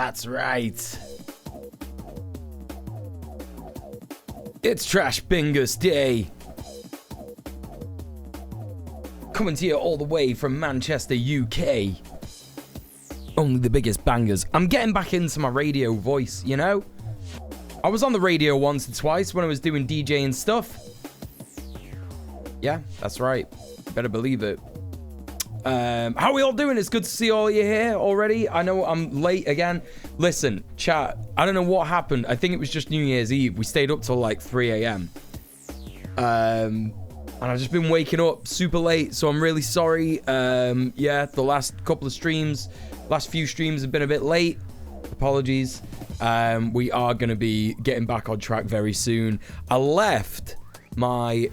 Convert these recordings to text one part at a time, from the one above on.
That's right. It's Trash Bingus Day. Coming to you all the way from Manchester, UK. Only the biggest bangers. I'm getting back into my radio voice, you know? I was on the radio once or twice when I was doing DJing stuff. Yeah, that's right. Better believe it. How are we all doing? It's good to see all of you here already. I know I'm late again. Listen, chat, I don't know what happened. I think it was just New Year's Eve. We stayed up till like 3 a.m. And I've just been waking up super late, so I'm really sorry. Yeah, the last few streams have been a bit late. Apologies. We are going to be getting back on track very soon. I left my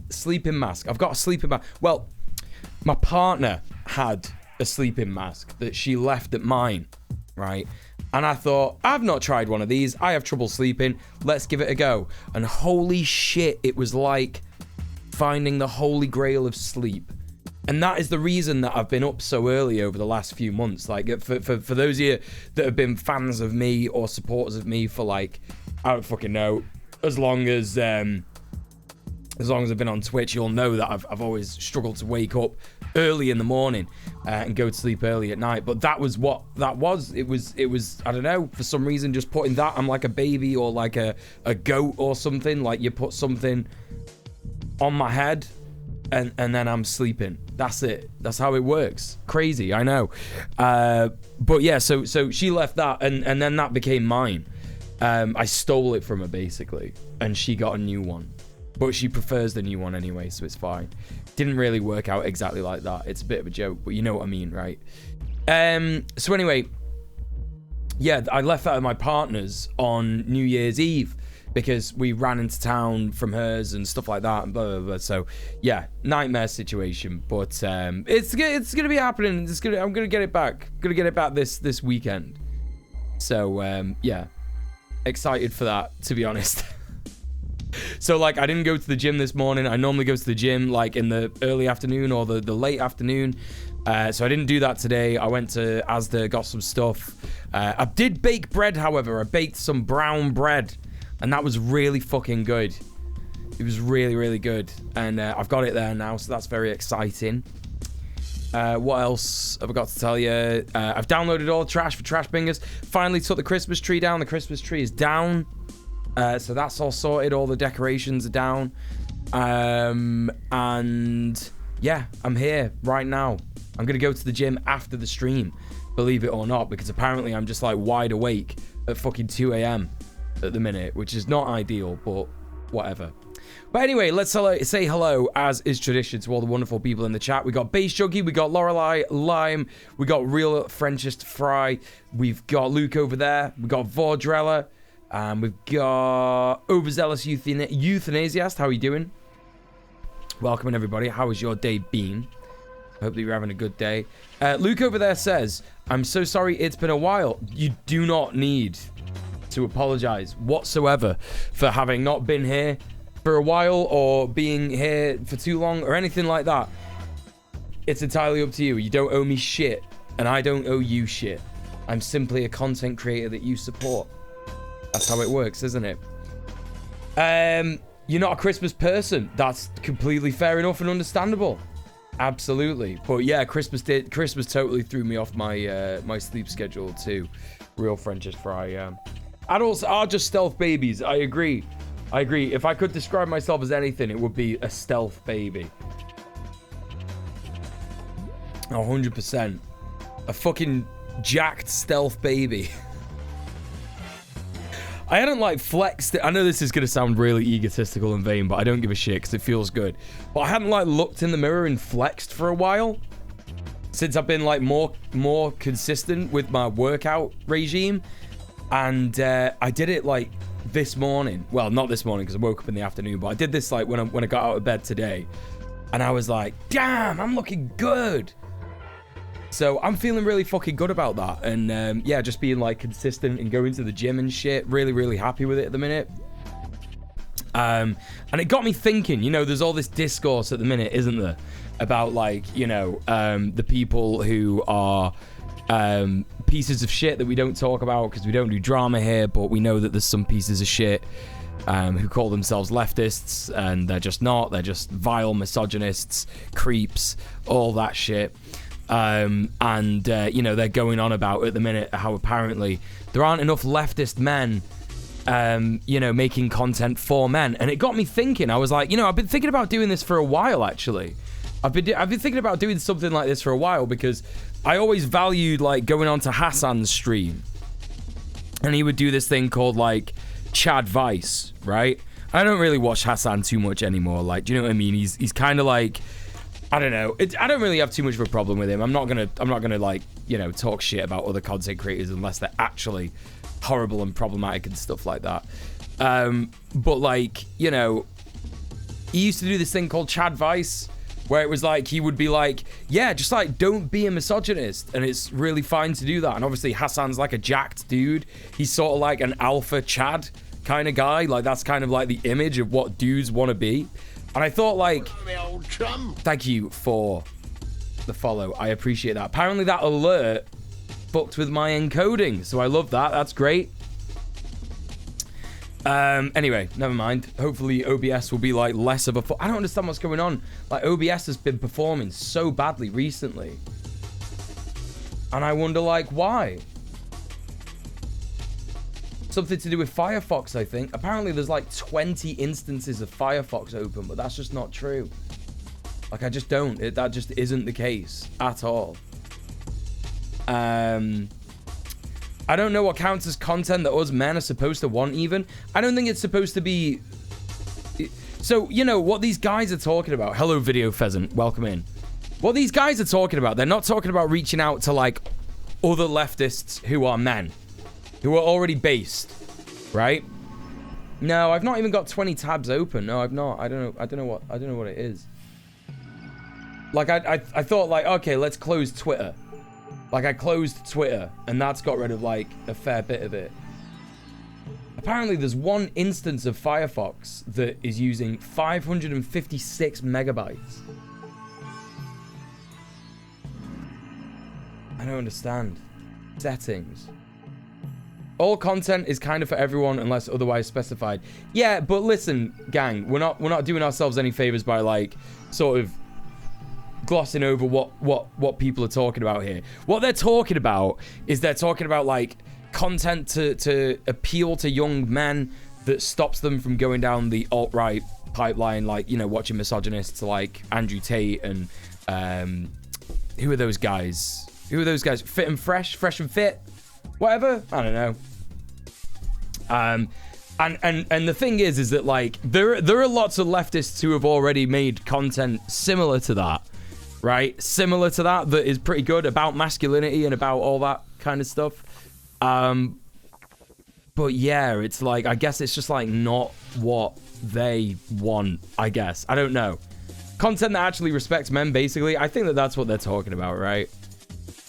sleeping mask. I've got a sleeping mask. Well, my partner had a sleeping mask that she left at mine, right? And I thought, I've not tried one of these. I have trouble sleeping. Let's give it a go. And holy shit, it was like finding the holy grail of sleep. And that is the reason that I've been up so early over the last few months. Like, for those of you that have been fans of me or supporters of me for, like, I don't fucking know, as long as I've been on Twitch, you'll know that I've always struggled to wake up early in the morning and go to sleep early at night. But that was what that was. It was, I don't know, for some reason, just putting that, I'm like a baby or like a goat or something. Like, you put something on my head and then I'm sleeping. That's it. That's how it works. Crazy, I know. But yeah, so she left that and then that became mine. I stole it from her basically, and she got a new one. But she prefers the new one anyway, so it's fine. Didn't really work out exactly like that. It's a bit of a joke, but you know what I mean, right? So anyway, yeah, I left that at my partner's on New Year's Eve because we ran into town from hers and stuff like that and blah, blah, blah. So, yeah, nightmare situation. But it's going to be happening. I'm going to get it back. I'm going to get it back this weekend. So, yeah, excited for that, to be honest. So, like, I didn't go to the gym this morning. I normally go to the gym, like, in the early afternoon or the late afternoon. So I didn't do that today. I went to Asda, got some stuff. I did bake bread, however. I baked some brown bread, and that was really fucking good. It was really, really good. And I've got it there now, so that's very exciting. What else have I got to tell you? I've downloaded all the trash for Trash Bingus. Finally took the Christmas tree down. The Christmas tree is down. So that's all sorted. All the decorations are down. And yeah, I'm here right now. I'm going to go to the gym after the stream, believe it or not, because apparently I'm just like wide awake at fucking 2 a.m. at the minute, which is not ideal, but whatever. But anyway, let's say hello, as is tradition, to all the wonderful people in the chat. We got Base Juggy, we got Lorelei, Lime, we got Real Frenchest Fry, we've got Luke over there, we got Vordrella, we've got Overzealous Euthanasiast. How are you doing? Welcome, everybody. How has your day been? Hope that you're having a good day. Luke over there says, I'm so sorry it's been a while. You do not need to apologize whatsoever for having not been here for a while or being here for too long or anything like that. It's entirely up to you. You don't owe me shit, and I don't owe you shit. I'm simply a content creator that you support. That's how it works, isn't it? You're not a Christmas person. That's completely fair enough and understandable. Absolutely. But yeah, Christmas totally threw me off my my sleep schedule too. Real Frenchest Fry. Adults are just stealth babies. I agree. If I could describe myself as anything, it would be a stealth baby. 100%. A fucking jacked stealth baby. I hadn't like flexed it. I know this is going to sound really egotistical and vain, but I don't give a shit because it feels good. But I hadn't like looked in the mirror and flexed for a while since I've been like more consistent with my workout regime. And I did it like this morning. Well, not this morning because I woke up in the afternoon, but I did this like when I got out of bed today. And I was like, damn, I'm looking good. So I'm feeling really fucking good about that. And yeah, just being like consistent and going to the gym and shit. Really, really happy with it at the minute. And it got me thinking, you know, there's all this discourse at the minute, isn't there? About like, you know, the people who are pieces of shit that we don't talk about because we don't do drama here, but we know that there's some pieces of shit who call themselves leftists, and they're just not. They're just vile misogynists, creeps, all that shit. You know, they're going on about at the minute how apparently there aren't enough leftist men, you know, making content for men. And it got me thinking. I was like, you know, I've been thinking about doing this for a while, actually. I've been thinking about doing something like this for a while because I always valued, like, going on to Hassan's stream. And he would do this thing called, like, Chad Vice, right? I don't really watch Hassan too much anymore. Like, do you know what I mean? He's kind of like, I don't know. I don't really have too much of a problem with him. I'm not gonna like, you know, talk shit about other content creators unless they're actually horrible and problematic and stuff like that. But like, you know, he used to do this thing called Chad Vice, where it was like he would be like, yeah, just like don't be a misogynist, and it's really fine to do that. And obviously Hassan's like a jacked dude. He's sort of like an alpha Chad kind of guy. Like that's kind of like the image of what dudes want to be. And I thought, like, thank you for the follow. I appreciate that. Apparently that alert fucked with my encoding, so I love that. That's great. Anyway, never mind. Hopefully OBS will be, like, less of a... I don't understand what's going on. Like, OBS has been performing so badly recently. And I wonder, like, why? Something to do with Firefox, I think. Apparently there's like 20 instances of Firefox open, but that's just not true. Like, I just don't. That just isn't the case at all. I don't know what counts as content that us men are supposed to want even. I don't think it's supposed to be... So, you know, what these guys are talking about... Hello, Video Pheasant. Welcome in. What these guys are talking about, they're not talking about reaching out to, like, other leftists who are men. Who are already based, right? No, I've not even got 20 tabs open. No, I've not. I don't know what it is. Like I thought, like, okay, let's close Twitter. Like I closed Twitter and that's got rid of like a fair bit of it. Apparently there's one instance of Firefox that is using 556 megabytes. I don't understand. Settings. All content is kind of for everyone unless otherwise specified. Yeah, but listen, gang, we're not doing ourselves any favors by like sort of glossing over what people are talking about here. What they're talking about is they're talking about like content to appeal to young men that stops them from going down the alt-right pipeline, like, you know, watching misogynists like Andrew Tate and who are those guys? Who are those guys? Fit and Fresh? Fresh and Fit? Whatever? I don't know. And the thing is that like there are lots of leftists who have already made content similar to that, right? Similar to that is pretty good about masculinity and about all that kind of stuff. But yeah, it's like I guess it's just like not what they want. I guess I don't know. Content that actually respects men, basically. I think that's what they're talking about, right?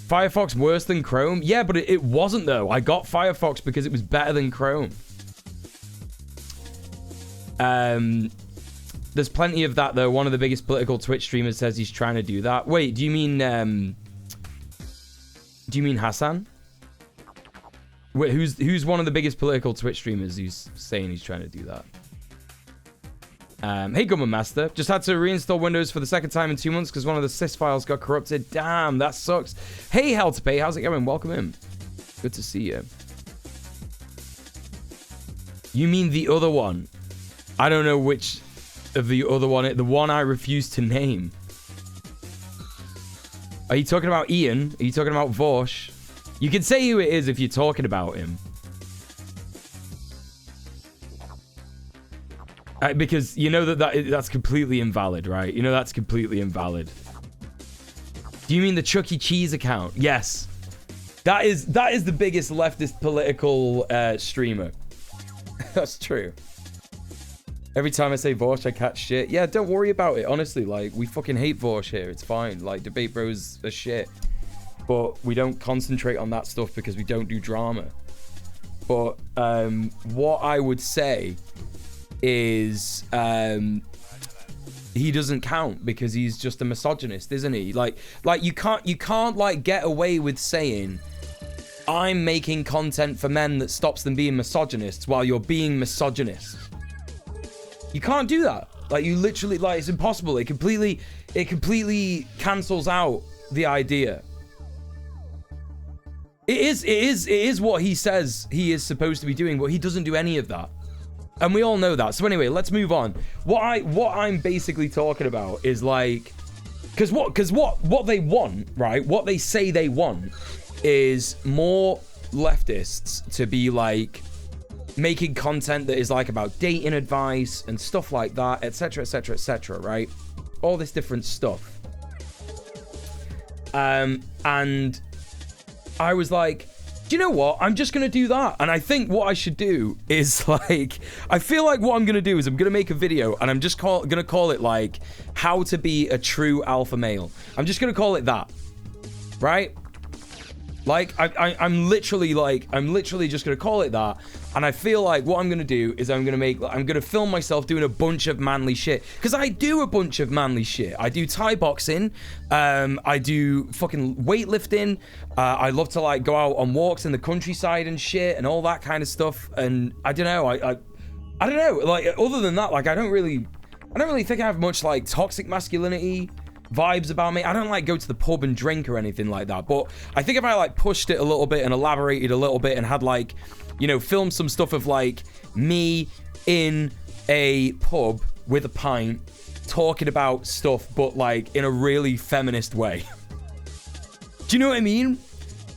Firefox worse than Chrome? Yeah, but it wasn't, though. I got Firefox because it was better than Chrome. There's plenty of that, though. One of the biggest political Twitch streamers says he's trying to do that. Wait, do you mean Hassan? Wait, who's one of the biggest political Twitch streamers who's saying he's trying to do that? Hey, Government Master. Just had to reinstall Windows for the second time in 2 months because one of the sys files got corrupted. Damn, that sucks. Hey, Hell to Pay. How's it going? Welcome in. Good to see you. You mean the other one? I don't know which of the other one. The one I refuse to name. Are you talking about Ian? Are you talking about Vorsh? You can say who it is if you're talking about him. Because you know that's completely invalid, right? You know that's completely invalid. Do you mean the Chuck E. Cheese account? Yes. That is the biggest leftist political streamer. That's true. Every time I say Vorsh, I catch shit. Yeah, don't worry about it. Honestly, like, we fucking hate Vorsh here. It's fine. Like, Debate Bros are shit. But we don't concentrate on that stuff because we don't do drama. But what I would say is he doesn't count because he's just a misogynist, isn't he? Like you can't like get away with saying I'm making content for men that stops them being misogynists while you're being misogynist. You can't do that. Like, you literally, like, it's impossible. It completely cancels out the idea. It is what he says he is supposed to be doing, but he doesn't do any of that. And we all know that. So anyway, let's move on. What I'm basically talking about is like, because what they want, right? What they say they want is more leftists to be like making content that is like about dating advice and stuff like that, etc, etc, etc, right? All this different stuff. And I was like, do you know what? I'm just gonna do that. And I think what I should do is like, I feel like what I'm gonna do is I'm gonna make a video and I'm just gonna call it like how to be a true alpha male. I'm just gonna call it that, right? Like, I'm literally just gonna call it that. And I feel like what I'm gonna do is I'm gonna film myself doing a bunch of manly shit. Because I do a bunch of manly shit. I do Thai boxing. I do fucking weightlifting. I love to like go out on walks in the countryside and shit and all that kind of stuff. And I don't know, I don't know. Like, other than that, like, I don't really think I have much like toxic masculinity vibes about me. I don't like go to the pub and drink or anything like that, but I think if I like pushed it a little bit and elaborated a little bit and had like, you know, filmed some stuff of like me in a pub with a pint talking about stuff, but like in a really feminist way. Do you know what I mean?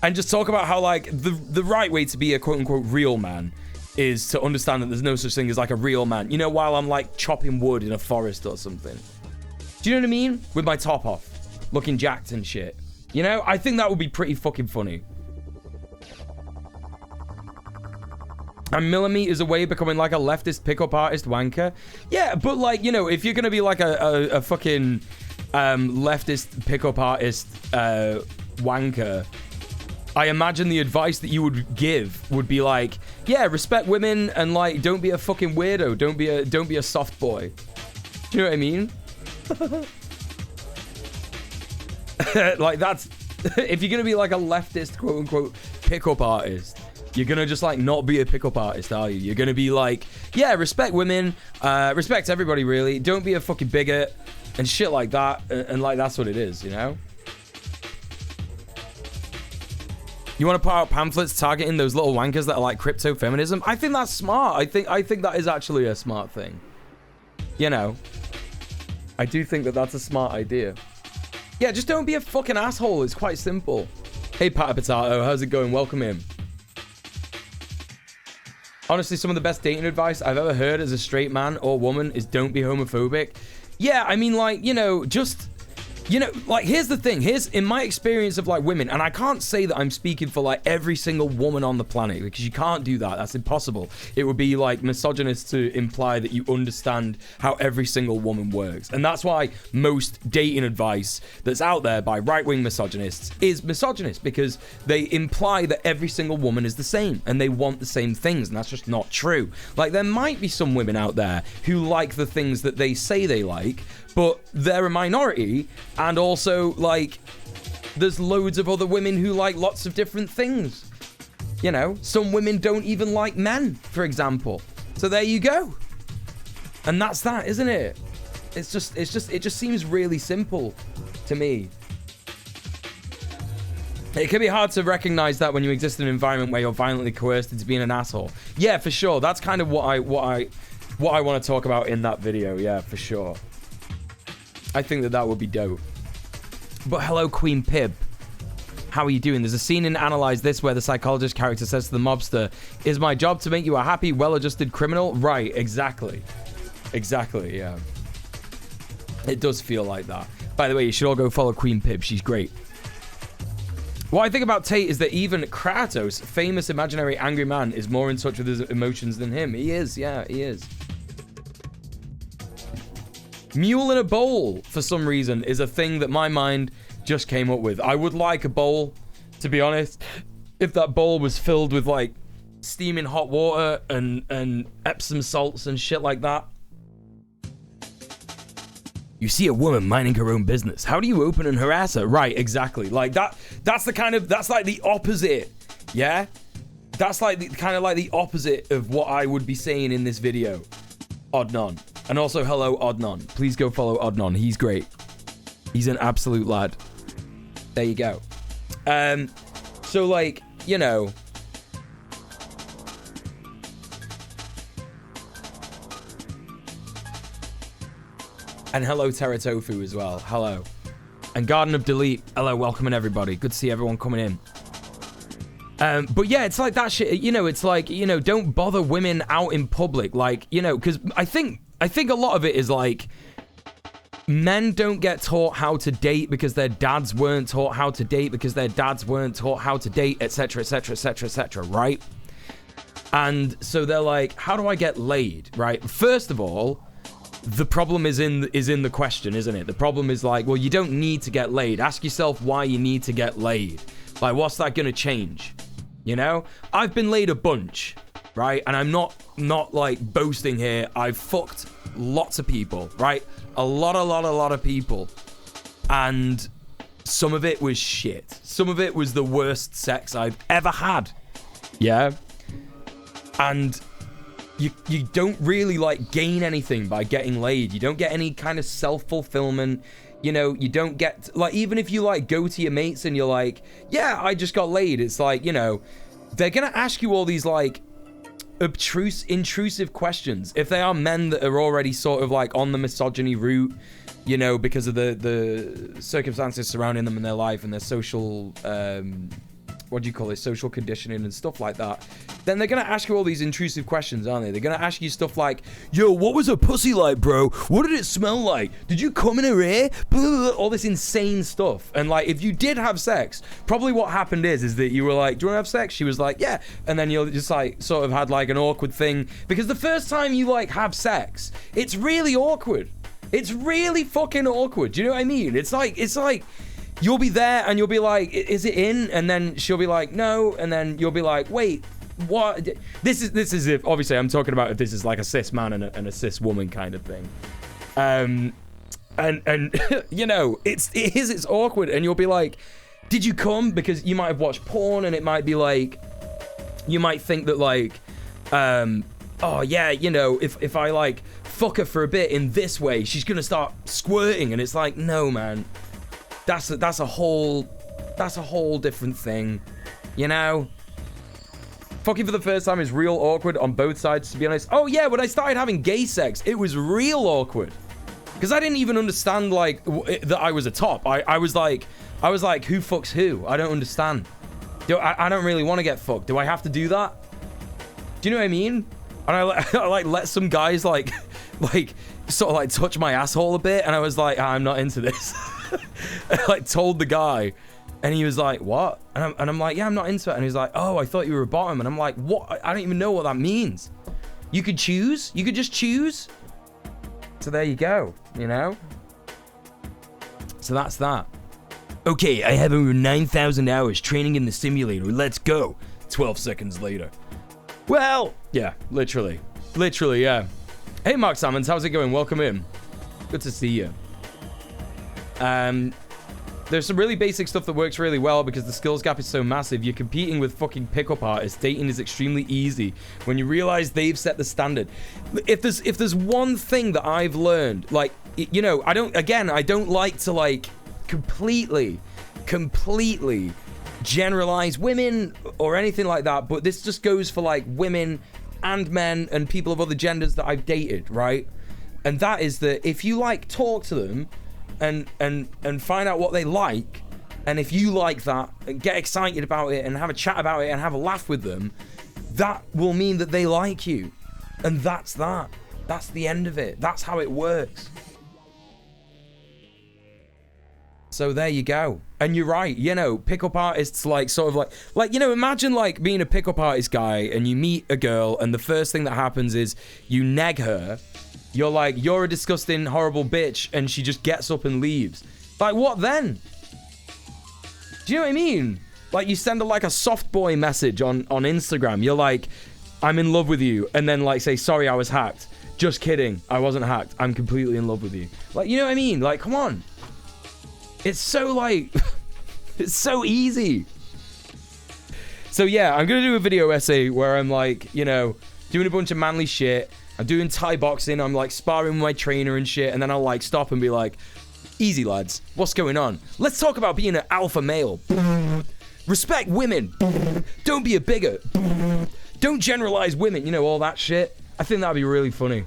And just talk about how like the right way to be a quote unquote real man is to understand that there's no such thing as like a real man, you know, while I'm like chopping wood in a forest or something. Do you know what I mean? With my top off, looking jacked and shit. You know, I think that would be pretty fucking funny. And millimeters away becoming like a leftist pickup artist wanker. Yeah, but like, you know, if you're gonna be like a fucking leftist pickup artist wanker, I imagine the advice that you would give would be like, yeah, respect women and like don't be a fucking weirdo, don't be a soft boy. Do you know what I mean? Like, that's if you're gonna be like a leftist quote unquote pickup artist, you're gonna just like not be a pickup artist, are you? You're gonna be like, yeah, respect women, respect everybody, really, don't be a fucking bigot and shit like that, and like that's what it is, you know? You want to put out pamphlets targeting those little wankers that are like crypto feminism? I think that's smart. I think that is actually a smart thing, you know? I do think that that's a smart idea. Yeah, just don't be a fucking asshole. It's quite simple. Hey, Pat Potato, how's it going? Welcome in. Honestly, some of the best dating advice I've ever heard as a straight man or woman is don't be homophobic. Yeah, I mean, like, you know, just... You know, like, here's the thing. Here's, in my experience of, like, women, and I can't say that I'm speaking for, like, every single woman on the planet, because you can't do that. That's impossible. It would be, like, misogynist to imply that you understand how every single woman works. And that's why most dating advice that's out there by right-wing misogynists is misogynist, because they imply that every single woman is the same, and they want the same things, and that's just not true. Like, there might be some women out there who like the things that they say they like, but they're a minority, and also, like, there's loads of other women who like lots of different things. You know, some women don't even like men, for example. So there you go. And that's that, isn't it? It just seems really simple to me. It can be hard to recognize that when you exist in an environment where you're violently coerced into being an asshole. Yeah, for sure. That's kind of what I want to talk about in that video. Yeah, for sure. I think that would be dope. But hello, Queen Pib. How are you doing? There's a scene in Analyze This where the psychologist character says to the mobster, "Is my job to make you a happy, well-adjusted criminal?" Right, exactly. Exactly, yeah. It does feel like that. By the way, you should all go follow Queen Pib. She's great. What I think about Tate is that even Kratos, famous imaginary angry man, is more in touch with his emotions than him. He is, yeah, he is. Mule in a bowl, for some reason, is a thing that my mind just came up with. I would like a bowl, to be honest, if that bowl was filled with, like, steaming hot water and Epsom salts and shit like that. You see a woman minding her own business. How do you open and harass her? Right, exactly. Like that's like the opposite. Yeah? That's like the opposite of what I would be saying in this video. Odnon. And also, hello, Odnon. Please go follow Odnon. He's great. He's an absolute lad. There you go. So like, you know, and hello, Terratofu as well. Hello. And Garden of Delete. Hello, welcoming everybody. Good to see everyone coming in. But yeah, it's like that shit, you know, it's like, you know, don't bother women out in public. Like, you know, because I think a lot of it is like, men don't get taught how to date because their dads weren't taught how to date because their dads weren't taught how to date, etc., etc., etc., etc., right? And so they're like, how do I get laid, right? First of all, the problem is in the question, isn't it? The problem is like, well, you don't need to get laid. Ask yourself why you need to get laid. Like, what's that gonna change? You know? I've been laid a bunch, right? And I'm not like boasting here. I've fucked lots of people, right? A lot of people. And some of it was shit. Some of it was the worst sex I've ever had. Yeah? And you don't really like gain anything by getting laid. You don't get any kind of self-fulfillment. You know, you don't get, like, even if you like go to your mates and you're like, yeah, I just got laid. It's like, you know, they're gonna ask you all these like intrusive questions. If they are men that are already sort of like on the misogyny route, you know, because of the circumstances surrounding them in their life and their social, what do you call it, social conditioning and stuff like that, then they're gonna ask you all these intrusive questions, aren't they? They're gonna ask you stuff like, yo, what was her pussy like, bro? What did it smell like? Did you come in her ear? Blah, blah, blah. All this insane stuff. And like, if you did have sex, probably what happened is that you were like, do you wanna have sex? She was like, yeah. And then you'll just like, sort of had like an awkward thing. Because the first time you like have sex, it's really awkward. It's really fucking awkward. Do you know what I mean? It's like, you'll be there and you'll be like, is it in? And then she'll be like, no. And then you'll be like, wait, what? This is if, obviously I'm talking about if this is like a cis man and a cis woman kind of thing. And you know, it's awkward. And you'll be like, did you come? Because you might have watched porn and it might be like, you might think that like, oh yeah, you know, if I like fuck her for a bit in this way, she's gonna start squirting. And it's like, no, man. That's a whole different thing, you know? Fucking for the first time is real awkward on both sides, to be honest. Oh yeah, when I started having gay sex, it was real awkward. Because I didn't even understand, like, that I was a top. I was like, who fucks who? I don't understand. I don't really want to get fucked. Do I have to do that? Do you know what I mean? And I like let some guys, like, sort of, like, touch my asshole a bit, and I was like, I'm not into this. I like told the guy, and he was like, what? And I'm like, yeah, I'm not into it. And he's like, oh, I thought you were a bottom. And I'm like, what? I don't even know what that means. You could choose. You could just choose. So there you go, you know? So that's that. Okay, I have over 9,000 hours training in the simulator. Let's go. 12 seconds later. Well, yeah, literally, yeah. Hey, Mark Salmons, how's it going? Welcome in. Good to see you. There's some really basic stuff that works really well because the skills gap is so massive. You're competing with fucking pickup artists. Dating is extremely easy when you realize they've set the standard. If there's one thing that I've learned, like, you know, I don't like to like completely generalize women or anything like that, but this just goes for like women and men and people of other genders that I've dated, right? And that is that if you like talk to them and find out what they like, and if you like that and get excited about it and have a chat about it and have a laugh with them, that will mean that they like you. And that's that. That's the end of it. That's how it works. So there you go. And you're right, you know, pickup artists, like, sort of like, you know, imagine like being a pickup artist guy and you meet a girl and the first thing that happens is you neg her. You're like, you're a disgusting, horrible bitch, and she just gets up and leaves. Like, what then? Do you know what I mean? Like, you send her, like, a soft boy message on Instagram. You're like, I'm in love with you. And then, like, say, sorry, I was hacked. Just kidding. I wasn't hacked. I'm completely in love with you. Like, you know what I mean? Like, come on. It's so, like... it's so easy. So, yeah, I'm going to do a video essay where I'm, like, you know, doing a bunch of manly shit. I'm doing Thai boxing. I'm, like, sparring with my trainer and shit. And then I'll, like, stop and be like, easy, lads. What's going on? Let's talk about being an alpha male. Respect women. Don't be a bigot. Don't generalize women. You know, all that shit. I think that'd be really funny.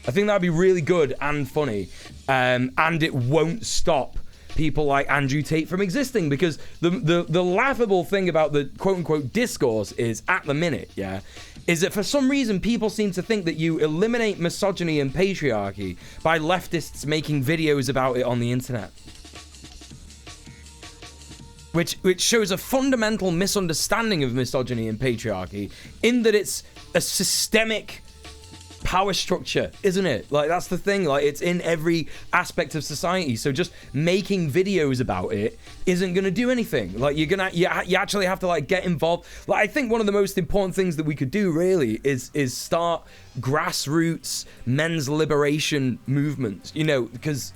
I think that'd be really good and funny. And it won't stop people like Andrew Tate from existing, because the laughable thing about the quote-unquote discourse is, at the minute, yeah, is that for some reason people seem to think that you eliminate misogyny and patriarchy by leftists making videos about it on the internet. Which shows a fundamental misunderstanding of misogyny and patriarchy, in that it's a systemic power structure, isn't it? Like, that's the thing. Like, it's in every aspect of society. So just making videos about it isn't going to do anything. Like, you actually have to, like, get involved. Like, I think one of the most important things that we could do, really, is start grassroots men's liberation movements, you know, because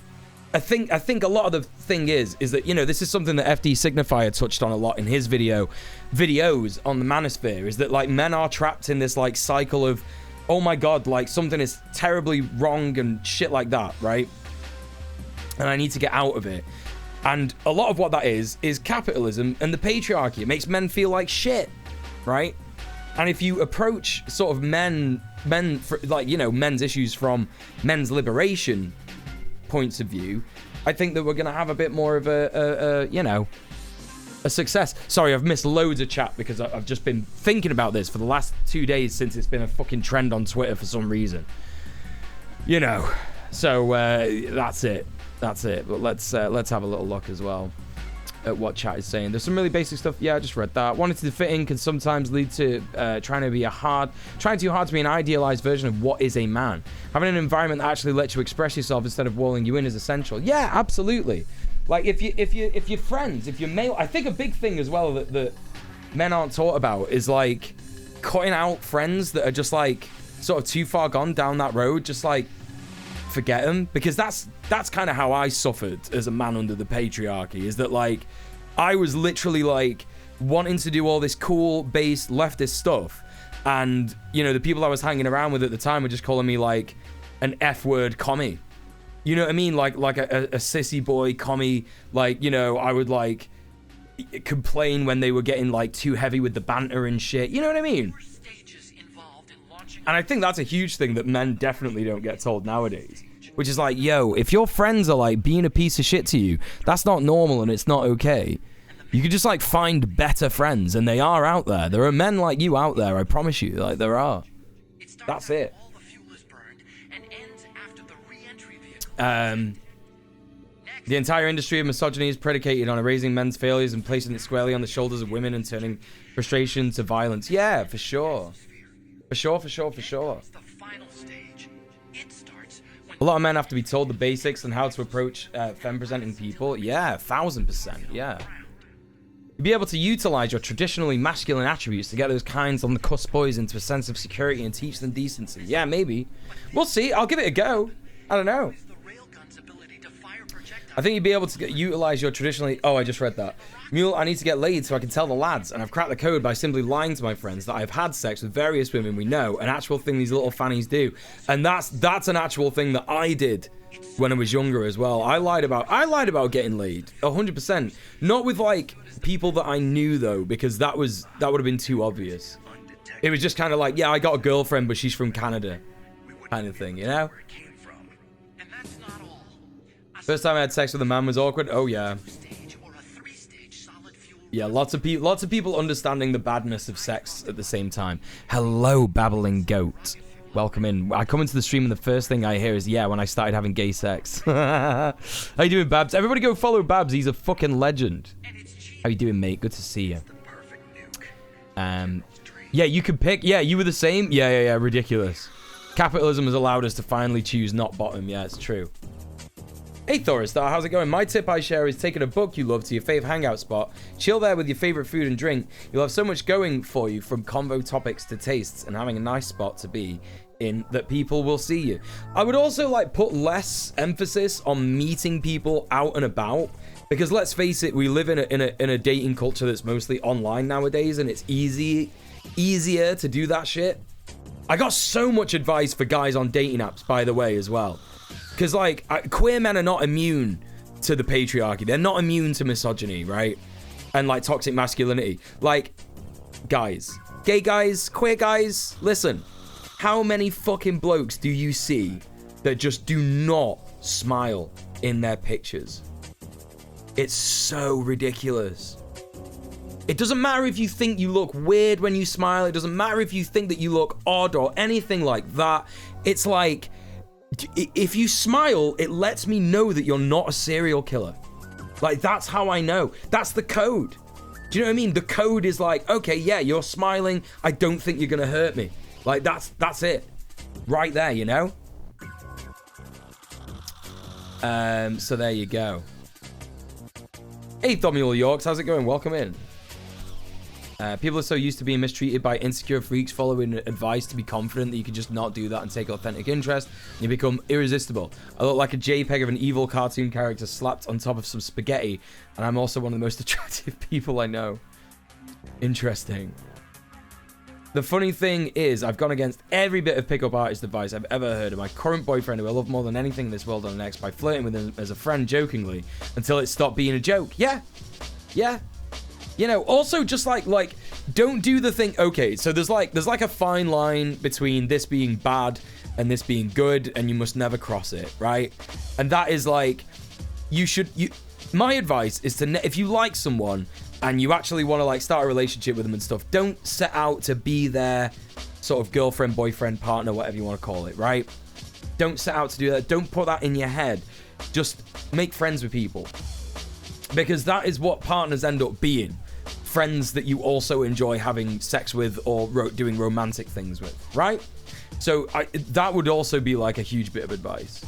I think a lot of the thing is that, you know, this is something that FD Signifier touched on a lot in his videos on the manosphere, is that, like, men are trapped in this, like, cycle of, oh my god, like, something is terribly wrong and shit like that, right? And I need to get out of it. And a lot of what that is capitalism and the patriarchy. It makes men feel like shit, right? And if you approach sort of men's issues from men's liberation points of view, I think that we're going to have a bit more of a success. Sorry, I've missed loads of chat because I've just been thinking about this for the last 2 days since it's been a fucking trend on Twitter for some reason. You know, so that's it. But let's have a little look as well at what chat is saying. There's some really basic stuff. Yeah, I just read that. Wanting to fit in can sometimes lead to trying too hard to be an idealized version of what is a man. Having an environment that actually lets you express yourself instead of walling you in is essential. Yeah, absolutely. Like, if you're friends, if you're male, I think a big thing as well that men aren't taught about is, like, cutting out friends that are just, like, sort of too far gone down that road. Just, like, forget them, because that's kind of how I suffered as a man under the patriarchy, is that, like, I was literally, like, wanting to do all this cool based leftist stuff, and, you know, the people I was hanging around with at the time were just calling me, like, an F-word commie. You know what I mean? Like a sissy boy commie. Like, you know, I would, like, complain when they were getting, like, too heavy with the banter and shit. You know what I mean? And I think that's a huge thing that men definitely don't get told nowadays. Which is like, yo, if your friends are, like, being a piece of shit to you, that's not normal and it's not okay. You could just, like, find better friends, and they are out there. There are men like you out there, I promise you. Like, there are. That's it. The entire industry of misogyny is predicated on erasing men's failures and placing it squarely on the shoulders of women and turning frustration to violence. Yeah, for sure. For sure. A lot of men have to be told the basics and how to approach femme-presenting people. Yeah, 1000%, yeah. You'll be able to utilize your traditionally masculine attributes to get those kinds on the cusp boys into a sense of security and teach them decency. Yeah, maybe. We'll see. I'll give it a go. I don't know. I think you'd be able to utilize your traditionally... Oh, I just read that. Muel, I need to get laid so I can tell the lads, and I've cracked the code by simply lying to my friends that I've had sex with various women we know, an actual thing these little fannies do. And that's an actual thing that I did when I was younger as well. I lied about getting laid, 100%. Not with, like, people that I knew, though, because that would have been too obvious. It was just kind of like, yeah, I got a girlfriend, but she's from Canada, kind of thing, you know? First time I had sex with a man was awkward. Oh yeah. Yeah, lots of people understanding the badness of sex at the same time. Hello, babbling goat. Welcome in. I come into the stream and the first thing I hear is, yeah, when I started having gay sex. How you doing, Babs? Everybody go follow Babs. He's a fucking legend. How you doing, mate? Good to see you. Yeah, you could pick. Yeah, you were the same. Yeah. Ridiculous. Capitalism has allowed us to finally choose not bottom. Yeah, it's true. Hey Thoristar, how's it going? My tip I share is taking a book you love to your fave hangout spot, chill there with your favorite food and drink. You'll have so much going for you, from convo topics to tastes, and having a nice spot to be in that people will see you. I would also like put less emphasis on meeting people out and about, because let's face it, we live in a dating culture that's mostly online nowadays, and it's easier to do that shit. I got so much advice for guys on dating apps, by the way, as well, because like queer men are not immune to the patriarchy. They're not immune to misogyny, right? And like toxic masculinity. Like, guys, gay guys, queer guys, listen. How many fucking blokes do you see that just do not smile in their pictures? It's so ridiculous. It doesn't matter if you think you look weird when you smile. It doesn't matter if you think that you look odd or anything like that. It's like, if you smile, it lets me know that you're not a serial killer. Like, that's how I know. That's the code. Do you know what I mean? The code is like, okay, yeah, you're smiling. I don't think you're going to hurt me. Like, that's it. Right there, you know? So there you go. Hey, djmuel Yorks, how's it going? Welcome in. People are so used to being mistreated by insecure freaks following advice to be confident that you can just not do that and take authentic interest. And you become irresistible. I look like a JPEG of an evil cartoon character slapped on top of some spaghetti, and I'm also one of the most attractive people I know. Interesting. The funny thing is, I've gone against every bit of pickup artist advice I've ever heard of my current boyfriend, who I love more than anything in this world on the next, by flirting with him as a friend jokingly until it stopped being a joke. Yeah. You know, also just like don't do the thing. Okay, so there's like a fine line between this being bad and this being good, and you must never cross it, right? And that is like, my advice is to, if you like someone and you actually want to like start a relationship with them and stuff, don't set out to be their sort of girlfriend, boyfriend, partner, whatever you want to call it, right? Don't set out to do that. Don't put that in your head. Just make friends with people, because that is what partners end up being. Friends that you also enjoy having sex with or doing romantic things with, right? So that would also be like a huge bit of advice.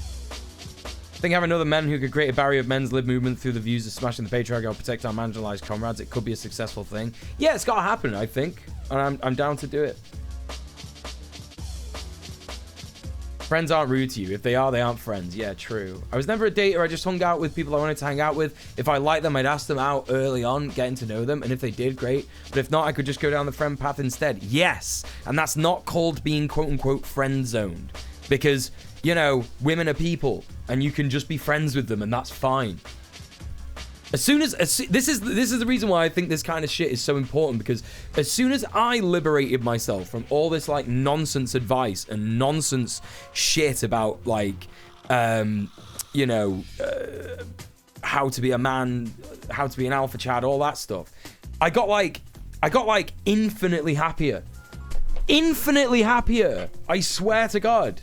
I think having other men who could create a barrier of men's lib movement through the views of smashing the patriarchy or protect our marginalized comrades, it could be a successful thing. Yeah, it's got to happen, I think. And I'm down to do it. Friends aren't rude to you. If they are, they aren't friends. Yeah, true. I was never a dater. I just hung out with people I wanted to hang out with. If I liked them, I'd ask them out early on, getting to know them. And if they did, great. But if not, I could just go down the friend path instead. Yes. And that's not called being quote-unquote friend-zoned. Because, you know, women are people. And you can just be friends with them, and that's fine. This is the reason why I think this kind of shit is so important, because as soon as I liberated myself from all this like nonsense advice and nonsense shit about like you know, how to be a man, how to be an alpha chad, all that stuff, I got like infinitely happier. Infinitely happier. I swear to God.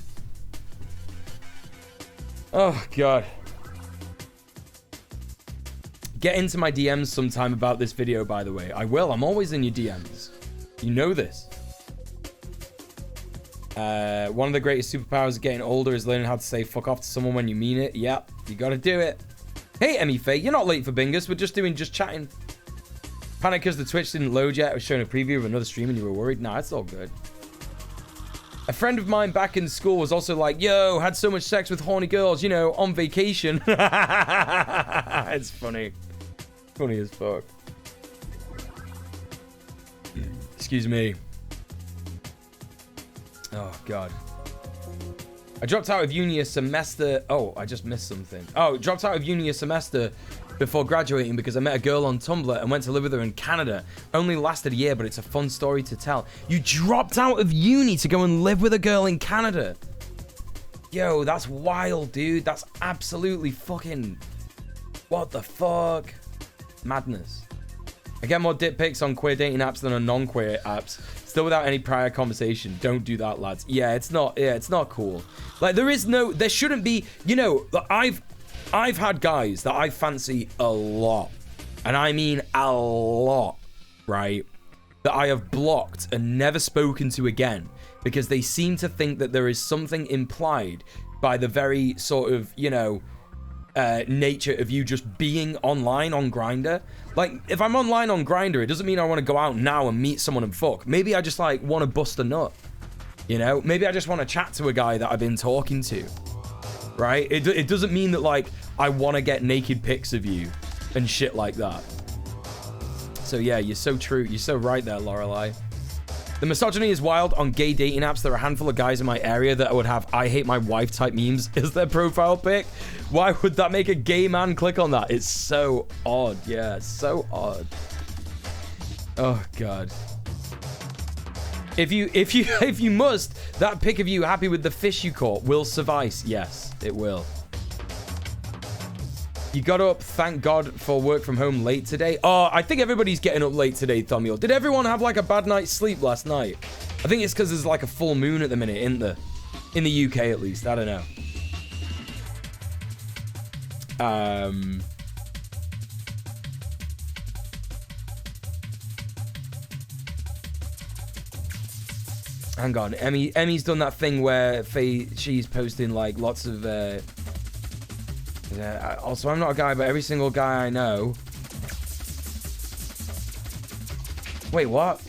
Oh God. Get into my DMs sometime about this video, by the way. I will. I'm always in your DMs. You know this. One of the greatest superpowers of getting older is learning how to say fuck off to someone when you mean it. Yep. You gotta do it. Hey, Emmy Faye. You're not late for Bingus. We're just chatting. Panic because the Twitch didn't load yet. I was showing a preview of another stream and you were worried. Nah, it's all good. A friend of mine back in school was also like, yo, had so much sex with horny girls, you know, on vacation. It's funny. Funny as fuck. Excuse me. Oh, God. I dropped out of uni a semester. Oh, I just missed something. Oh, dropped out of uni a semester before graduating because I met a girl on Tumblr and went to live with her in Canada. Only lasted a year, but it's a fun story to tell. You dropped out of uni to go and live with a girl in Canada? Yo, that's wild, dude. That's absolutely fucking... What the fuck? Madness. I get more dick pics on queer dating apps than on non-queer apps. Still without any prior conversation. Don't do that, lads. Yeah, it's not cool. Like, there shouldn't be, you know, I've had guys that I fancy a lot. And I mean a lot, right? That I have blocked and never spoken to again. Because they seem to think that there is something implied by the very sort of, you know, nature of you just being online on Grindr. Like, if I'm online on Grindr, it doesn't mean I want to go out now and meet someone and fuck. Maybe I just, like, want to bust a nut. You know, maybe I just want to chat to a guy that I've been talking to, right? It doesn't mean that, like, I want to get naked pics of you and shit like that. So yeah, you're so true. You're so right there, Lorelei. The misogyny is wild on gay dating apps. There are a handful of guys in my area that would have "I hate my wife" type memes as their profile pic. Why would that make a gay man click on that? It's so odd. Yeah, so odd. Oh god. If you must, that pic of you happy with the fish you caught will suffice. Yes, it will. You got up, thank God, for work from home late today. Oh, I think everybody's getting up late today, Thomiel. Did everyone have like a bad night's sleep last night? I think it's because there's like a full moon at the minute, isn't there? In the UK at least, I don't know. Hang on, Emmy's done that thing where she's posting like lots of also, I'm not a guy, but every single guy I know. Wait, what?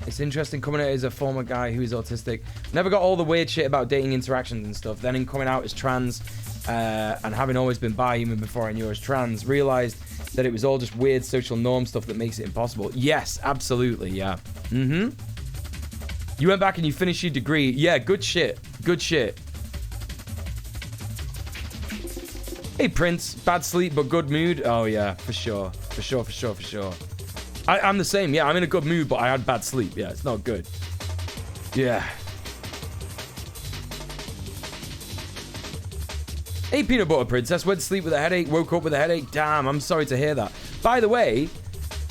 It's interesting coming out as a former guy who is autistic. Never got all the weird shit about dating interactions and stuff. Then in coming out as trans and having always been bi-human before I knew I was trans, realized that it was all just weird social norm stuff that makes it impossible. Yes, absolutely, yeah. Mm-hmm. You went back and you finished your degree. Yeah, good shit. Good shit. Hey, Prince. Bad sleep, but good mood. Oh, yeah, for sure. For sure, for sure, for sure. I'm the same. Yeah, I'm in a good mood, but I had bad sleep. Yeah, it's not good. Yeah. Hey, Peanut Butter Princess. Went to sleep with a headache. Woke up with a headache. Damn, I'm sorry to hear that. By the way,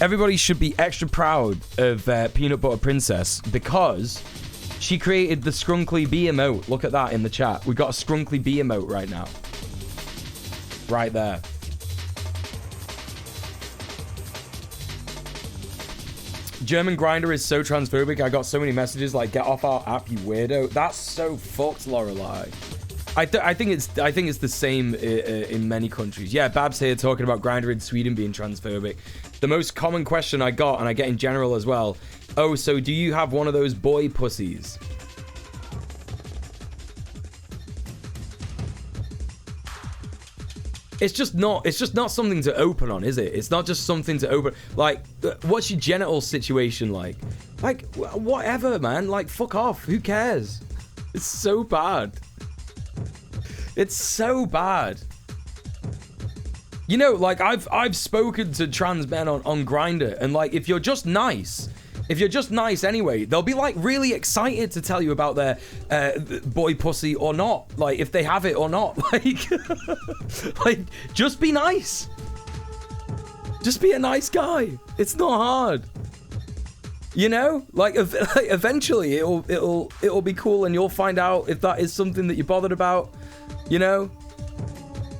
everybody should be extra proud of Peanut Butter Princess because she created the Scrunkly Bee emote. Look at that in the chat. We got a Scrunkly Bee emote right now. Right there. German Grinder is so transphobic. I got so many messages like, "Get off our app, you weirdo." That's so fucked, Lorelei. I think it's the same in many countries. Yeah, Babs here talking about Grindr in Sweden being transphobic. The most common question I got, and I get in general as well. Oh, so do you have one of those boy pussies? It's just not something to open on, is it? It's not just something to open. Like, what's your genital situation like? Like, whatever, man. Like, fuck off. Who cares? It's so bad. It's so bad. You know, like, I've spoken to trans men on Grindr, and like, if you're just nice anyway, they'll be like really excited to tell you about their boy pussy or not, like if they have it or not. Like, like, just be nice. Just be a nice guy. It's not hard. You know, like eventually it'll be cool, and you'll find out if that is something that you're bothered about. You know,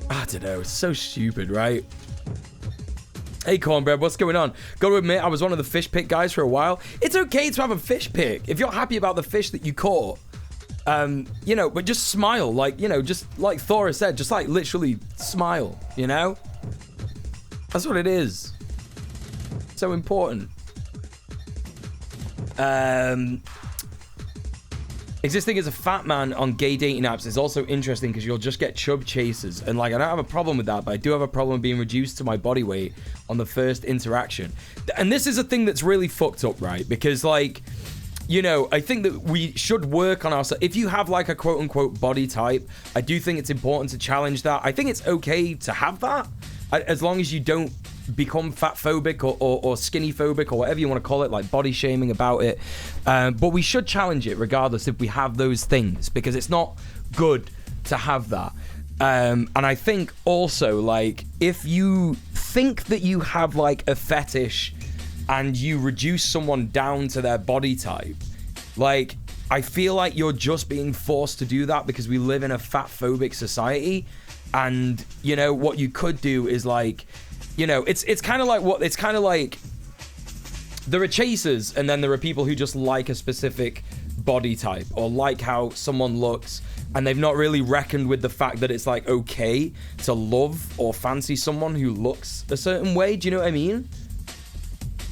I don't know. It's so stupid, right? Hey, Cornbread, what's going on? Gotta admit, I was one of the fish pick guys for a while. It's okay to have a fish pick if you're happy about the fish that you caught. You know, but just smile, like, you know, just like Thora said, just like literally smile, you know? That's what it is. So important. Existing as a fat man on gay dating apps is also interesting because you'll just get chub chasers. And like, I don't have a problem with that, but I do have a problem being reduced to my body weight on the first interaction. And this is a thing that's really fucked up, right? Because like, you know, I think that we should work on ourselves. If you have like a quote unquote body type, I do think it's important to challenge that. I think it's okay to have that as long as you don't become fat phobic or skinny phobic or whatever you want to call it, like body shaming about it. But we should challenge it regardless if we have those things, because it's not good to have that. And I think also, like, if you think that you have like a fetish and you reduce someone down to their body type, like, I feel like you're just being forced to do that because we live in a fat phobic society. And, you know, what you could do is like, you know, it's kind of like there are chasers, and then there are people who just like a specific body type or like how someone looks, and they've not really reckoned with the fact that it's like okay to love or fancy someone who looks a certain way. Do you know what I mean?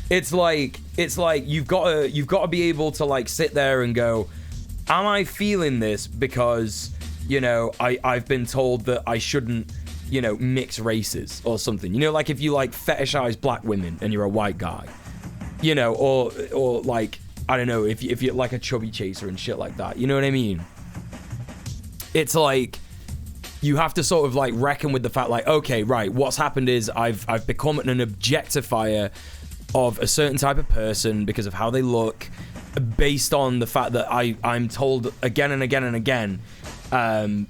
It's like you've got to be able to like sit there and go, Am I feeling this because, you know, I've been told that I shouldn't, you know, mix races or something? You know, like if you like fetishize black women and you're a white guy, you know, or like, I don't know, if you're like a chubby chaser and shit like that, you know what I mean? It's like, you have to sort of like reckon with the fact like, okay, right, what's happened is I've become an objectifier of a certain type of person because of how they look, based on the fact that I'm told again and again and again, I'm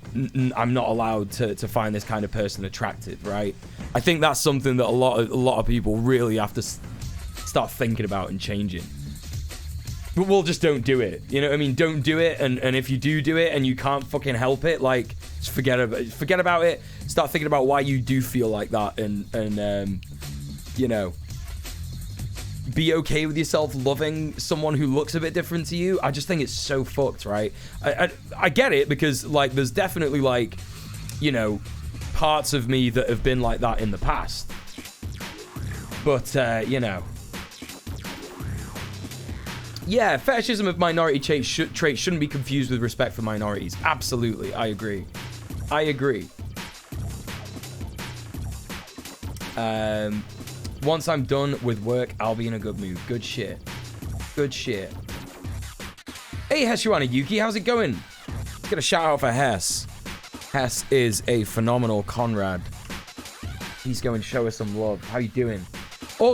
not allowed to find this kind of person attractive, right? I think that's something that a lot of people really have to start thinking about and changing. But we'll just don't do it. You know what I mean? Don't do it, and if you do it and you can't fucking help it, like, just forget about it. Start thinking about why you do feel like that, and you know, be okay with yourself loving someone who looks a bit different to you. I just think it's so fucked, right? I get it, because like there's definitely like, you know, parts of me that have been like that in the past. But you know. Yeah, fetishism of minority traits shouldn't be confused with respect for minorities. Absolutely, I agree. Once I'm done with work, I'll be in a good mood. Good shit. Hey, Heshuana Yuki, how's it going? Let's get a shout out for Hess. Hess is a phenomenal Conrad. He's going to show us some love. How you doing?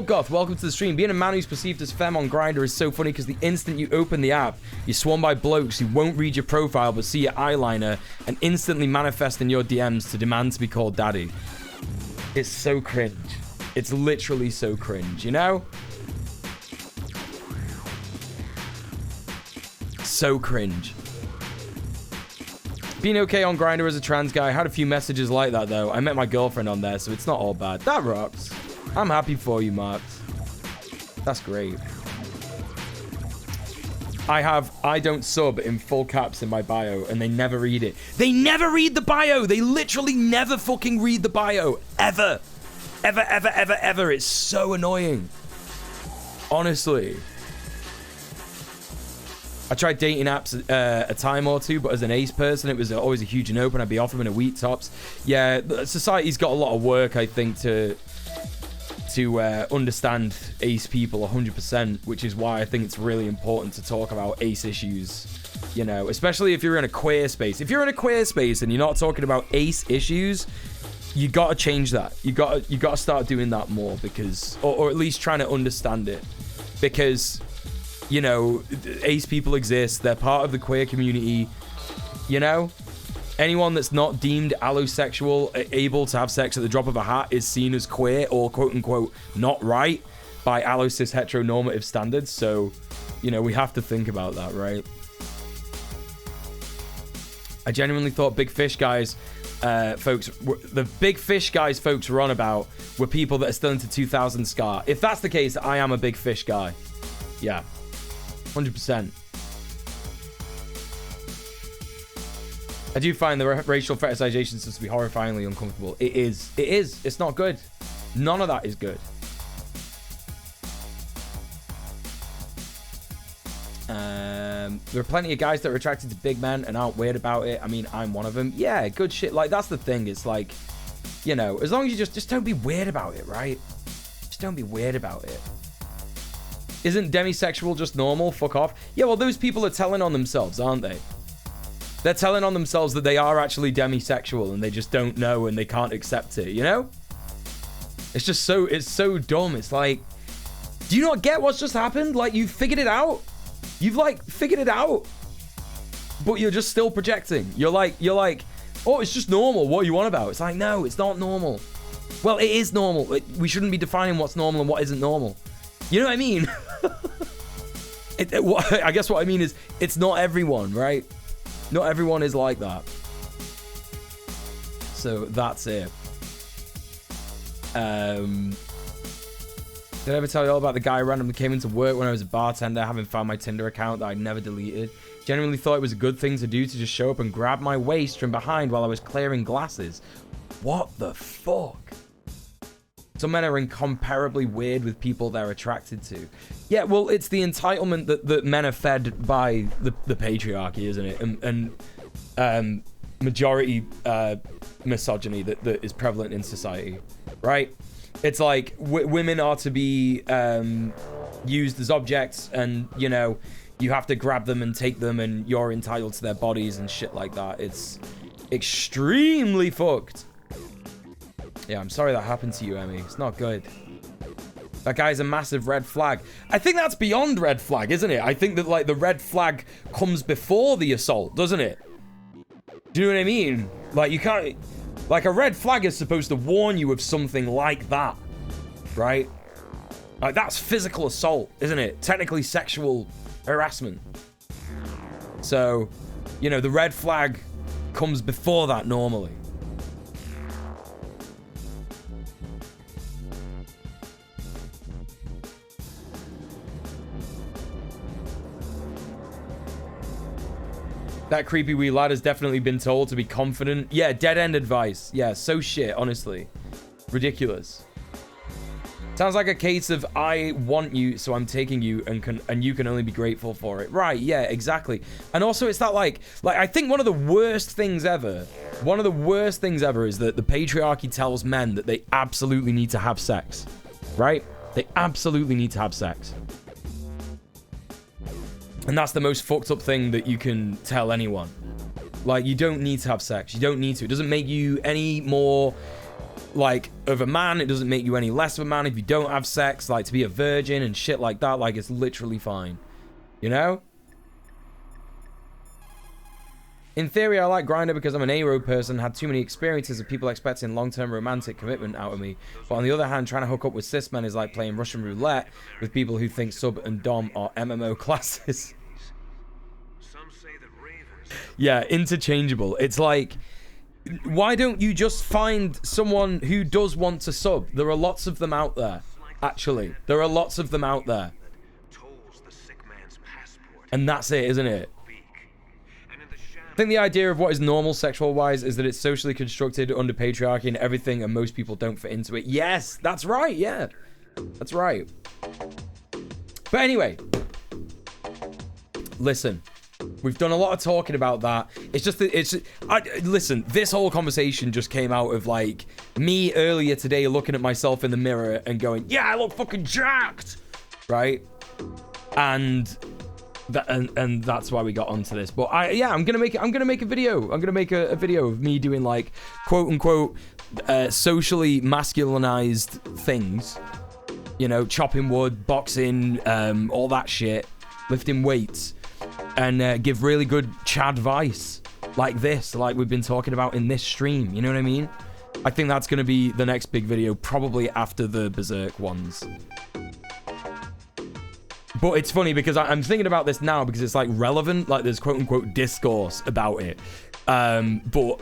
Goth, welcome to the stream. Being a man who's perceived as femme on Grindr is so funny because the instant you open the app, you're swarmed by blokes who won't read your profile but see your eyeliner and instantly manifest in your DMs to demand to be called daddy. It's so cringe. It's literally so cringe, you know? So cringe. Being okay on Grindr as a trans guy. I had a few messages like that though. I met my girlfriend on there, so it's not all bad. That rocks. I'm happy for you, Marks. That's great. I don't sub in full caps in my bio, and they never read it. They never read the bio. They literally never fucking read the bio. Ever. Ever. It's so annoying. Honestly. I tried dating apps a time or two, but as an ace person, it was always a huge no-open. I'd be off them in a week tops. Yeah, society's got a lot of work, I think, to understand ace people 100%, which is why I think it's really important to talk about ace issues, you know, especially if you're in a queer space. If you're in a queer space and you're not talking about ace issues, you got to change that. You got to start doing that more, because, or at least trying to understand it, because, you know, ace people exist. They're part of the queer community, you know. Anyone that's not deemed allosexual, able to have sex at the drop of a hat, is seen as queer or quote-unquote not right by allocis heteronormative standards. So, you know, we have to think about that, right? I genuinely thought Big Fish guys, the Big Fish guys folks were on about were people that are still into 2000 ska. If that's the case, I am a Big Fish guy. Yeah, 100%. I do find the racial fetishization system to be horrifyingly uncomfortable. It is. It's not good. None of that is good. There are plenty of guys that are attracted to big men and aren't weird about it. I mean, I'm one of them. Yeah, good shit. Like, that's the thing. It's like, you know, as long as you just don't be weird about it, right? Just don't be weird about it. Isn't demisexual just normal? Fuck off. Yeah, well, those people are telling on themselves, aren't they? They're telling on themselves that they are actually demisexual and they just don't know and they can't accept it, you know? It's just so, it's so dumb. It's like, do you not get what's just happened? Like, you've figured it out. You've, like, figured it out. But you're just still projecting. You're like, oh, it's just normal. What are you on about? It's like, no, it's not normal. Well, it is normal. We shouldn't be defining what's normal and what isn't normal. You know what I mean? I guess what I mean is, it's not everyone, right? Not everyone is like that. So that's it. Did I ever tell you all about the guy who randomly came into work when I was a bartender, having found my Tinder account that I'd never deleted? Genuinely thought it was a good thing to do, to just show up and grab my waist from behind while I was clearing glasses. What the fuck? Some men are incomparably weird with people they're attracted to. Yeah, well, it's the entitlement that men are fed by the patriarchy, isn't it? And majority misogyny that is prevalent in society, right? It's like women are to be used as objects, and, you know, you have to grab them and take them, and you're entitled to their bodies and shit like that. It's extremely fucked. Yeah, I'm sorry that happened to you, Emmy. It's not good. That guy's a massive red flag. I think that's beyond red flag, isn't it? I think that, like, the red flag comes before the assault, doesn't it? Do you know what I mean? Like, you can't... Like, a red flag is supposed to warn you of something like that, right? Like, that's physical assault, isn't it? Technically sexual harassment. So, you know, the red flag comes before that normally. That creepy wee lad has definitely been told to be confident. Yeah, dead-end advice. Yeah, so shit, honestly. Ridiculous. Sounds like a case of I want you, so I'm taking you, and you can only be grateful for it. Right, yeah, exactly. And also it's that like I think one of the worst things ever is that the patriarchy tells men that they absolutely need to have sex. Right? They absolutely need to have sex. And that's the most fucked up thing that you can tell anyone. Like, you don't need to have sex. You don't need to. It doesn't make you any more, like, of a man. It doesn't make you any less of a man if you don't have sex. Like, to be a virgin and shit like that, like, it's literally fine. You know? In theory, I like Grindr because I'm an A-road person, had too many experiences of people expecting long-term romantic commitment out of me. But on the other hand, trying to hook up with cis men is like playing Russian roulette with people who think sub and dom are MMO classes. Yeah, interchangeable. It's like, why don't you just find someone who does want to sub? There are lots of them out there, actually. There are lots of them out there. And that's it, isn't it? I think the idea of what is normal sexual-wise is that it's socially constructed under patriarchy and everything, and most people don't fit into it. Yes, that's right, yeah. That's right. But anyway. Listen. We've done a lot of talking about that. It's just that listen, this whole conversation just came out of, like, me earlier today looking at myself in the mirror and going, yeah, I look fucking jacked. Right? And that's why we got onto this. But I'm gonna make a video. I'm gonna make a video of me doing, like, quote unquote socially masculinized things. You know, chopping wood, boxing, all that shit, lifting weights, and give really good Chad advice like this, like we've been talking about in this stream. You know what I mean? I think that's gonna be the next big video, probably after the Berserk ones. But it's funny because I'm thinking about this now because it's, like, relevant. Like, there's quote-unquote discourse about it. But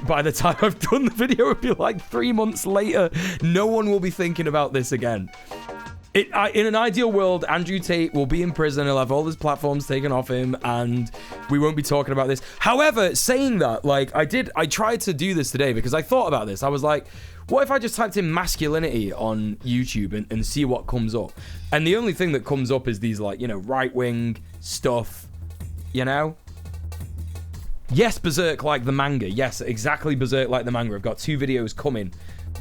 by the time I've done the video, it'll be, like, 3 months later. No one will be thinking about this again. In an ideal world, Andrew Tate will be in prison. He'll have all his platforms taken off him, and we won't be talking about this. However, saying that, like, I tried to do this today because I thought about this. I was like, what if I just typed in masculinity on YouTube and see what comes up? And the only thing that comes up is these, like, you know, right-wing stuff, you know? Yes, Berserk like the manga. Yes, exactly, Berserk like the manga. I've got 2 videos coming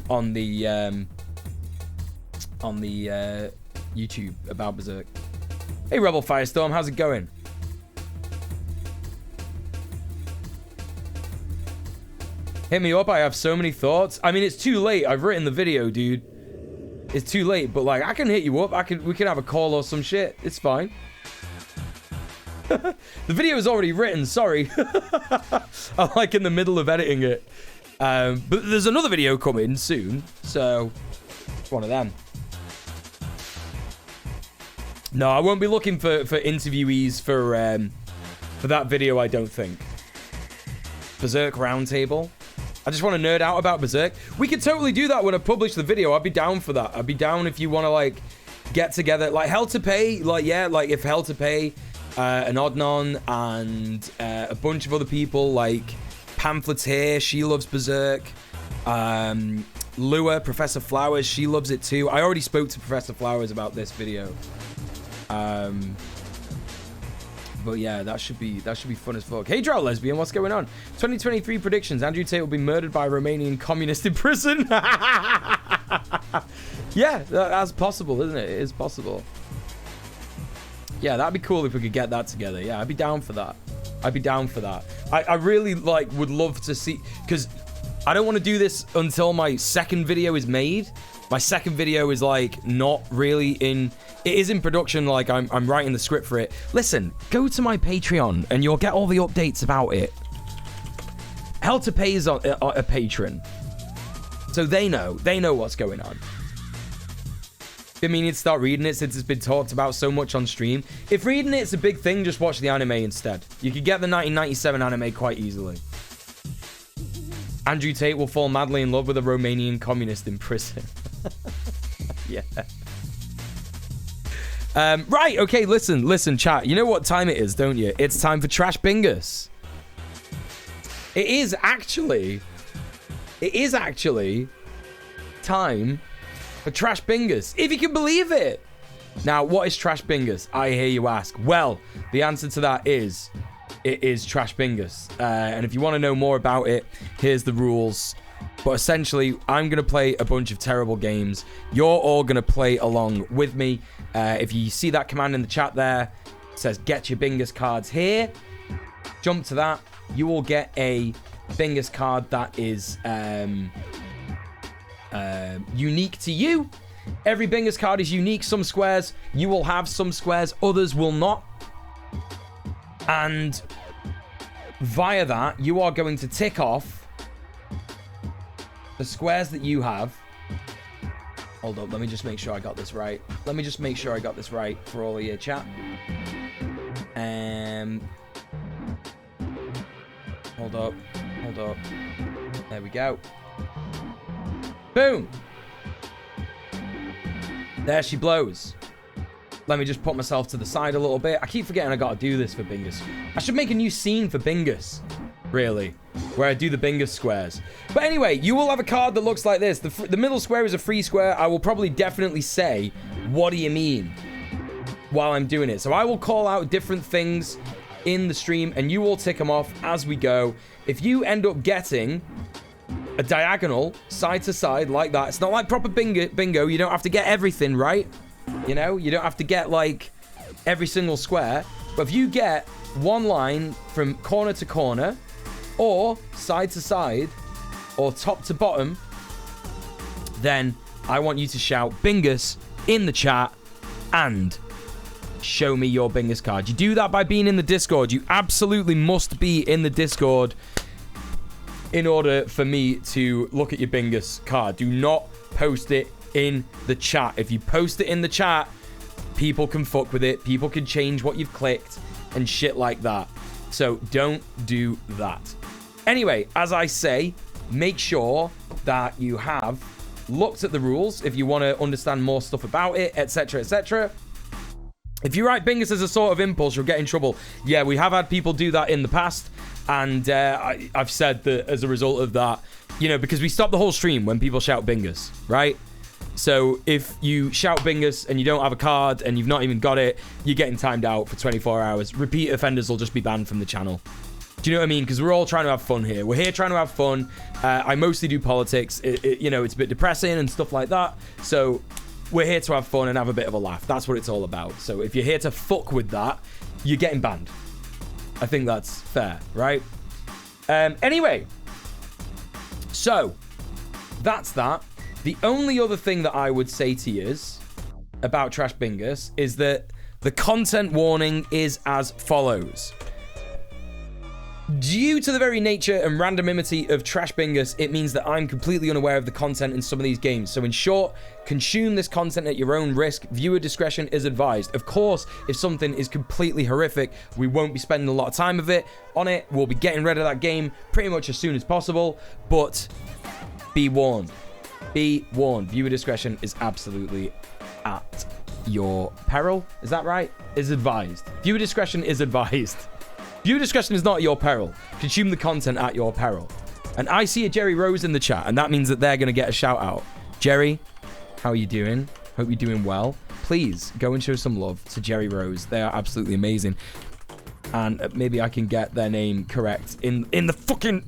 on the YouTube about Berserk. Hey, Rebel Firestorm, how's it going? Hit me up, I have so many thoughts. I mean, it's too late. I've written the video, dude. It's too late, but, like, I can hit you up. We can have a call or some shit. It's fine. The video is already written, sorry. I'm, like, in the middle of editing it. But there's another video coming soon, so it's one of them. No, I won't be looking for interviewees for that video, I don't think. Berserk Roundtable. I just want to nerd out about Berserk. We could totally do that when I publish the video. I'd be down for that. I'd be down if you want to, like, get together. Like, Hell to Pay, like, yeah, like, if Hell to Pay, and Odnon, and a bunch of other people, like Pamphlets here, she loves Berserk, Lua, Professor Flowers, she loves it too. I already spoke to Professor Flowers about this video. But yeah, that should be fun as fuck. Hey, Drow Lesbian, what's going on? 2023 predictions. Andrew Tate will be murdered by a Romanian communist in prison. Yeah, that's possible, isn't it? It is possible. Yeah, that'd be cool if we could get that together. Yeah, I'd be down for that. I'd be down for that. I really, like, would love to see... Because I don't want to do this until my second video is made. My second video is, like, not really in... It is in production, like, I'm writing the script for it. Listen, go to my Patreon, and you'll get all the updates about it. Helter Pay is a patron. So they know what's going on. I mean, you'd start reading it since it's been talked about so much on stream. If reading it's a big thing, just watch the anime instead. You could get the 1997 anime quite easily. Andrew Tate will fall madly in love with a Romanian communist in prison. Yeah. Right, okay, listen, chat. You know what time it is, don't you? It's time for Trash Bingus. It is actually time for Trash Bingus, if you can believe it. Now, what is Trash Bingus? I hear you ask. Well, the answer to that is, it is Trash Bingus. And if you want to know more about it, here's the rules. But essentially, I'm going to play a bunch of terrible games. You're all going to play along with me. If you see that command in the chat there, it says get your Bingus cards here. Jump to that. You will get a Bingus card that is unique to you. Every Bingus card is unique. Some squares you will have, some squares others will not. And via that, you are going to tick off the squares that you have. Hold up, let me just make sure I got this right. Let me just make sure I got this right for all of you, chat. Hold up. There we go. Boom! There she blows. Let me just put myself to the side a little bit. I keep forgetting I gotta do this for Bingus. I should make a new scene for Bingus, really, where I do the Bingus squares. But anyway, you will have a card that looks like this. The middle square is a free square. I will probably definitely say, what do you mean, while I'm doing it. So I will call out different things in the stream, and you will tick them off as we go. If you end up getting a diagonal side to side like that, it's not like proper bingo. You don't have to get everything right. You know, you don't have to get like every single square. But if you get one line from corner to corner, or side to side, or top to bottom, then I want you to shout Bingus in the chat and show me your Bingus card. You do that by being in the Discord. You absolutely must be in the Discord in order for me to look at your Bingus card. Do not post it in the chat. If you post it in the chat, people can fuck with it. People can change what you've clicked and shit like that. So don't do that. Anyway, as I say, make sure that you have looked at the rules if you want to understand more stuff about it, etc., etc. If you write Bingus as a sort of impulse, you'll get in trouble. Yeah, we have had people do that in the past, and I've said that as a result of that, you know, because we stop the whole stream when people shout Bingus, right? So if you shout Bingus and you don't have a card and you've not even got it, you're getting timed out for 24 hours. Repeat offenders will just be banned from the channel. Do you know what I mean? Because we're all trying to have fun here. We're here trying to have fun. I mostly do politics. You know, it's a bit depressing and stuff like that. So we're here to have fun and have a bit of a laugh. That's what it's all about. So if you're here to fuck with that, you're getting banned. I think that's fair, right? Anyway, so that's that. The only other thing that I would say to you about Trash Bingus is that the content warning is as follows. Due to the very nature and randomity of Trash Bingus, it means that I'm completely unaware of the content in some of these games. So in short, consume this content at your own risk. Viewer discretion is advised. Of course, if something is completely horrific, we won't be spending a lot of time on it. We'll be getting rid of that game pretty much as soon as possible. But be warned. Be warned. Viewer discretion is absolutely at your peril. Is that right? Is advised. Viewer discretion is advised. Viewer discretion is not at your peril. Consume the content at your peril. And I see a Jerry Rose in the chat, and that means that they're going to get a shout out. Jerry, how are you doing? Hope you're doing well. Please go and show some love to Jerry Rose. They are absolutely amazing. And maybe I can get their name correct in the fucking...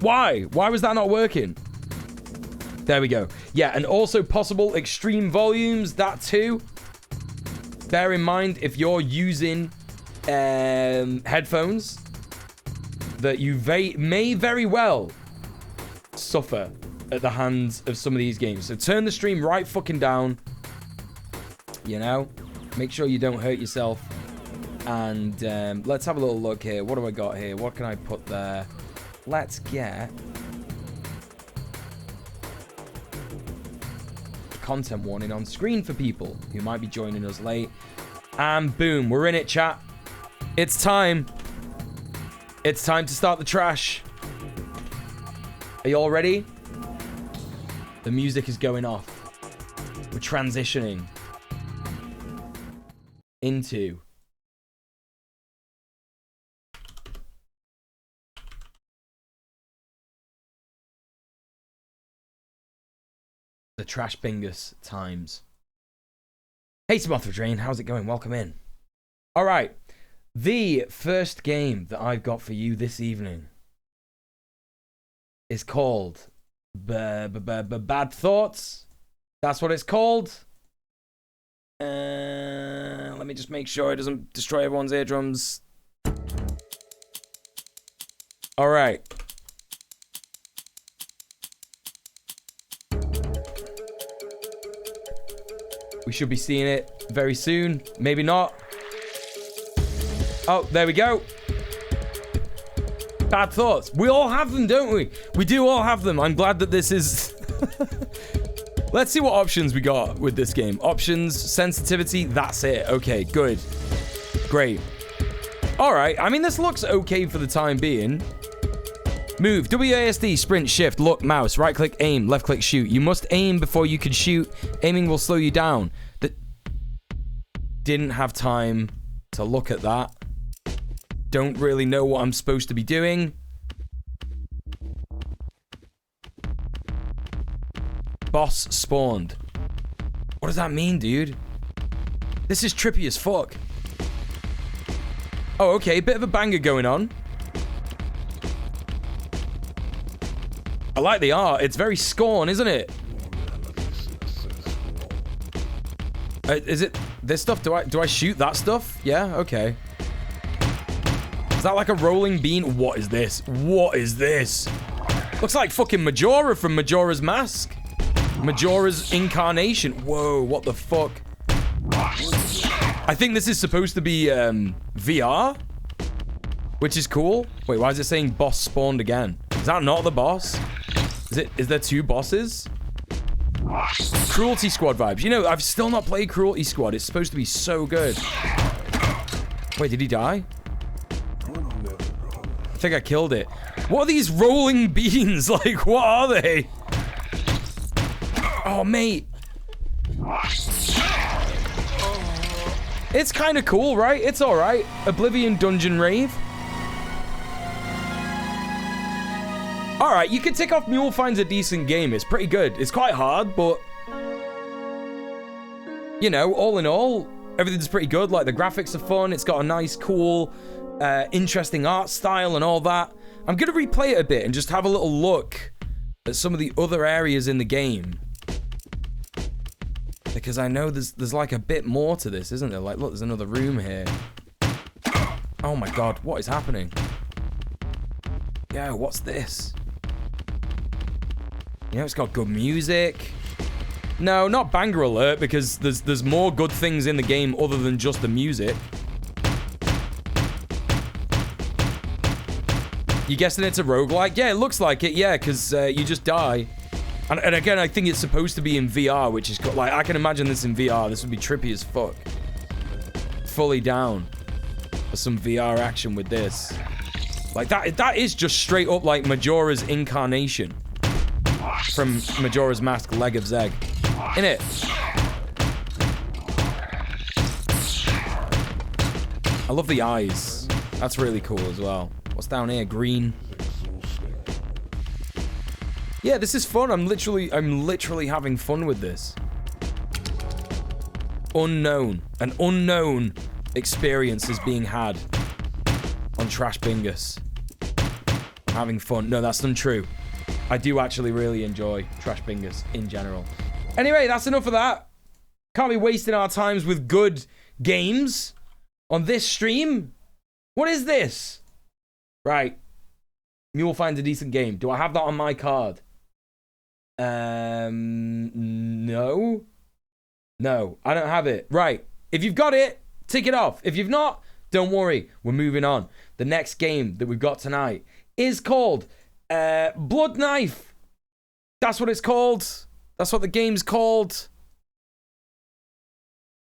Why? Why was that not working? There we go. Yeah, and also possible extreme volumes, that too. Bear in mind, if you're using headphones, that you may very well suffer at the hands of some of these games. So turn the stream right fucking down. You know? Make sure you don't hurt yourself. And let's have a little look here. What do I got here? What can I put there? Let's get... content warning on screen for people who might be joining us late. And boom, we're in it, chat. It's time. It's time to start the trash. Are you all ready? The music is going off. We're transitioning into the Trash Bingus times. Hey, Smothra Drain, how's it going? Welcome in. All right, the first game that I've got for you this evening is called Bad Thoughts. That's what it's called. Let me just make sure it doesn't destroy everyone's eardrums. All right. We should be seeing it very soon. Maybe not. Oh, there we go. Bad Thoughts. We all have them, don't we? We do all have them. I'm glad that this is... Let's see what options we got with this game. Options, sensitivity, that's it. Okay, good. Great. All right. I mean, this looks okay for the time being. Move, WASD, sprint, shift, look, mouse, right click, aim, left click, shoot. You must aim before you can shoot. Aiming will slow you down. Didn't have time to look at that. Don't really know what I'm supposed to be doing. Boss spawned. What does that mean, dude? This is trippy as fuck. Oh, okay, bit of a banger going on. I like the art. It's very Scorn, isn't it? Is it this stuff? Do I shoot that stuff? Yeah, okay. Is that like a rolling bean? What is this? What is this? Looks like fucking Majora from Majora's Mask. Majora's incarnation. Whoa, what the fuck? I think this is supposed to be VR, which is cool. Wait, why is it saying boss spawned again? Is that not the boss? Is there two bosses? Cruelty Squad vibes. You know, I've still not played Cruelty Squad. It's supposed to be so good. Wait, did he die? I think I killed it. What are these rolling beans? Like, what are they? Oh, mate. It's kind of cool, right? It's all right. Oblivion Dungeon Rave. All right, you can tick off Mule finds a decent game. It's pretty good. It's quite hard, but... You know, all in all, everything's pretty good. Like, the graphics are fun. It's got a nice, cool, interesting art style and all that. I'm going to replay it a bit and just have a little look at some of the other areas in the game. Because I know there's like a bit more to this, isn't there? Like, look, there's another room here. Oh my god, what is happening? Yo, what's this? You know, it's got good music. No, not banger alert, because there's more good things in the game other than just the music. You guessing it's a roguelike? Yeah, it looks like it, yeah, because you just die. And again, I think it's supposed to be in VR, which is got, like, I can imagine this in VR. This would be trippy as fuck. Fully down for some VR action with this. Like, that is just straight up like Majora's incarnation from Majora's Mask, Leg of Zeg. Innit? I love the eyes. That's really cool as well. What's down here? Green. Yeah, this is fun. I'm literally having fun with this. Unknown. An unknown experience is being had on Trash Bingus. I'm having fun. No, that's untrue. I do actually really enjoy Trash Bingus in general. Anyway, that's enough of that. Can't be wasting our times with good games on this stream. What is this? Right. Mule finds a decent game. Do I have that on my card? No. No, I don't have it. Right. If you've got it, tick it off. If you've not, don't worry. We're moving on. The next game that we've got tonight is called Blood Knife. That's what it's called. That's what the game's called.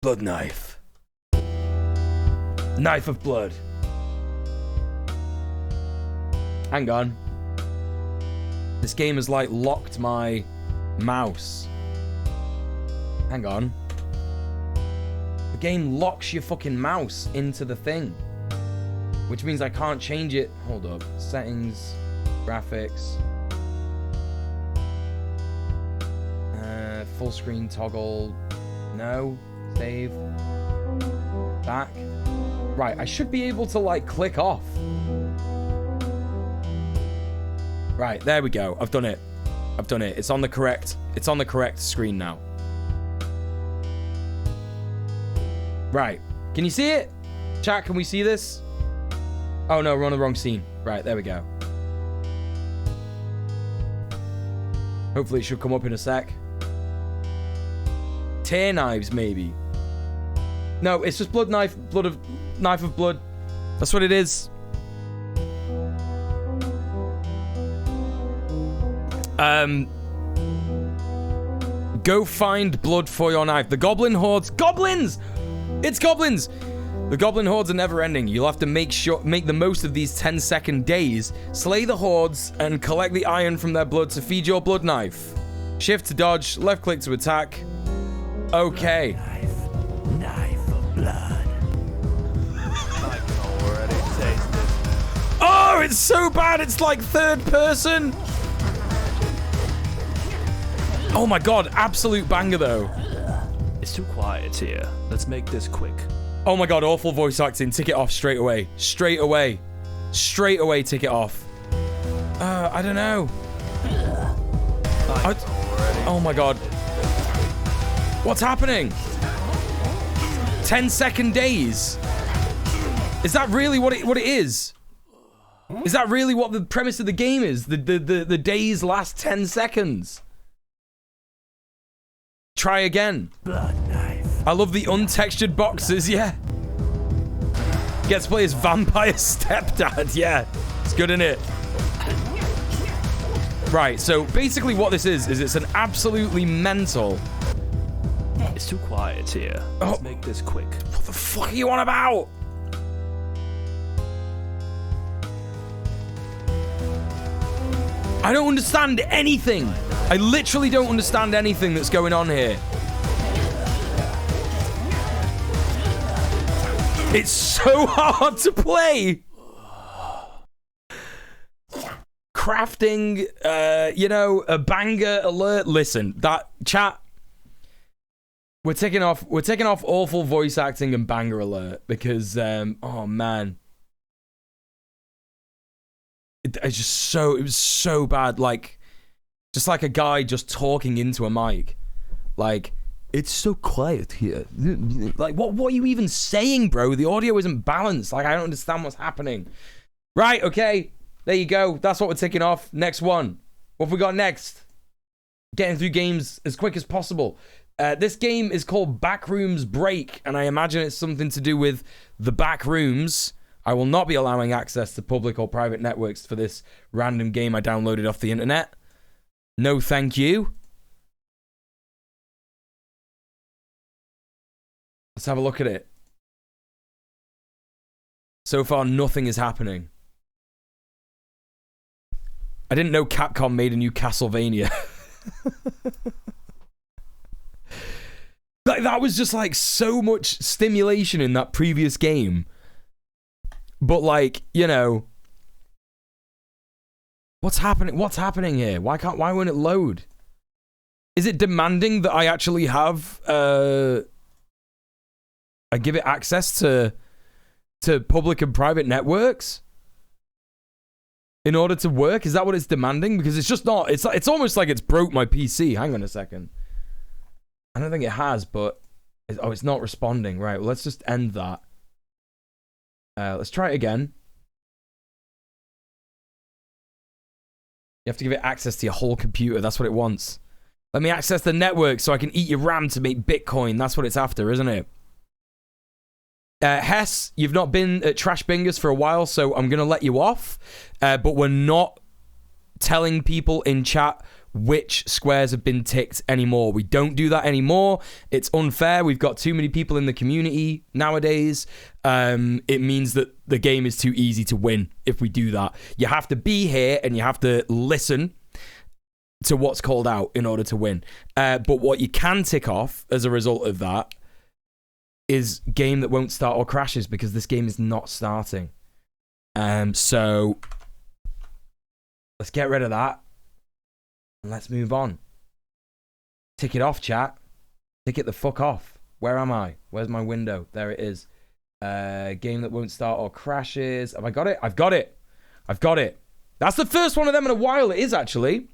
Blood Knife. Knife of blood. Hang on. This game has like locked my mouse. Hang on. The game locks your fucking mouse into the thing, which means I can't change it. Hold up. Settings, graphics, full screen toggle. No. Save. Back. Right, I should be able to like click off. Right, there we go. I've done it. I've done it. It's on the correct screen now. Right. Can you see it? Chat, can we see this? Oh no, we're on the wrong scene. Right, there we go. Hopefully it should come up in a sec. Tear knives, maybe. No, it's just blood knife, knife of blood. That's what it is. Go find blood for your knife. The goblin hordes. Goblins! It's goblins! The goblin hordes are never ending. You'll have to make the most of these 10-second days. Slay the hordes and collect the iron from their blood to feed your blood knife. Shift to dodge, left click to attack. Okay. Knife of blood. I can already taste it. Oh, it's so bad. It's like third person. Oh my god, absolute banger though. It's too quiet here. Let's make this quick. Oh my god, awful voice acting. Tick it off straight away. Straight away. Straight away, tick it off. I don't know. Oh my god. What's happening? 10-second days. Is that really what it is? Is that really what the premise of the game is? The days last 10 seconds. Try again. Blood knife. I love the untextured boxes, yeah. Gets to play as vampire stepdad, yeah. It's good, isn't it? Right, so basically what this is it's an absolutely mental... It's too quiet here. Let's make this quick. What the fuck are you on about? I don't understand anything. I literally don't understand anything that's going on here. It's so hard to play. Crafting, a banger alert. Listen, that chat. We're taking off awful voice acting and banger alert because oh man. It was so bad, like just like a guy just talking into a mic. Like, it's so quiet here. Like, what are you even saying, bro? The audio isn't balanced. Like, I don't understand what's happening. Right, okay. There you go. That's what we're ticking off. Next one. What have we got next? Getting through games as quick as possible. This game is called Backrooms Break, and I imagine it's something to do with the back rooms. I will not be allowing access to public or private networks for this random game I downloaded off the internet. No, thank you. Let's have a look at it. So far, nothing is happening. I didn't know Capcom made a new Castlevania. That was just like so much stimulation in that previous game. But like, What's happening? What's happening here? Why won't it load? Is it demanding that I actually have I give it access to public and private networks in order to work? Is that what it's demanding? Because it's just not. It's almost like it's broke my PC. Hang on a second. I don't think it has, but it's not responding. Right. Well, let's just end that. Let's try it again. You have to give it access to your whole computer. That's what it wants. Let me access the network so I can eat your RAM to make Bitcoin. That's what it's after, isn't it? Hess, you've not been at Trash Bingus for a while, so I'm going to let you off. But we're not telling people in chat which squares have been ticked anymore. We don't do that anymore. It's unfair. We've got too many people in the community nowadays. It means that the game is too easy to win if we do that. You have to be here and you have to listen to what's called out in order to win. But what you can tick off as a result of that is game that won't start or crashes, because this game is not starting. So let's get rid of that and let's move on. Tick it off, chat. Tick it the fuck off. Where am I? Where's my window? There it is. Game that won't start or crashes. Have I got it? I've got it. I've got it. That's the first one of them in a while. It is, actually.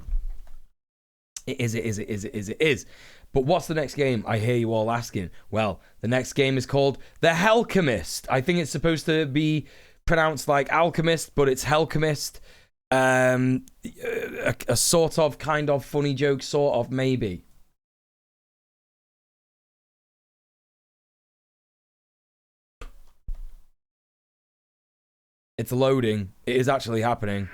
It is. But what's the next game? I hear you all asking. Well, the next game is called The Helchemist. I think it's supposed to be pronounced like Alchemist, but it's Helchemist. A sort of, kind of funny joke, sort of, maybe. It's loading. It is actually happening.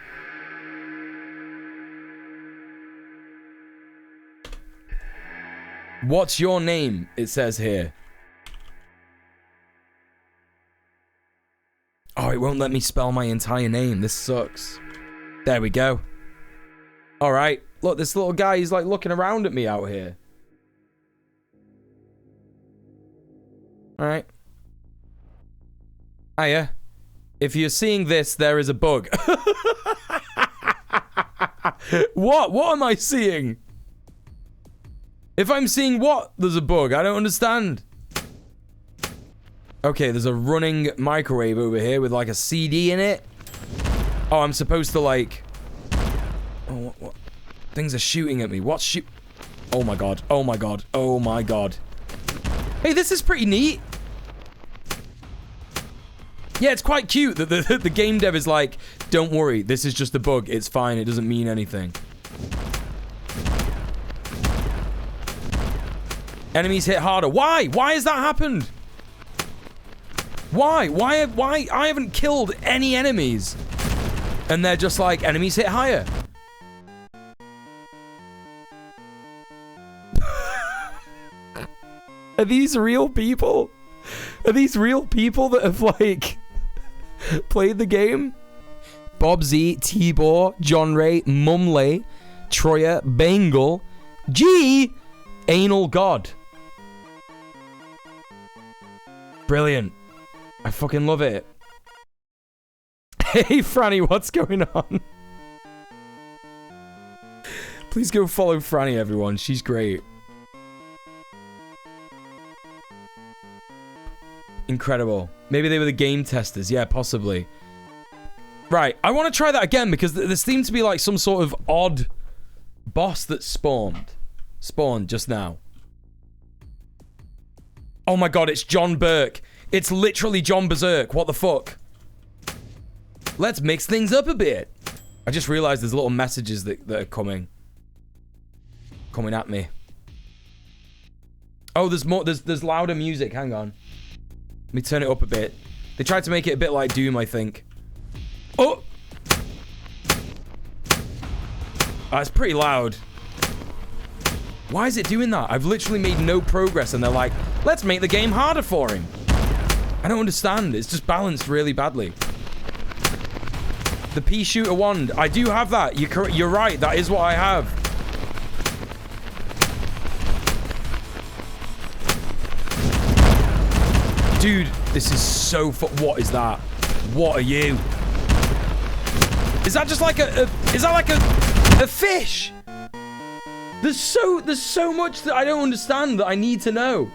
What's your name? It says here. Oh, it won't let me spell my entire name. This sucks. There we go. All right. Look, this little guy, he's like looking around at me out here. All right. Hiya. If you're seeing this, there is a bug. What? What am I seeing? If I'm seeing what? There's a bug. I don't understand. Okay, there's a running microwave over here with like a CD in it. Oh, I'm supposed to like... Oh, what? Things are shooting at me. What's shoot... Oh my god. Oh my god. Oh my god. Hey, this is pretty neat. Yeah, it's quite cute that the game dev is like, don't worry, this is just a bug. It's fine. It doesn't mean anything. Enemies hit harder. Why? Why has that happened? Why? Why? I haven't killed any enemies. And they're just like, enemies hit higher. Are these real people? Are these real people that have, like, played the game? Bob Z, Tibor, John Ray, Mumley, Troya, Bengal, G, Anal God. Brilliant. I fucking love it. Hey, Franny, what's going on? Please go follow Franny, everyone. She's great. Incredible. Maybe they were the game testers. Yeah, possibly. Right. I want to try that again because there seemed to be like some sort of odd boss that spawned just now. Oh my god, it's John Burke. It's literally John Berserk. What the fuck? Let's mix things up a bit. I just realized there's little messages that are coming at me. Oh, there's more. There's louder music. Hang on. Let me turn it up a bit. They tried to make it a bit like Doom, I think. Oh! It's pretty loud. Why is it doing that? I've literally made no progress and they're like, let's make the game harder for him. I don't understand. It's just balanced really badly. The pea shooter wand. I do have that. You're right. That is what I have. Dude, this is so what is that? What are you? Is that just like is that like a fish? There's so much that I don't understand that I need to know.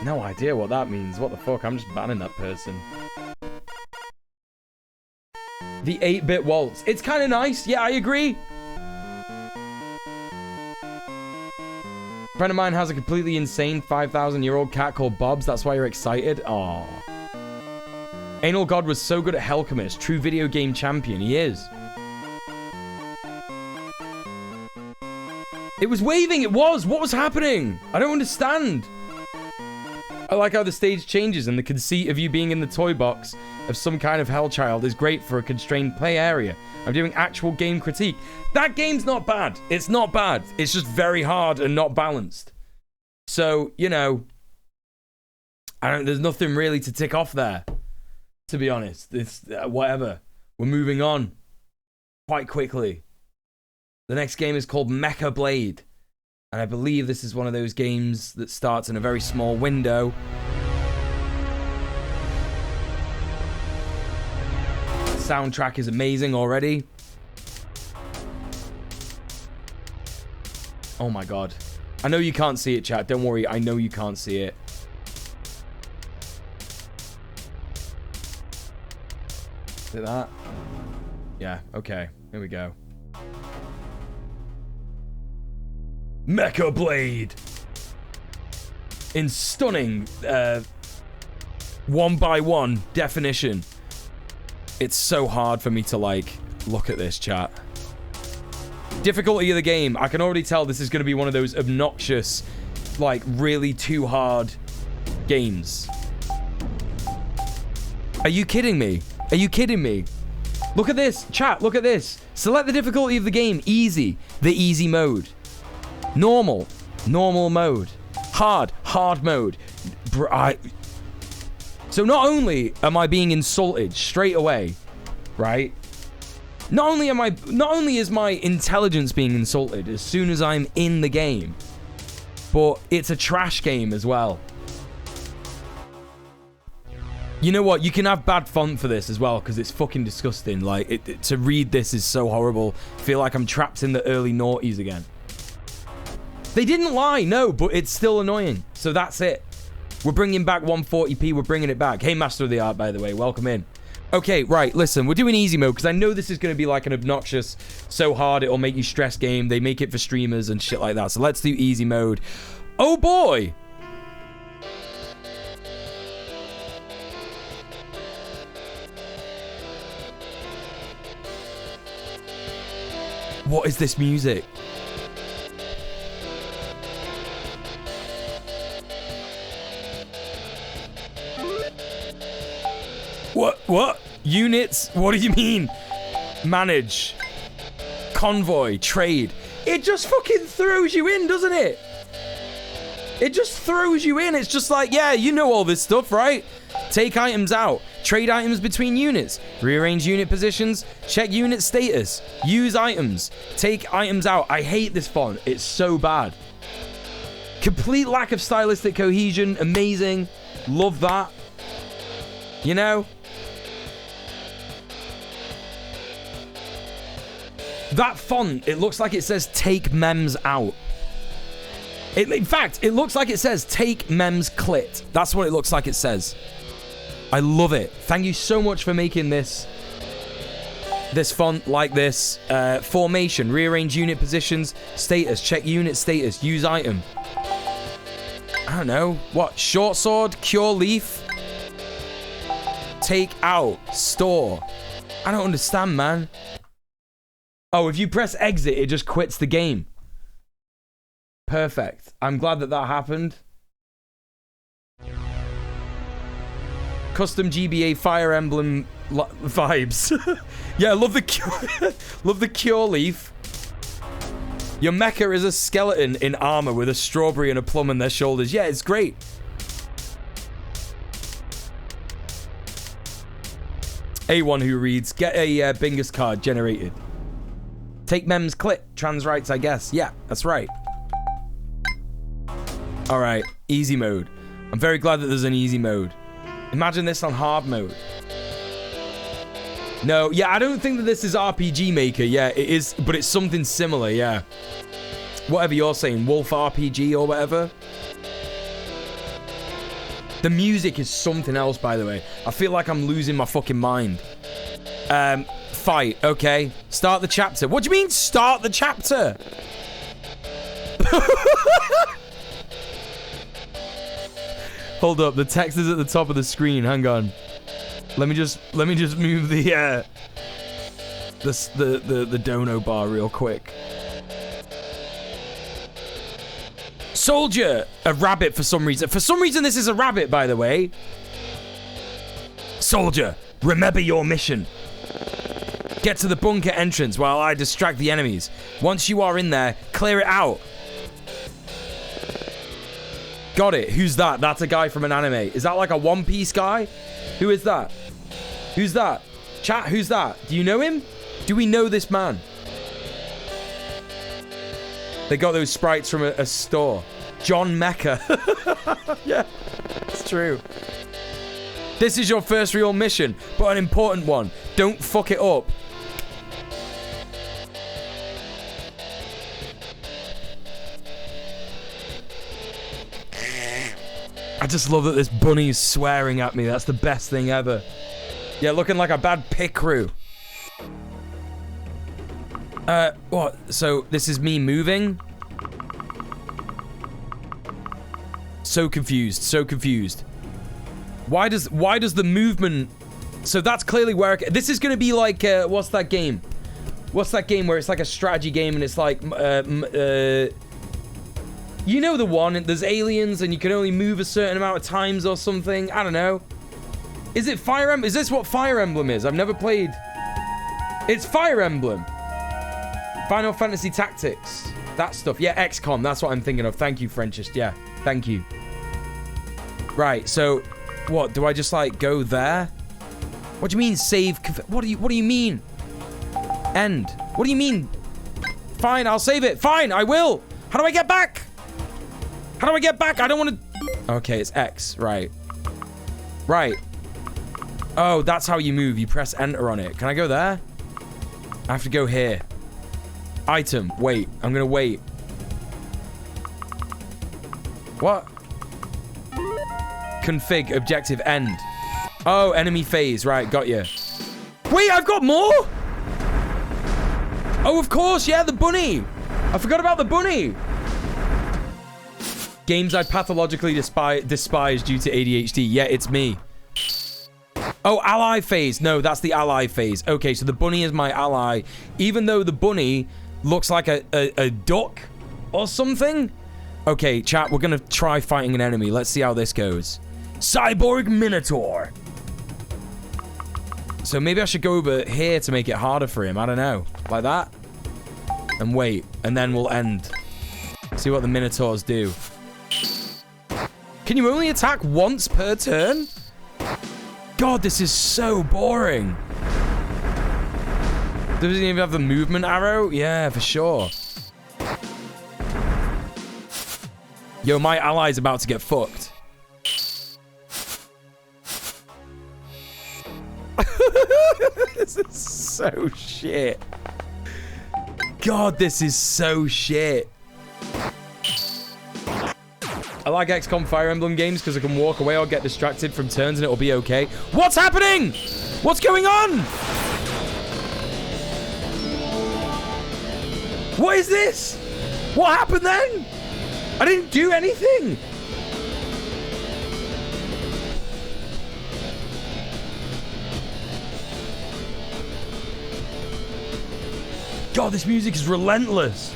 No idea what that means. What the fuck? I'm just banning that person. The 8-bit waltz. It's kind of nice. Yeah, I agree. A friend of mine has a completely insane 5,000-year-old cat called Bob's. That's why you're excited? Aww. Anal God was so good at Helchemist. True video game champion. He is. It was waving. It was. What was happening? I don't understand. I like how the stage changes and the conceit of you being in the toy box of some kind of hellchild is great for a constrained play area. I'm doing actual game critique. That game's not bad. It's not bad. It's just very hard and not balanced. So, you know, there's nothing really to tick off there, to be honest. It's whatever. We're moving on quite quickly. The next game is called Mecha Blade. And I believe this is one of those games that starts in a very small window. The soundtrack is amazing already. Oh my god. I know you can't see it, chat. Don't worry. I know you can't see it. Is it that? Yeah, okay. Here we go. Mecha Blade! In stunning 1x1 definition. It's so hard for me to, like, look at this, chat. Difficulty of the game. I can already tell this is going to be one of those obnoxious, like, really too hard games. Are you kidding me? Are you kidding me? Look at this, chat, look at this. Select the difficulty of the game. Easy. The easy mode. Normal mode. Hard mode. So not only am I being insulted straight away, right? Not only is my intelligence being insulted as soon as I'm in the game, but it's a trash game as well. You know what? You can have bad font for this as well because it's fucking disgusting. Like, to read this is so horrible. I feel like I'm trapped in the early noughties again. They didn't lie, no, but it's still annoying. So that's it. We're bringing back 140p. We're bringing it back. Hey, Master of the Art, by the way. Welcome in. Okay, right. Listen, we're doing easy mode because I know this is going to be like an obnoxious, so hard it'll make you stress game. They make it for streamers and shit like that. So let's do easy mode. Oh, boy. What is this music? What? Units? What do you mean? Manage. Convoy. Trade. It just fucking throws you in, doesn't it? It just throws you in. It's just like, yeah, you know all this stuff, right? Take items out. Trade items between units. Rearrange unit positions. Check unit status. Use items. Take items out. I hate this font. It's so bad. Complete lack of stylistic cohesion. Amazing. Love that. You know? That font, it looks like it says take mems out. In fact, it looks like it says take mems clit. That's what it looks like it says. I love it. Thank you so much for making this font like this. Formation, rearrange unit positions, status, check unit status, use item. I don't know. What? Short sword, cure leaf, take out, store. I don't understand, man. Oh, if you press exit, it just quits the game. Perfect. I'm glad that happened. Custom GBA Fire Emblem vibes. Yeah, I love the cure, love the cure leaf. Your mecha is a skeleton in armor with a strawberry and a plum on their shoulders. Yeah, it's great. A1 who reads, get a Bingus card generated. Take mems clip. Trans rights, I guess. Yeah, that's right. All right, easy mode. I'm very glad that there's an easy mode. Imagine this on hard mode. No, yeah, I don't think that this is RPG Maker. Yeah, it is, but it's something similar, yeah. Whatever you're saying, Wolf RPG or whatever. The music is something else, by the way. I feel like I'm losing my fucking mind. Fight, okay. Start the chapter. What do you mean, start the chapter? Hold up, the text is at the top of the screen. Hang on. Let me just move the dono bar real quick. Soldier, a rabbit for some reason. For some reason, this is a rabbit, by the way. Soldier, remember your mission. Get to the bunker entrance while I distract the enemies. Once you are in there, clear it out. Got it. Who's that? That's a guy from an anime. Is that like a One Piece guy? Who is that? Who's that? Chat, who's that? Do you know him? Do we know this man? They got those sprites from a store. John Mecca. Yeah, it's true. This is your first real mission, but an important one. Don't fuck it up. I just love that this bunny's swearing at me. That's the best thing ever. Yeah, looking like a bad pit crew. What? So this is me moving? So confused, so confused. Why does the movement... So that's clearly where... This is going to be like, what's that game? What's that game where it's like a strategy game and it's like, you know the one, there's aliens and you can only move a certain amount of times or something. I don't know. Is it Fire Emblem? Is this what Fire Emblem is? I've never played... It's Fire Emblem. Final Fantasy Tactics. That stuff. Yeah, XCOM. That's what I'm thinking of. Thank you, Frenchist. Yeah, thank you. Right, so... What, do I just, like, go there? What do you mean, save... What do you mean? End. What do you mean? Fine, I'll save it. Fine, I will. How do I get back? How do I get back? I don't want to... Okay, it's X. Right. Right. Oh, that's how you move. You press enter on it. Can I go there? I have to go here. Item. Wait. I'm going to wait. What? Config. Objective. End. Oh, enemy phase. Right, got you. Wait, I've got more? Oh, of course. Yeah, the bunny. I forgot about the bunny. Games I pathologically despise due to ADHD. Yeah, it's me. Oh, ally phase. No, that's the ally phase. Okay, so the bunny is my ally. Even though the bunny looks like a duck or something. Okay, chat, we're going to try fighting an enemy. Let's see how this goes. Cyborg Minotaur. So maybe I should go over here to make it harder for him. I don't know. Like that. And wait. And then we'll end. See what the Minotaurs do. Can you only attack once per turn? God, this is so boring. Doesn't even have the movement arrow? Yeah, for sure. Yo, my ally's about to get fucked. This is so shit. God, this is so shit. I like XCOM Fire Emblem games because I can walk away or get distracted from turns and it'll be okay. What's happening? What's going on? What is this? What happened then? I didn't do anything. God, this music is relentless.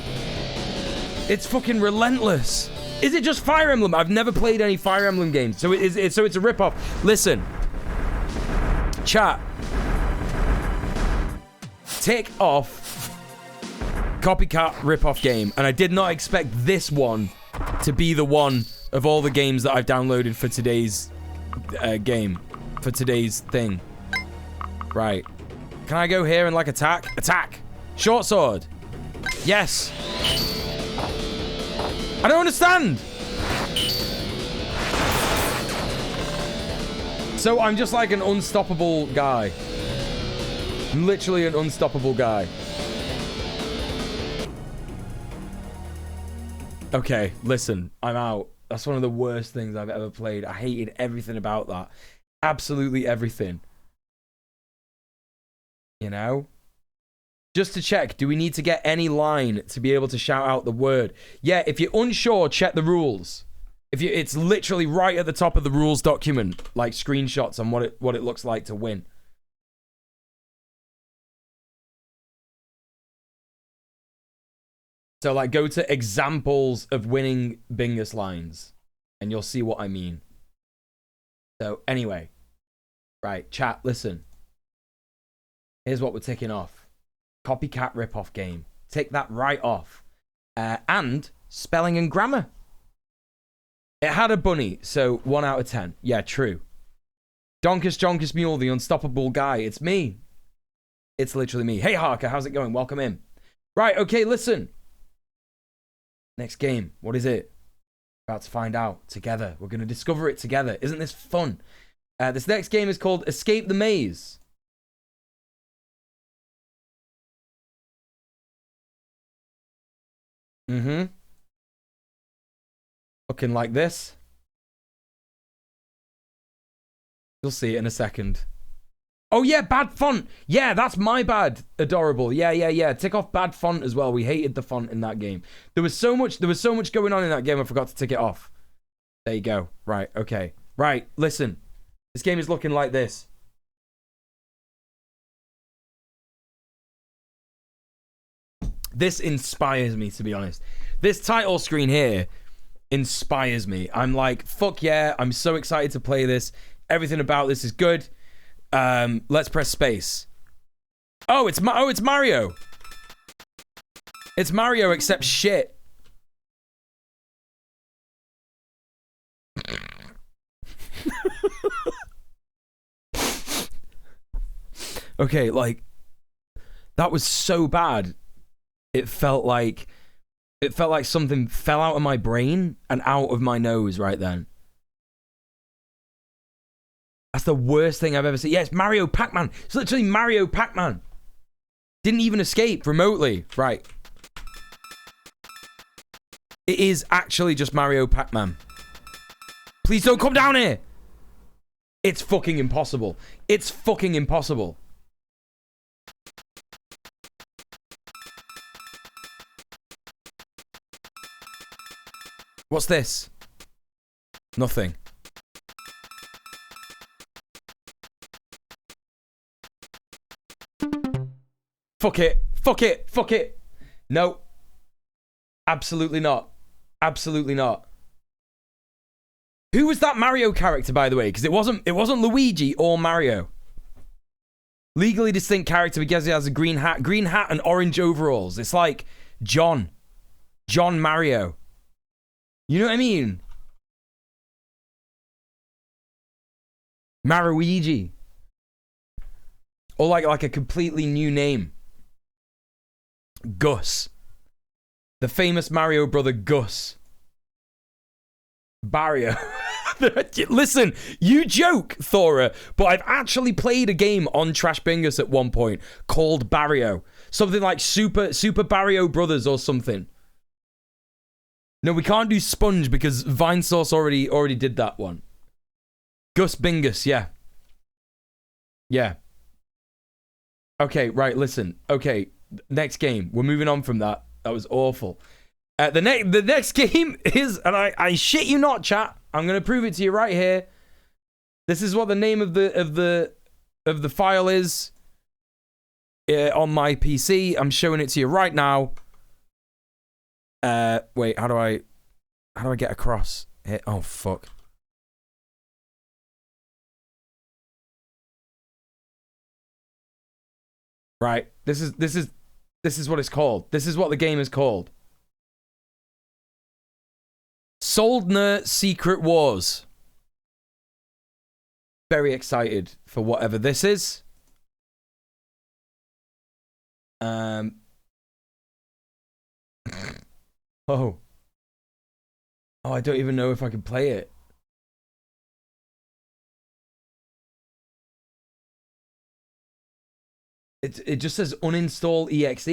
It's fucking relentless. Is it just Fire Emblem? I've never played any Fire Emblem games, so it's a rip-off. Listen, chat, tick off copycat rip-off game, and I did not expect this one to be the one of all the games that I've downloaded for today's game, for today's thing. Right. Can I go here and, like, attack? Attack! Short sword! Yes! I don't understand! So I'm just like an unstoppable guy. I'm literally an unstoppable guy. Okay, listen, I'm out. That's one of the worst things I've ever played. I hated everything about that. Absolutely everything. You know? Just to check, do we need to get any line to be able to shout out the word? Yeah, if you're unsure, check the rules. It's literally right at the top of the rules document, like screenshots on what it looks like to win. So, like, go to examples of winning Bingus lines, and you'll see what I mean. So, anyway. Right, chat, listen. Here's what we're ticking off. Copycat ripoff game. Tick that right off. And spelling and grammar. It had a bunny, so 1 out of 10. Yeah, true. Donkus Jonkus Mule, the unstoppable guy. It's me. It's literally me. Hey, Harker, how's it going? Welcome in. Right, okay, listen. Next game. What is it? About to find out together. We're going to discover it together. Isn't this fun? This next game is called Escape the Maze. Looking like this. You'll see it in a second. Oh, yeah, bad font. Yeah, that's my bad. Adorable. Yeah. Tick off bad font as well. We hated the font in that game. There was so much going on in that game, I forgot to tick it off. There you go. Right, okay. Right, listen. This game is looking like this. This inspires me, to be honest. This title screen here inspires me. I'm like, fuck yeah, I'm so excited to play this. Everything about this is good. Let's press space. Oh, it's Mario. It's Mario except shit. Okay, like that was so bad. It felt like something fell out of my brain and out of my nose right then. That's the worst thing I've ever seen. Yeah, it's Mario Pac-Man. It's literally Mario Pac-Man. Didn't even escape remotely. Right. It is actually just Mario Pac-Man. Please don't come down here. It's fucking impossible. It's fucking impossible. What's this? Nothing. Fuck it. Fuck it. Fuck it. No. Absolutely not. Absolutely not. Who was that Mario character, by the way? Because it wasn't Luigi or Mario. Legally distinct character because he has a green hat and orange overalls. It's like John Mario. You know what I mean? Maruigi. Or like a completely new name. Gus. The famous Mario brother Gus. Barrio. Listen, you joke, Thora, but I've actually played a game on Trash Bingus at one point called Barrio. Something like Super Barrio Brothers or something. No, we can't do Sponge because Vinesauce already did that one. Gus Bingus, yeah. Yeah. Okay, right, listen. Okay, next game. We're moving on from that. That was awful. The next game is, and I shit you not, chat. I'm gonna prove it to you right here. This is what the name of the file is on my PC. I'm showing it to you right now. Wait, how do I get across here? Oh fuck. Right. This is what it's called. This is what the game is called. Soldner Secret Wars. Very excited for whatever this is. Oh. Oh, I don't even know if I can play it. It just says uninstall exe.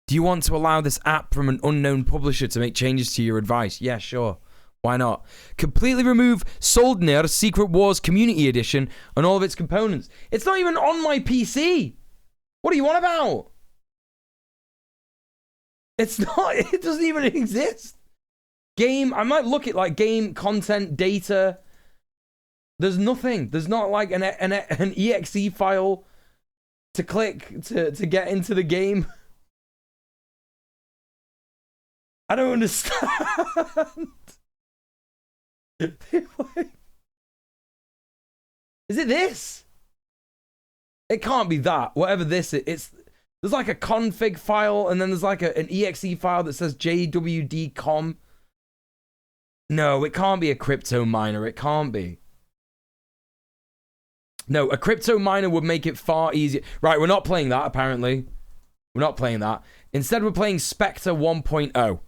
Do you want to allow this app from an unknown publisher to make changes to your advice? Yeah, sure. Why not? Completely remove Soldner Secret Wars Community Edition and all of its components. It's not even on my PC. What are you on about? It's not. It doesn't even exist. Game. I might look at like game content data. There's nothing. There's not like an exe file to click to get into the game. I don't understand. Is it this? It can't be that. Whatever this is, there's like a config file and then there's like an exe file that says jwd.com. No, it can't be a crypto miner. It can't be. No, a crypto miner would make it far easier. Right, we're not playing that, apparently. We're not playing that. Instead, we're playing Spectre 1.0.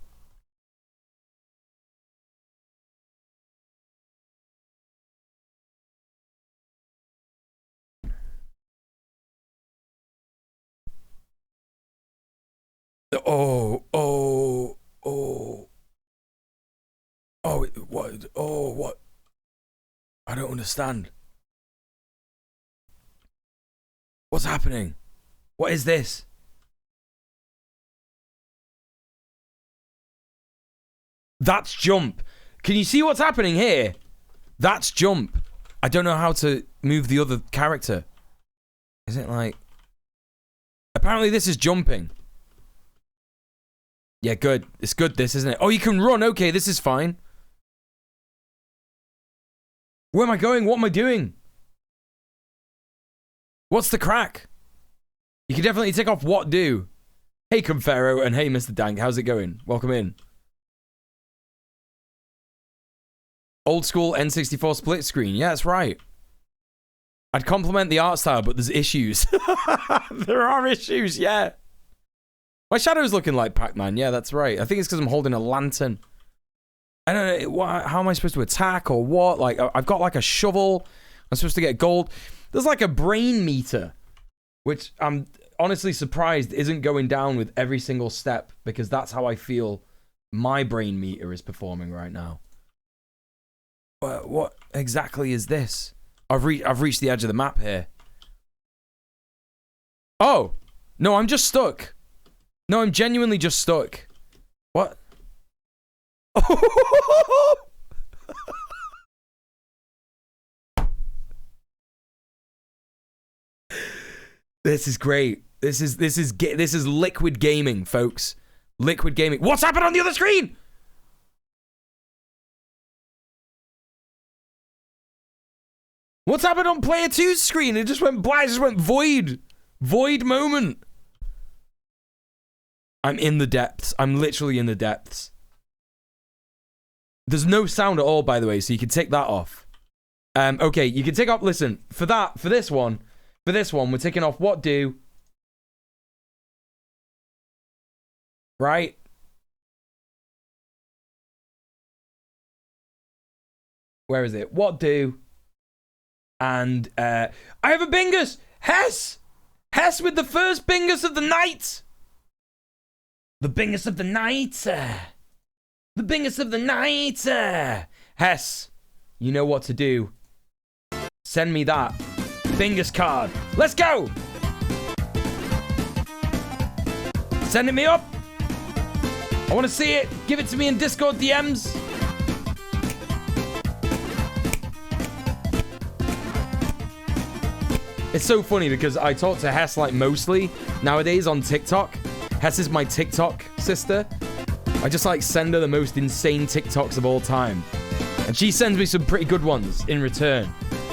What? I don't understand. What's happening? What is this? That's jump. Can you see what's happening here? That's jump. I don't know how to move the other character. Is it like... Apparently this is jumping. Yeah, good. It's good, this, isn't it? Oh, you can run. Okay, this is fine. Where am I going? What am I doing? What's the crack? You can definitely take off what do. Hey, Confero, and hey, Mr. Dank. How's it going? Welcome in. Old school N64 split screen. Yeah, that's right. I'd compliment the art style, but there's issues. There are issues, yeah. My shadow's looking like Pac-Man. Yeah, that's right. I think it's because I'm holding a lantern. I don't know. How am I supposed to attack or what? Like, I've got like a shovel. I'm supposed to get gold. There's like a brain meter, which I'm honestly surprised isn't going down with every single step because that's how I feel my brain meter is performing right now. What exactly is this? I've reached the edge of the map here. Oh, no, I'm just stuck. No, I'm genuinely just stuck. What? This is great. This is liquid gaming, folks. Liquid gaming. What's happened on the other screen? What's happened on player 2's screen? It just went black. It just went void. Void moment. I'm in the depths. I'm literally in the depths. There's no sound at all, by the way, so you can take that off. Okay, you can take off... Listen, for this one, we're taking off what do. Right? Where is it? What do? And, I have a Bingus! Hess! Hess with the first Bingus of the night! The Bingus of the night! The Bingus of the night! Hess, you know what to do. Send me that Bingus card. Let's go! Sending me up. I want to see it. Give it to me in Discord DMs. It's so funny because I talk to Hess like mostly nowadays on TikTok. Hess is my TikTok sister. I just like send her the most insane TikToks of all time. And she sends me some pretty good ones in return.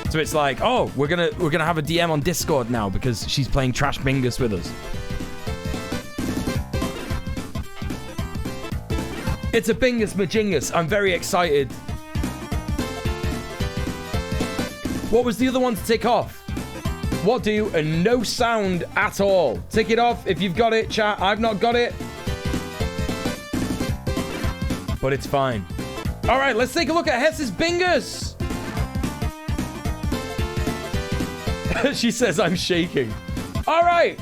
So it's like, oh, we're gonna have a DM on Discord now because she's playing Trash Bingus with us. It's a Bingus Majingus. I'm very excited. What was the other one to take off? What do? And no sound at all. Tick it off if you've got it, chat. I've not got it. But it's fine. All right, let's take a look at Hess's Bingus. She says I'm shaking. All right.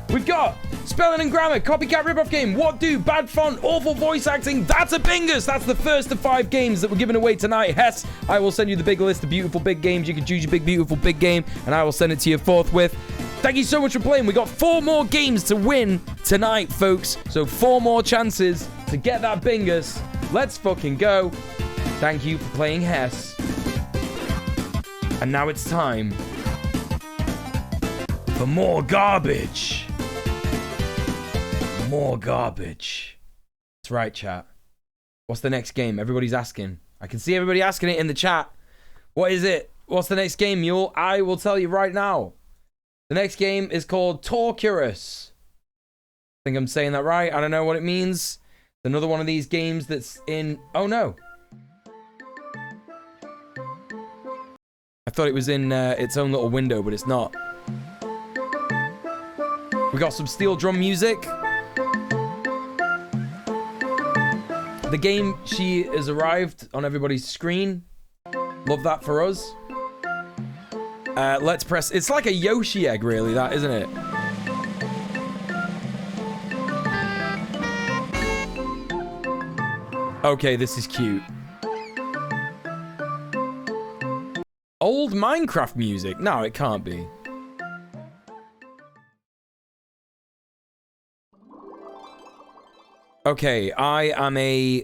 We've got spelling and grammar, copycat ripoff game, what do, bad font, awful voice acting. That's a Bingus. That's the first of 5 games that we're giving away tonight. Hess, I will send you the big list of beautiful big games. You can choose your big, beautiful big game, and I will send it to you forthwith. Thank you so much for playing. We got 4 more games to win tonight, folks. So 4 more chances to get that Bingus. Let's fucking go. Thank you for playing, Hess. And now it's time for more garbage. More garbage. That's right, chat. What's the next game? Everybody's asking. I can see everybody asking it in the chat. What is it? What's the next game, Mule? I will tell you right now. The next game is called Torturous. I think I'm saying that right. I don't know what it means. Another one of these games that's in... Oh, no. I thought it was in its own little window, but it's not. We got some steel drum music. The game, she has arrived on everybody's screen. Love that for us. Let's press... It's like a Yoshi egg, really, that, isn't it? Okay, this is cute. Old Minecraft music? No, it can't be. Okay, I'm a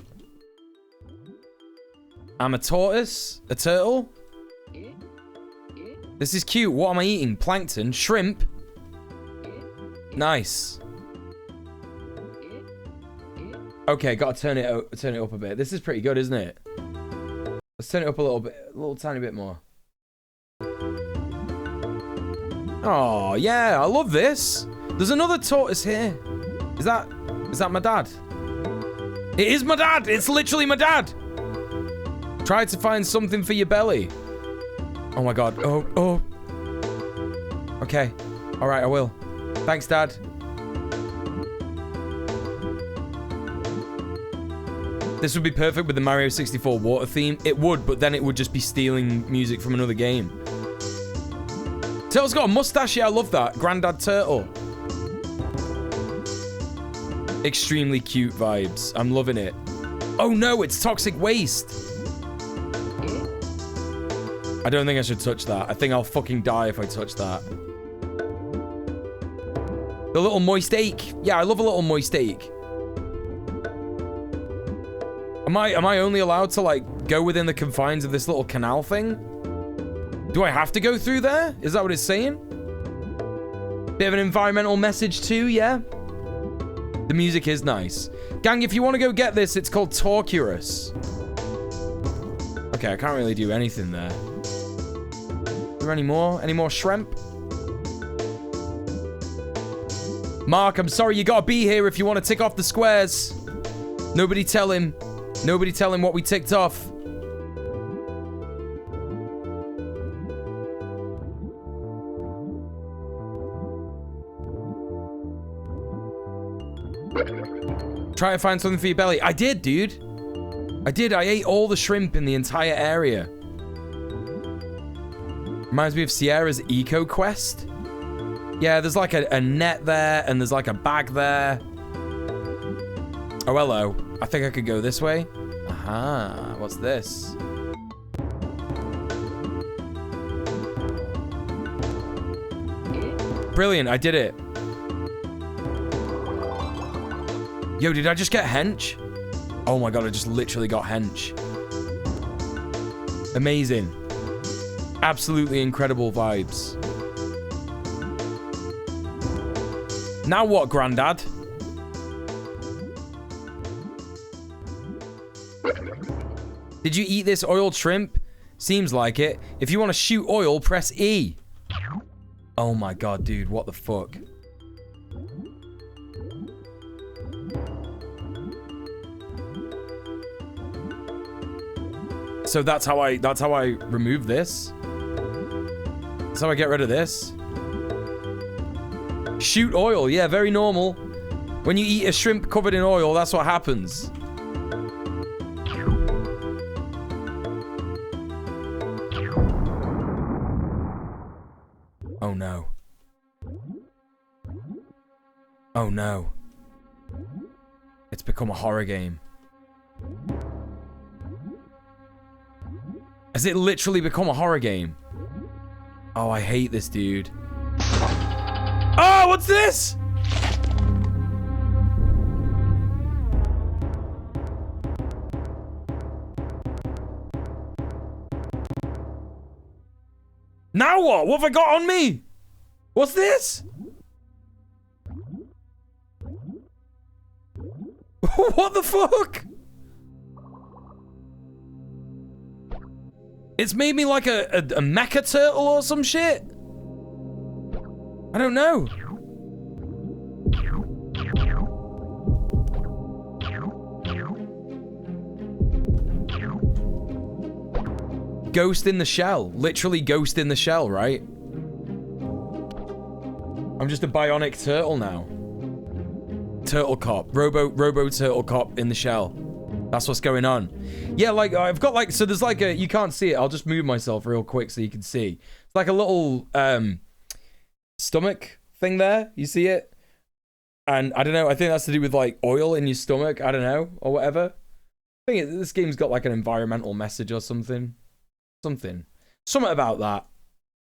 tortoise? A turtle? This is cute. What am I eating? Plankton? Shrimp? Nice. Okay, gotta turn it up a bit. This is pretty good, isn't it? Let's turn it up a little bit, a little tiny bit more. Oh, yeah, I love this. There's another tortoise here. Is that my dad? It is my dad. It's literally my dad. Try to find something for your belly. Oh my god. Oh. Okay. All right, I will. Thanks, Dad. This would be perfect with the Mario 64 water theme. It would, but then it would just be stealing music from another game. Turtle's got a mustache. Yeah, I love that. Grandad Turtle. Extremely cute vibes. I'm loving it. Oh no, it's toxic waste. I don't think I should touch that. I think I'll fucking die if I touch that. The little moist ache. Yeah, I love a little moist ache. Am I only allowed to, like, go within the confines of this little canal thing? Do I have to go through there? Is that what it's saying? Bit of an environmental message too, yeah? The music is nice. Gang, if you want to go get this, it's called Torturous. Okay, I can't really do anything there. Is there any more? Any more shrimp? Mark, I'm sorry, you gotta be here if you want to tick off the squares. Nobody tell him. Nobody tell him what we ticked off. Try to find something for your belly. I did, dude. I did. I ate all the shrimp in the entire area. Reminds me of Sierra's Eco Quest. Yeah, there's like a net there, and there's like a bag there. Oh, hello. I think I could go this way. Aha. What's this? Brilliant. I did it. Yo, did I just get hench? Oh my god, I just literally got hench. Amazing. Absolutely incredible vibes. Now what, Grandad? Did you eat this oiled shrimp? Seems like it. If you want to shoot oil, press E. Oh my god, dude, what the fuck? So that's how I remove this? That's how I get rid of this? Shoot oil. Yeah, very normal. When you eat a shrimp covered in oil, that's what happens. Oh no. Oh no. It's become a horror game. Has it literally become a horror game? Oh, I hate this, dude. Oh, what's this? Now what? What have I got on me? What's this? What the fuck? It's made me like a mecha turtle or some shit. I don't know. Ghost in the shell. Literally ghost in the shell, right? I'm just a bionic turtle now. Turtle cop. Robo turtle cop in the shell. That's what's going on. Yeah, like, I've got, like, so there's, like, a, you can't see it. I'll just move myself real quick so you can see. It's like a little, stomach thing there. You see it? And, I don't know, I think that's to do with, like, oil in your stomach. I don't know, or whatever. I think this game's got, like, an environmental message or something. Something about that.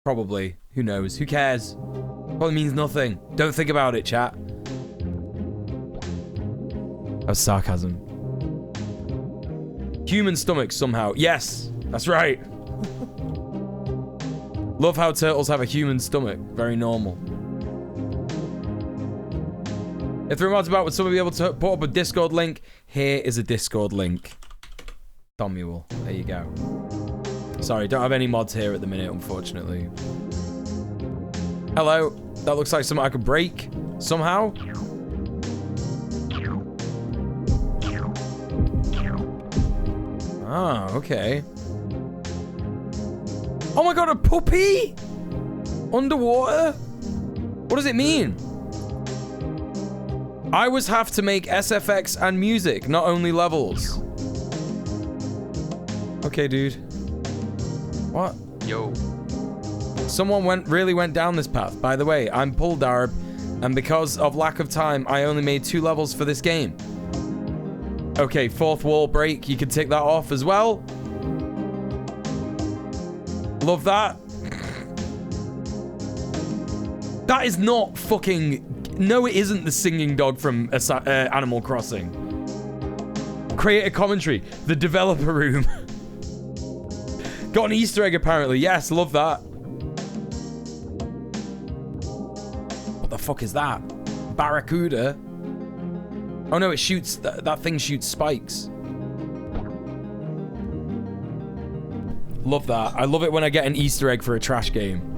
Probably. Who knows? Who cares? Probably means nothing. Don't think about it, chat. That was sarcasm. Human stomach somehow. Yes, that's right. Love how turtles have a human stomach. Very normal. If the remote's about, would someone be able to put up a Discord link? Here is a Discord link. djmuel. There you go. Sorry, don't have any mods here at the minute, unfortunately. Hello. That looks like something I could break somehow. Ah, okay. Oh my god, a puppy? Underwater? What does it mean? I always have to make SFX and music, not only levels. Okay, dude. What? Yo. Someone really went down this path. By the way, I'm Pulldarb, and because of lack of time, I only made 2 levels for this game. Okay, 4th wall break. You can tick that off as well. Love that. That is not fucking... No, it isn't the singing dog from Animal Crossing. Create a commentary. The developer room. Got an Easter egg, apparently. Yes, love that. What the fuck is that? Barracuda? Oh no, it shoots... That thing shoots spikes. Love that. I love it when I get an Easter egg for a trash game.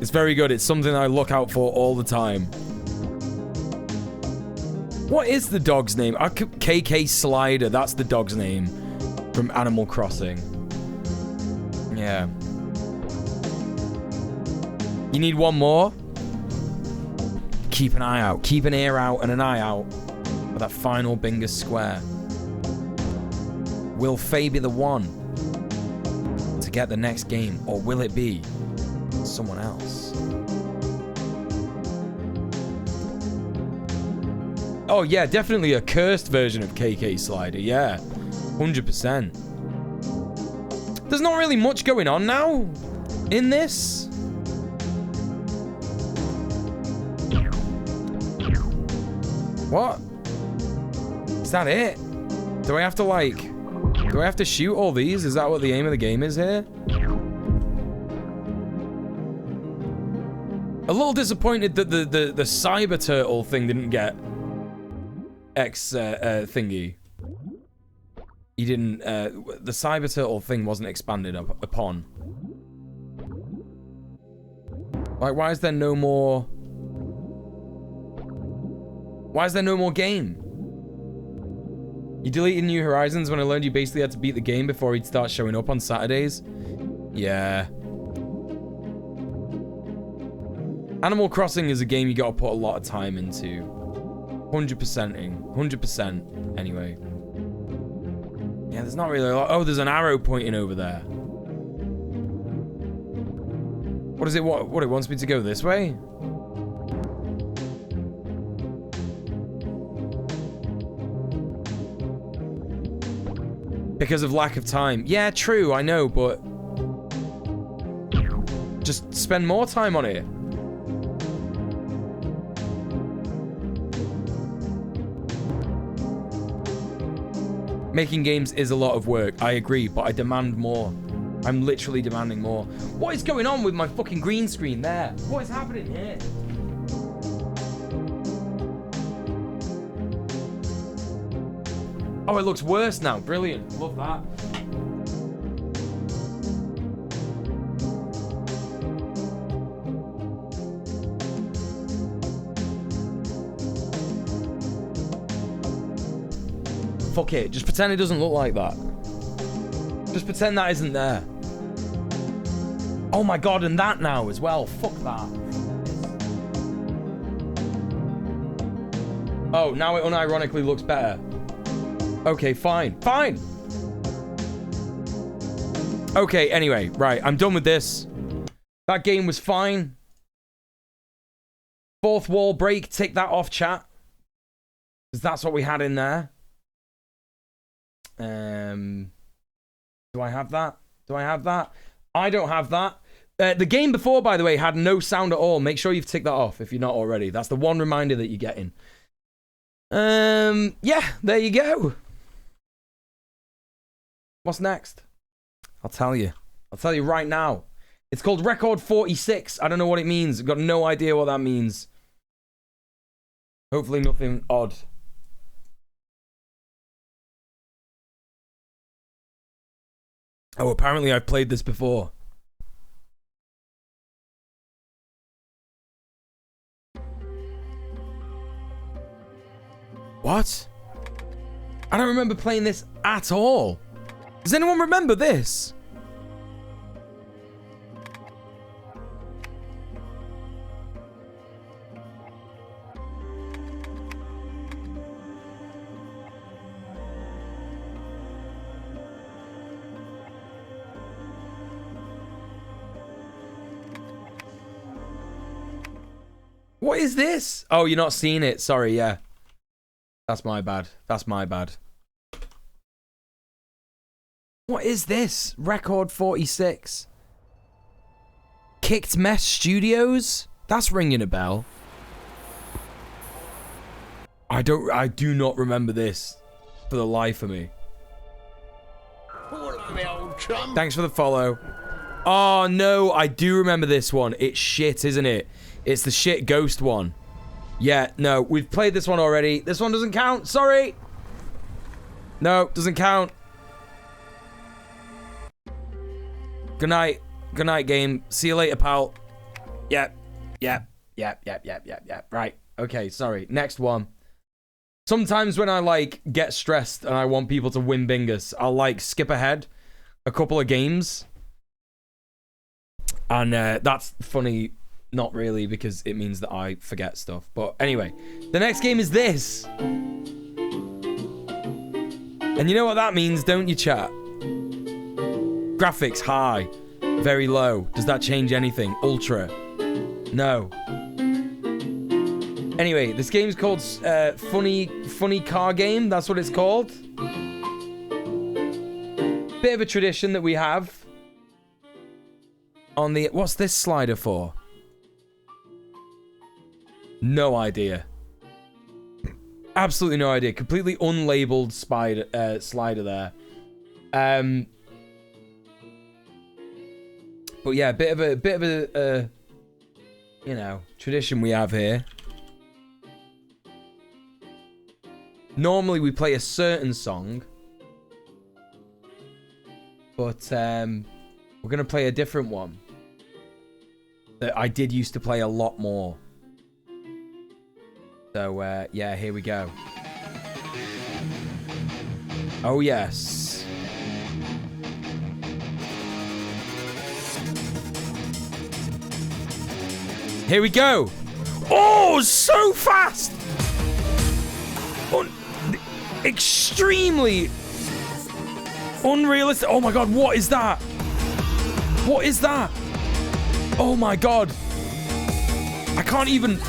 It's very good. It's something I look out for all the time. What is the dog's name? KK Slider. That's the dog's name from Animal Crossing. Yeah. You need one more? Keep an eye out. Keep an ear out and an eye out for that final Bingus square. Will Faye be the one to get the next game, or will it be someone else? Oh yeah, definitely a cursed version of KK Slider. Yeah, 100%. There's not really much going on now in this. What? Is that it? Do I have to, like... Do I have to shoot all these? Is that what the aim of the game is here? A little disappointed that the cyber turtle thing didn't get... thingy. He didn't... the cyber turtle thing wasn't expanded upon. Like, why is there no more... Why is there no more game? You deleted New Horizons when I learned you basically had to beat the game before he'd start showing up on Saturdays. Yeah. Animal Crossing is a game you gotta put a lot of time into. 100%ing. 100%. Anyway. Yeah, there's not really a lot. Oh, there's an arrow pointing over there. What is it? What it wants me to go this way? Because of lack of time. Yeah, true, I know, but just spend more time on it. Making games is a lot of work, I agree, but I demand more. I'm literally demanding more. What is going on with my fucking green screen there? What is happening here? Oh, it looks worse now. Brilliant. Love that. Fuck it. Just pretend it doesn't look like that. Just pretend that isn't there. Oh my god, and that now as well. Fuck that. Oh, now it unironically looks better. Okay, fine. Fine! Okay, anyway, right. I'm done with this. That game was fine. Fourth wall break. Take that off, chat. Because that's what we had in there. Do I have that? Do I have that? I don't have that. The game before, by the way, had no sound at all. Make sure you've ticked that off if you're not already. That's the one reminder that you're getting. Yeah, there you go. What's next? I'll tell you. I'll tell you right now. It's called Record 46. I don't know what it means. I've got no idea what that means. Hopefully nothing odd. Oh, apparently I've played this before. What? I don't remember playing this at all. Does anyone remember this? What is this? Oh, you're not seeing it. Sorry, yeah. That's my bad. That's my bad. What is this? Record 46. Kicked Mess Studios? That's ringing a bell. I do not remember this for the life of me. Thanks for the follow. Oh no, I do remember this one. It's shit, isn't it? It's the shit ghost one. Yeah, no, we've played this one already. This one doesn't count. Sorry. No, doesn't count. Good night. Good night, game. See you later, pal. Yep. Right. Okay, sorry. Next one. Sometimes when I, like, get stressed and I want people to win Bingus, I'll, like, skip ahead a couple of games. And that's funny. Not really, because it means that I forget stuff. But anyway, the next game is this. And you know what that means, don't you, chat? Graphics high, very low. Does that change anything? Ultra. No. Anyway, this game's called Funny Car Game. That's what it's called. Bit of a tradition that we have on the... What's this slider for? No idea. Absolutely no idea. Completely unlabeled slider there. But yeah, bit of a you know, tradition we have here. Normally we play a certain song, but we're gonna play a different one that I did used to play a lot more. So, yeah, here we go. Oh, yes. Here we go. Oh, so fast. Extremely unrealistic. Oh my god, what is that? What is that? Oh my god. I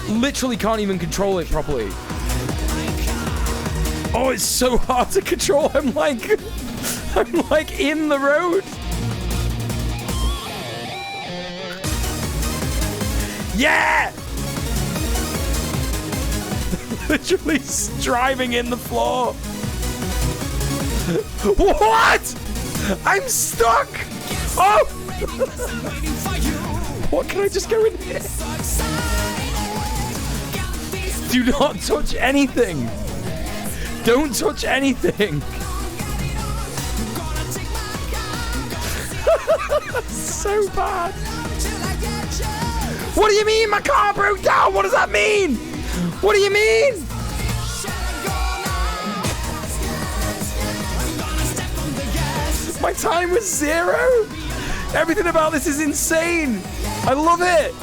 literally can't even control it properly. Oh, it's so hard to control. I'm like in the road. Yeah! Literally driving in the floor. What? I'm stuck. Oh! What, can I just go in here? Do not touch anything. Don't touch anything. So bad. What do you mean my car broke down? What does that mean? What do you mean? My time was 0. Everything about this is insane. I love it.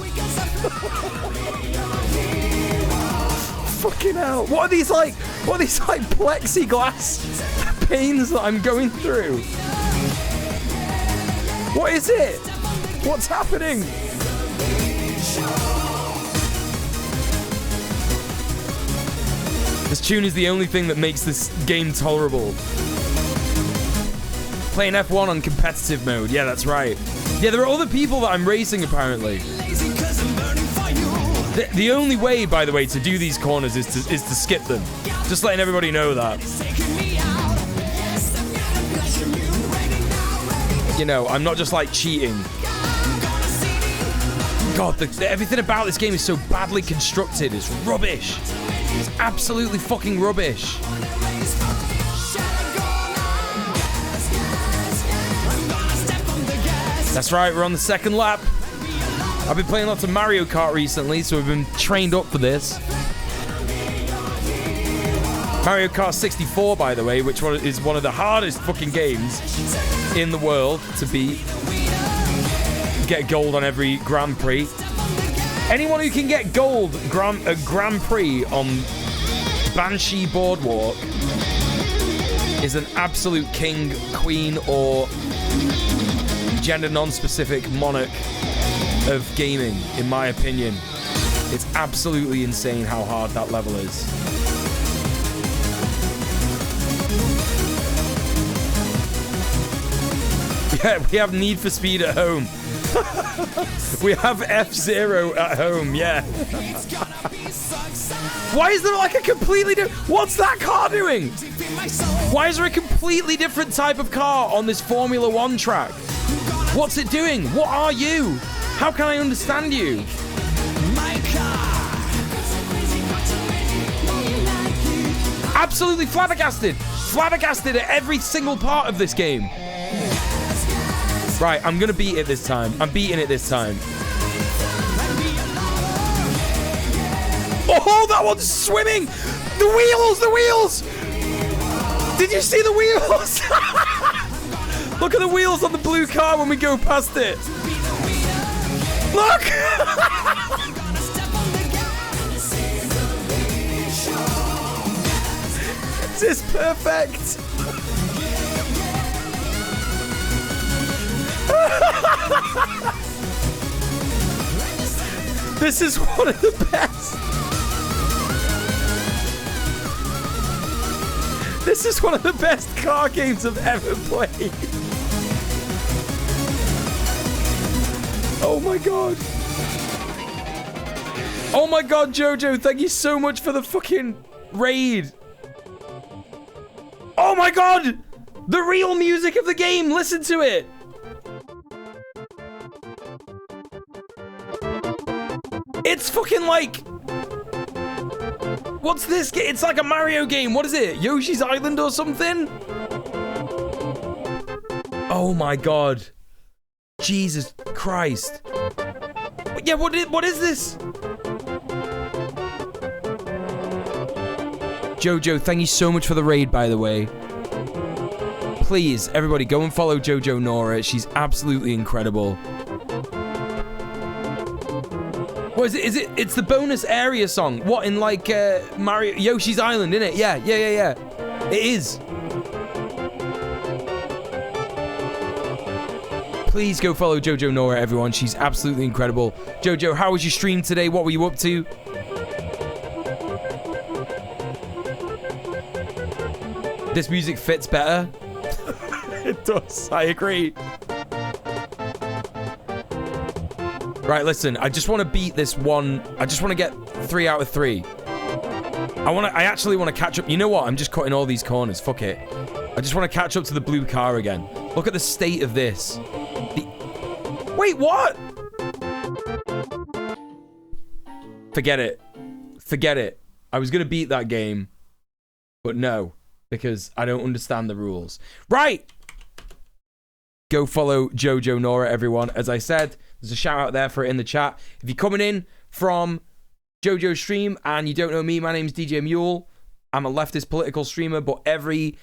Fucking hell. What are these like plexiglass panes that I'm going through? What is it? What's happening? This tune is the only thing that makes this game tolerable. Playing F1 on competitive mode. Yeah, that's right. Yeah, there are other people that I'm racing, apparently. The only way, by the way, to do these corners is to skip them. Just letting everybody know that. You know, I'm not just like cheating. God, everything about this game is so badly constructed. It's rubbish. It's absolutely fucking rubbish. That's right, we're on the second lap. I've been playing lots of Mario Kart recently, so we've been trained up for this. Mario Kart 64, by the way, which is one of the hardest fucking games in the world to beat. Get gold on every Grand Prix. Anyone who can get gold Grand Prix on Banshee Boardwalk is an absolute king, queen, or gender non-specific monarch of gaming, in my opinion. It's absolutely insane how hard that level is. Yeah, we have Need for Speed at home. We have F-Zero at home, yeah. Why is there like a completely different... What's that car doing? Why is there a completely different type of car on this Formula 1 track? What's it doing? What are you? How can I understand you? Absolutely flabbergasted. Flabbergasted at every single part of this game. Right, I'm gonna beat it this time. I'm beating it this time. Oh, that one's swimming! The wheels! The wheels! Did you see the wheels? Look at the wheels on the blue car when we go past it. Look! This is perfect. This is one of the best. This is one of the best car games I've ever played. Oh my god. Oh my god, Jojo, thank you so much for the fucking raid. Oh my god! The real music of the game, listen to it. It's fucking like... What's this game? It's like a Mario game. What is it? Yoshi's Island or something? Oh my god. Jesus Christ. Yeah, what is this? Jojo, thank you so much for the raid, by the way. Please, everybody, go and follow Jojo Nora. She's absolutely incredible. What is it? It's the bonus area song. What, in like Mario Yoshi's Island, isn't it? Yeah. It is. Please go follow Jojo Nora, everyone. She's absolutely incredible. Jojo, how was your stream today? What were you up to? This music fits better. It does. I agree. Right, listen. I just want to beat this one. I just want to get 3 out of 3. I actually want to catch up. You know what? I'm just cutting all these corners. Fuck it. I just want to catch up to the blue car again. Look at the state of this. Wait, what? Forget it. Forget it. I was going to beat that game, but no, because I don't understand the rules. Right. Go follow Jojo Nora, everyone. As I said, there's a shout out there for it in the chat. If you're coming in from Jojo's stream and you don't know me, my name's DJ Mule. I'm a leftist political streamer, but every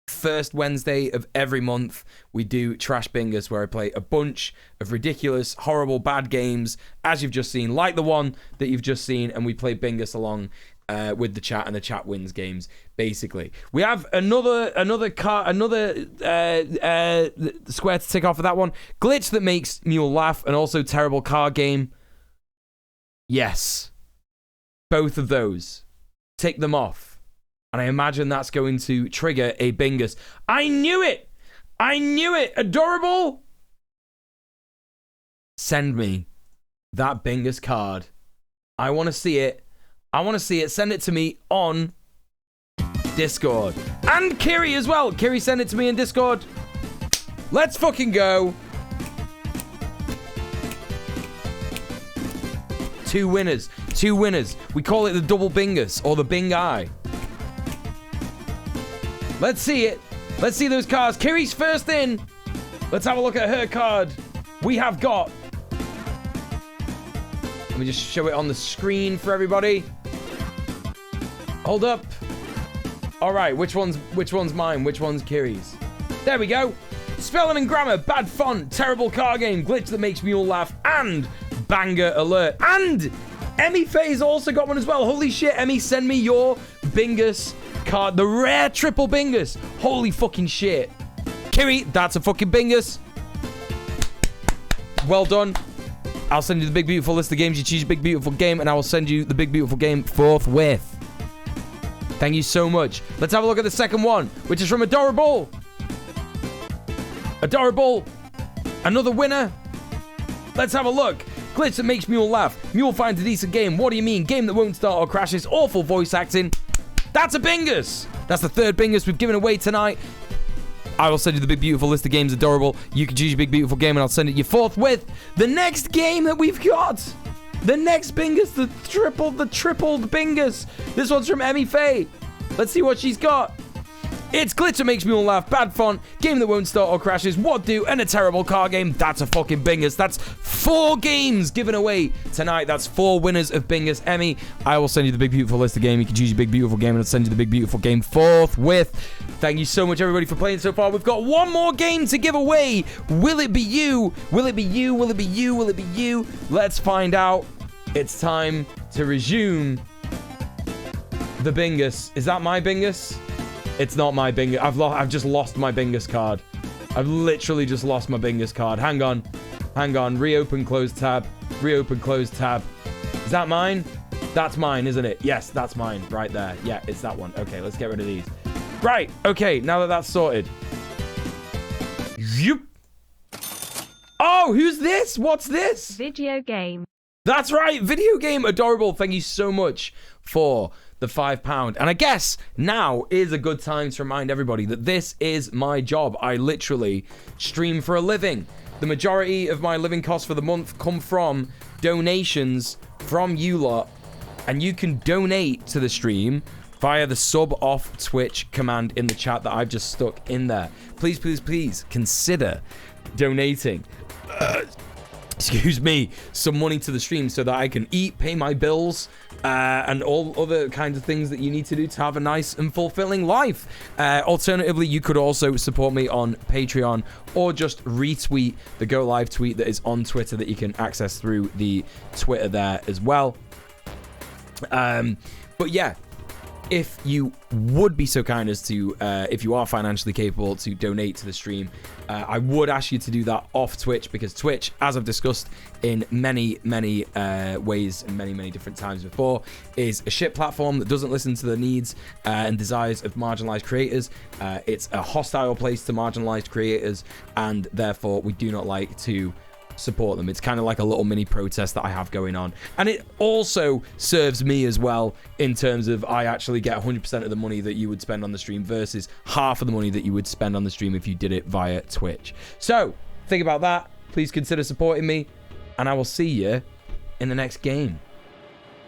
first Wednesday of every month we do Trash Bingus, where I play a bunch of ridiculous, horrible, bad games, as you've just seen, like the one that you've just seen, and we play Bingus along with the chat, and the chat wins games. Basically, we have another square to tick off of that one. Glitch that makes Mule laugh, and also terrible card game. Yes, both of those. Tick them off. And I imagine that's going to trigger a Bingus. I knew it! I knew it! Adorable! Send me that Bingus card. I want to see it. I want to see it. Send it to me on Discord. And Kiri as well. Kiri, send it to me in Discord. Let's fucking go. 2 winners. 2 winners. We call it the double Bingus or the Bing Eye. Let's see it. Let's see those cards. Kiri's first in. Let's have a look at her card. We have got... Let me just show it on the screen for everybody. Hold up. All right, which one's mine? Which one's Kiri's? There we go. Spelling and grammar, bad font, terrible car game, glitch that makes me all laugh, and banger alert. And Emmy Faye's also got one as well. Holy shit, Emmy, send me your Bingus card. The rare triple Bingus. Holy fucking shit. Kiri, that's a fucking Bingus. Well done. I'll send you the big beautiful list of games. You choose your big beautiful game, and I will send you the big beautiful game forthwith. Thank you so much. Let's have a look at the second one, which is from Adorable. Adorable. Another winner. Let's have a look. Glitch that makes Mule laugh. Mule finds a decent game. What do you mean? Game that won't start or crashes. Awful voice acting. That's a Bingus. That's the third Bingus we've given away tonight. I will send you the big beautiful list of games. Adorable. You can choose your big beautiful game, and I'll send it you forthwith. The next game that we've got. The next Bingus, the tripled Bingus. This one's from Emmy Faye. Let's see what she's got. It's Glitch that makes me all laugh, bad font, game that won't start or crashes, what do, and a terrible car game. That's a fucking Bingus. That's 4 games given away tonight. That's 4 winners of Bingus. Emmy, I will send you the big beautiful list of game. You can choose your big beautiful game, and I'll send you the big beautiful game forthwith. Thank you so much, everybody, for playing so far. We've got one more game to give away. Will it be you? Will it be you? Will it be you? Will it be you? Let's find out. It's time to resume the Bingus. Is that my Bingus? It's not my Bingus. I've just lost my Bingus card. I've literally just lost my Bingus card. Hang on. Hang on. Reopen, close tab. Reopen, close tab. Is that mine? That's mine, isn't it? Yes, that's mine. Right there. Yeah, it's that one. Okay, let's get rid of these. Right. Okay, now that that's sorted. Yoop. Oh, who's this? What's this? Video game. That's right. Video game. Adorable. Thank you so much for the £5. And I guess now is a good time to remind everybody that this is my job. I literally stream for a living. The majority of my living costs for the month come from donations from you lot. And you can donate to the stream via the sub off Twitch command in the chat that I've just stuck in there. Please, please, please consider donating. excuse me, some money to the stream so that I can eat, pay my bills, and all other kinds of things that you need to do to have a nice and fulfilling life. Alternatively, you could also support me on Patreon or just retweet the Go Live tweet that is on Twitter that you can access through the Twitter there as well. But yeah, if you would be so kind as to, if you are financially capable, to donate to the stream, I would ask you to do that off Twitch, because Twitch, as I've discussed in many ways and many different times before, is a shit platform that doesn't listen to the needs and desires of marginalized creators. It's a hostile place to marginalized creators, and therefore we do not like to support them. It's kind of like a little mini protest that I have going on, and it also serves me as well in terms of I actually get 100% of the money that you would spend on the stream versus half of the money that you would spend on the stream if you did it via Twitch. So think about that. Please consider supporting me, and I will see you in the next game.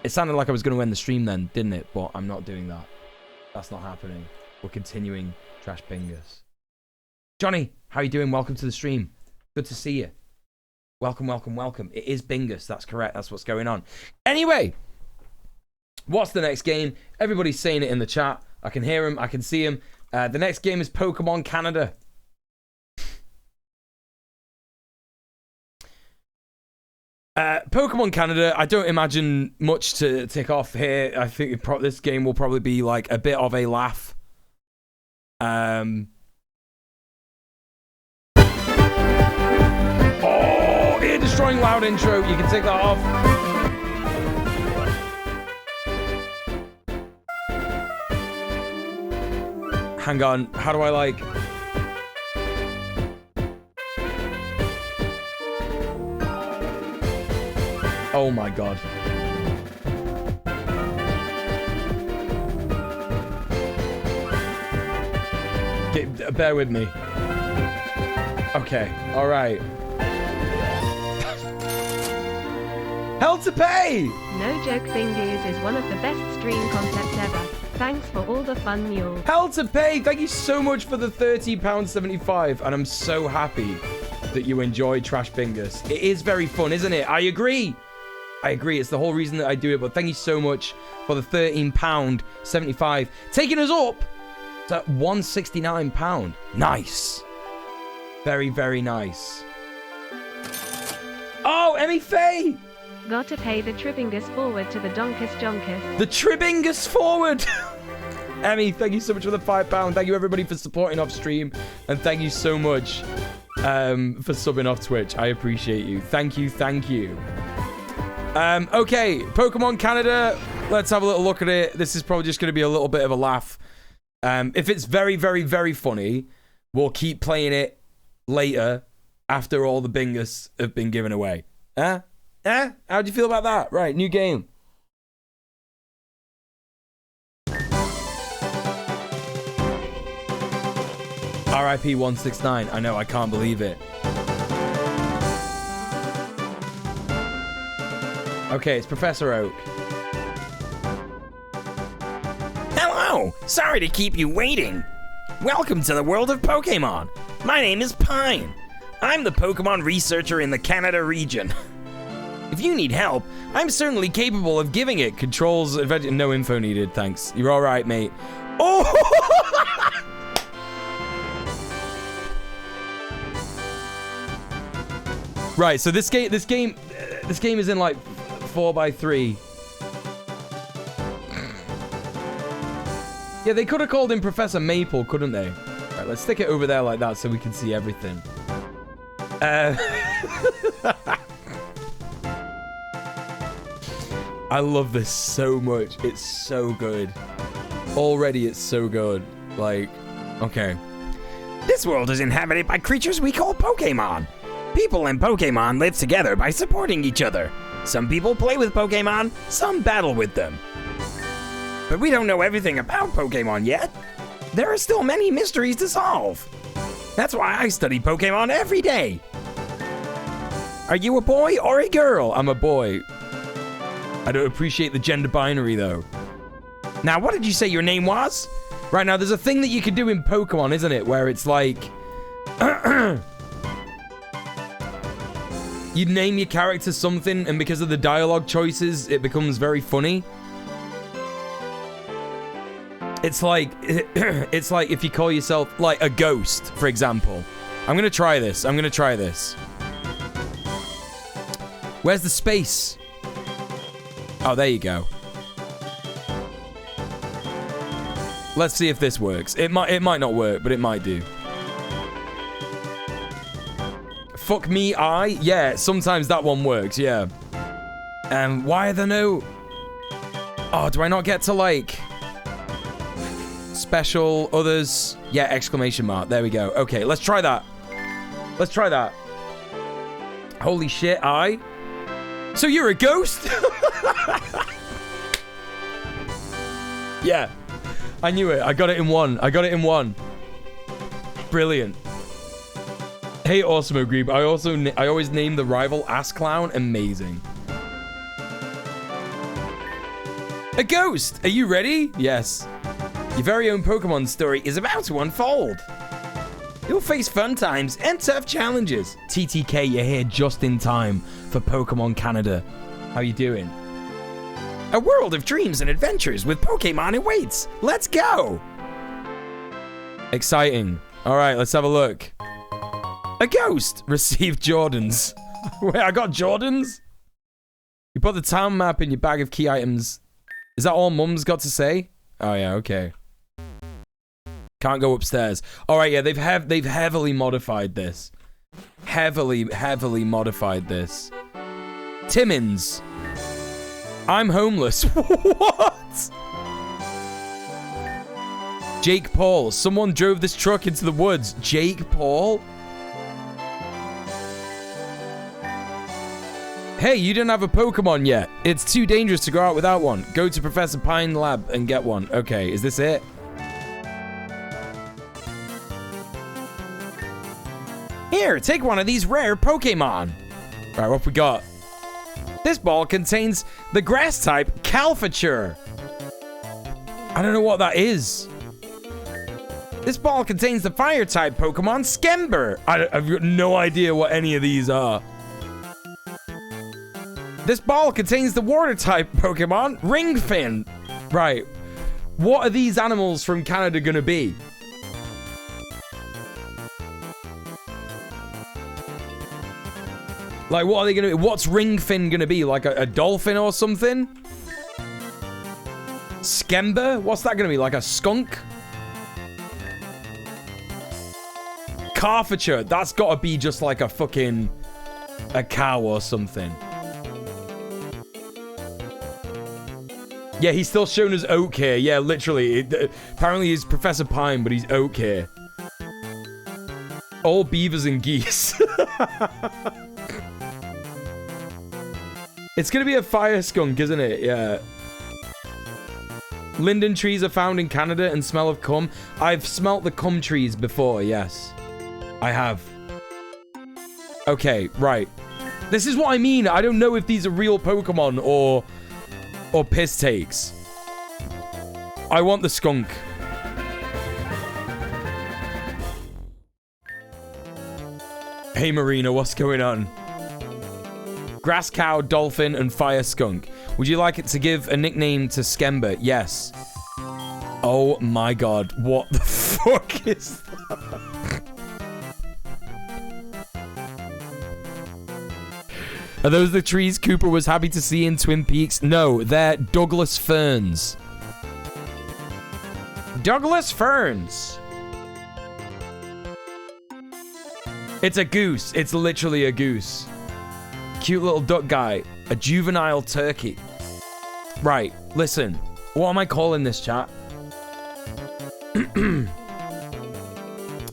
It sounded like I was going to end the stream then, didn't it? But I'm not doing that. That's not happening. We're continuing Trash Bingus. Johnny, how you doing? Welcome to the stream. Good to see you. Welcome. It is Bingus. That's correct. That's what's going on. Anyway, what's the next game? Everybody's saying it in the chat. I can hear him. I can see him. The next game is Pokemon Canada. Pokemon Canada, I don't imagine much to tick off here. I think this game will probably be like a bit of a laugh. Destroying loud intro. You can take that off. Hang on. How do I like... Oh my god. Bear with me. Okay. All right. Hell to pay! No joke, Bingus is one of the best stream concepts ever. Thanks for all the fun, Mule. Hell to pay! Thank you so much for the £30.75, and I'm so happy that you enjoy Trash Bingus. It is very fun, isn't it? I agree. It's the whole reason that I do it, but thank you so much for the £13.75, taking us up to £169. Nice. Very nice. Oh, Emmy Faye! Gotta pay the Tribingus forward to the Donkus Jonkus. The Tribingus forward! Emmy, thank you so much for the £5. Thank you everybody for supporting off stream. And thank you so much for subbing off Twitch. I appreciate you. Thank you. Okay, Pokemon Canada. Let's have a little look at it. This is probably just going to be a little bit of a laugh. If it's very funny, we'll keep playing it later after all the Bingus have been given away. How do you feel about that? Right, new game. RIP 169. I know, I can't believe it. Okay, it's Professor Oak. Hello! Sorry to keep you waiting. Welcome to the world of Pokemon. My name is Pine. I'm the Pokemon researcher in the Canada region. If you need help, I'm certainly capable of giving it. Controls, no info needed, thanks. You're all right, mate. Oh! Right, so this game is in like 4x3. Yeah, they could have called him Professor Maple, couldn't they? Right, let's stick it over there like that so we can see everything. I love this so much. It's so good. Already, it's so good. Like, okay. This world is inhabited by creatures we call Pokemon. People and Pokemon live together by supporting each other. Some people play with Pokemon, some battle with them. But we don't know everything about Pokemon yet. There are still many mysteries to solve. That's why I study Pokemon every day. Are you a boy or a girl? I'm a boy. I don't appreciate the gender binary, though. Now, what did you say your name was? Right, now, there's a thing that you can do in Pokemon, isn't it? Where it's like... You name your character something, and because of the dialogue choices, it becomes very funny. It's like, it's like if you call yourself, like, a ghost, for example. I'm gonna try this. Where's the space? Oh, there you go. Let's see if this works. It might not work, but it might do. Fuck me, I? Yeah, sometimes that one works, yeah. Why are there no... Oh, do I not get to, like... Special, others? Yeah, exclamation mark. There we go. Okay, let's try that. Let's try that. Holy shit, I... So you're a ghost? Yeah. I knew it. I got it in one. Brilliant. Hey, Awesome Ogreeb. I always name the rival Ass Clown. Amazing. A ghost! Are you ready? Yes. Your very own Pokemon story is about to unfold. You'll face fun times and tough challenges. TTK, you're here just in time for Pokemon Canada. How you doing? A world of dreams and adventures with Pokemon awaits. Let's go! Exciting. All right, let's have a look. A ghost received Jordans. Wait, I got Jordans? You put the town map in your bag of key items. Is that all Mum's got to say? Oh yeah, okay. Can't go upstairs. All right, yeah, they've heavily modified this. Heavily modified this. Timmins. I'm homeless. What? Jake Paul. Someone drove this truck into the woods. Jake Paul? Hey, you didn't have a Pokemon yet. It's too dangerous to go out without one. Go to Professor Pine Lab and get one. Okay, is this it? Here, take one of these rare Pokemon. All right, what we got? This ball contains the grass type Calfature. I don't know what that is. This ball contains the fire type Pokemon Skember. I've got no idea what any of these are. This ball contains the water type Pokemon Ringfin. Right. What are these animals from Canada gonna be? Like, what are they gonna be? What's Ringfin gonna be? Like a dolphin or something? Skember? What's that gonna be? Like a skunk? Carfature. That's gotta be just like a fucking... a cow or something. Yeah, he's still shown as oak here. Yeah, literally. Apparently he's Professor Pine, but he's oak here. All beavers and geese. It's gonna be a fire skunk, isn't it? Yeah. Linden trees are found in Canada and smell of cum. I've smelt the cum trees before, yes. I have. Okay, right. This is what I mean. I don't know if these are real Pokemon or piss takes. I want the skunk. Hey Marina, what's going on? Grass cow, dolphin, and fire skunk. Would you like it to give a nickname to Skember? Yes. Oh my god, what the fuck is that? Are those the trees Cooper was happy to see in Twin Peaks? No, they're Douglas ferns. Douglas ferns. It's a goose. It's literally a goose. Cute little duck guy. A juvenile turkey. Right, listen. What am I calling this, chat?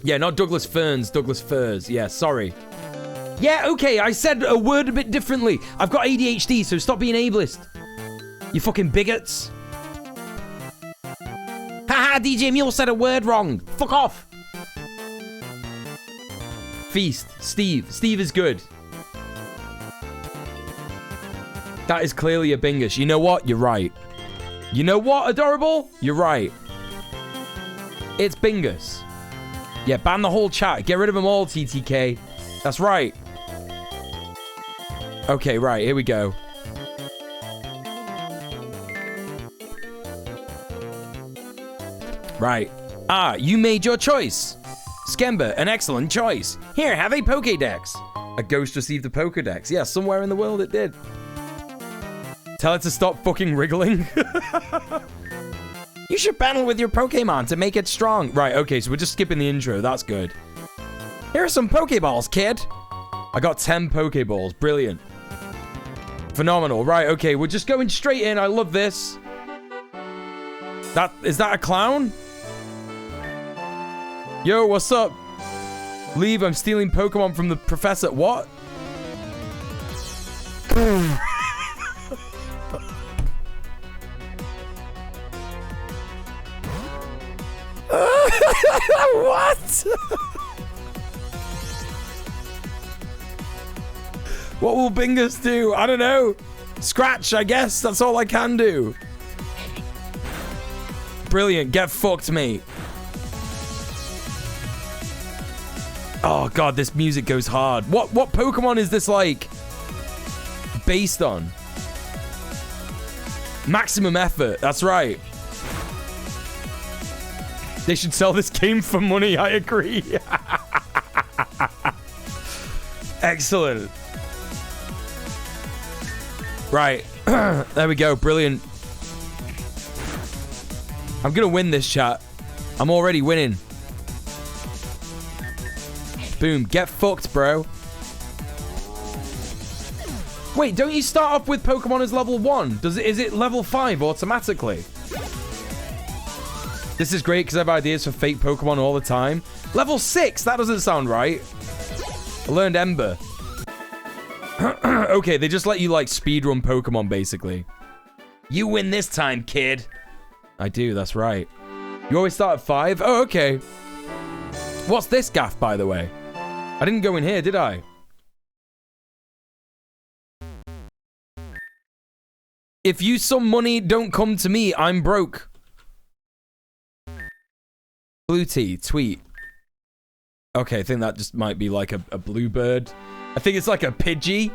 Yeah, not Douglas ferns, Douglas furs. Yeah, sorry. Yeah, okay, I said a word a bit differently. I've got ADHD, so stop being ableist. You fucking bigots. Haha, djmuel said a word wrong. Fuck off. Feast. Steve. Steve is good. That is clearly a Bingus. You know what? You're right. You know what, Adorable? You're right. It's Bingus. Yeah, ban the whole chat. Get rid of them all, TTK. That's right. Okay, right, here we go. Right. Ah, you made your choice. Skemba, an excellent choice. Here, have a Pokédex. A ghost received a Pokédex. Yeah, somewhere in the world it did. Tell it to stop fucking wriggling. You should battle with your Pokemon to make it strong. Right, okay, so we're just skipping the intro. That's good. Here are some Pokeballs, kid. I got 10 Pokeballs. Brilliant. Phenomenal. Right, okay, we're just going straight in. I love this. Is that a clown? Yo, what's up? Leave, I'm stealing Pokemon from the professor. What? What? What will Bingus do? I don't know. Scratch, I guess. That's all I can do. Brilliant. Get fucked, mate. Oh, God, this music goes hard. What Pokemon is this, like, based on? Maximum Effort. That's right. They should sell this game for money. I agree. Excellent. Right. There we go. Brilliant. I'm going to win this, chat. I'm already winning. Boom. Get fucked, bro. Wait, don't you start off with Pokemon as level 1? Is it level 5 automatically? This is great because I have ideas for fake Pokemon all the time. Level 6? That doesn't sound right. I learned Ember. Okay, they just let you, like, speedrun Pokemon, basically. You win this time, kid. I do, that's right. You always start at 5? Oh, okay. What's this gaff, by the way? I didn't go in here, did I? If you some money don't come to me, I'm broke. Blue tea, tweet. Okay, I think that just might be like a bluebird. I think it's like a Pidgey.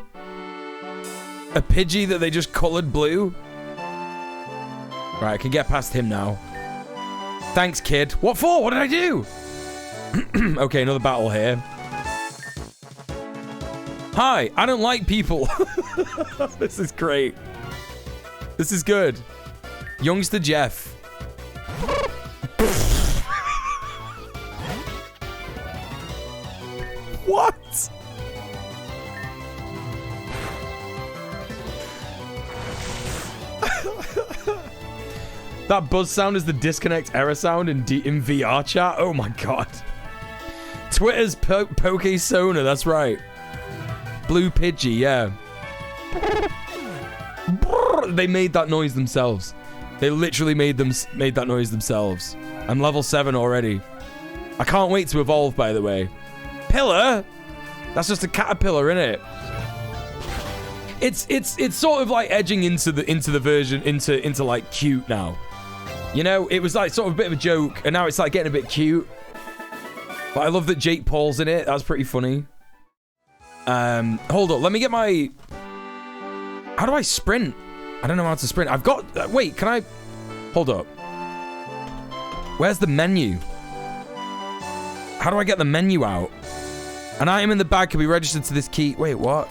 A Pidgey that they just colored blue. Right, I can get past him now. Thanks, kid. What for? What did I do? Okay, another battle here. Hi, I don't like people. This is great. This is good. Youngster Jeff. What? That buzz sound is the disconnect error sound in VR chat. Oh my god. Twitter's Poke-Sona, that's right. Blue Pidgey, yeah. They made that noise themselves. They literally made that noise themselves. I'm level 7 already. I can't wait to evolve, by the way. Pillar? That's just a caterpillar, innit? It's sort of like edging into the version into like cute now. You know, it was like sort of a bit of a joke, and now it's like getting a bit cute. But I love that Jake Paul's in it. That's pretty funny. Hold up, let me get my... How do I sprint? I don't know how to sprint. I've got... wait, can I... Hold up. Where's the menu? How do I get the menu out? An item in the bag can be registered to this key. Wait, what?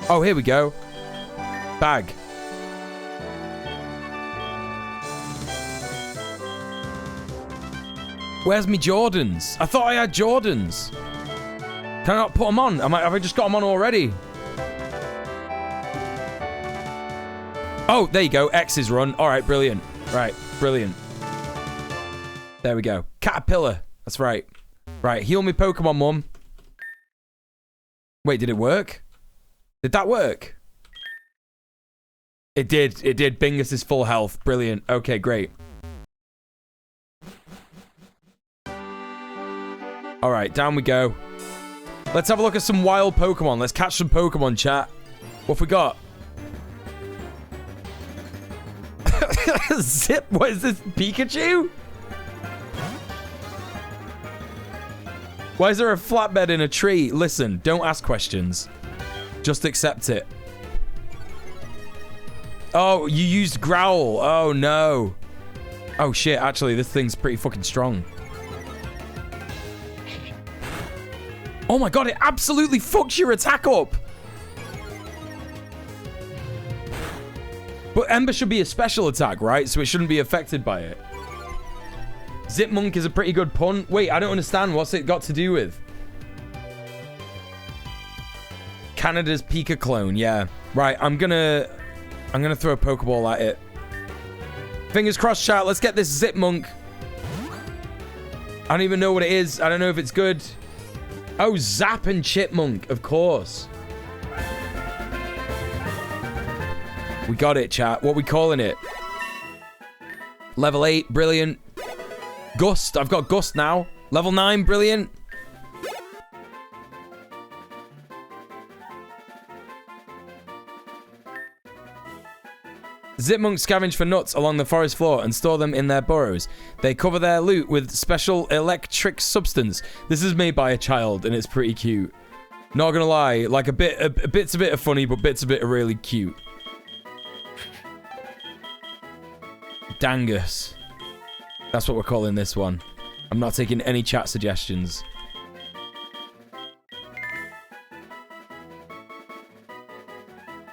Oh, here we go. Bag. Where's me Jordans? I thought I had Jordans. Can I not put them on? Have I just got them on already? Oh, there you go. X is run. All right, brilliant. Right, brilliant. There we go. Caterpillar. That's right. Right, heal me Pokemon, Mum. Wait, did it work? Did that work? It did. It did. Bingus is full health. Brilliant. Okay, great. All right, down we go. Let's have a look at some wild Pokemon. Let's catch some Pokemon, chat. What have we got? Zip? What is this? Pikachu? Why is there a flatbed in a tree? Listen, don't ask questions. Just accept it. Oh, you used growl. Oh, no. Oh, shit. Actually, this thing's pretty fucking strong. Oh, my God. It absolutely fucks your attack up. But Ember should be a special attack, right? So it shouldn't be affected by it. Zipmunk is a pretty good pun. Wait, I don't understand. What's it got to do with? Canada's Pika clone. Yeah. Right, I'm gonna throw a Pokeball at it. Fingers crossed, chat. Let's get this Zipmunk. I don't even know what it is. I don't know if it's good. Oh, Zap and Chipmunk, of course. We got it, chat. What are we calling it? Level 8, brilliant. Gust, I've got Gust now. Level 9, brilliant. Zipmunks scavenge for nuts along the forest floor and store them in their burrows. They cover their loot with special electric substance. This is made by a child and it's pretty cute. Not gonna lie, like bits of it are funny, but bits of it are really cute. Dangus. That's what we're calling this one. I'm not taking any chat suggestions.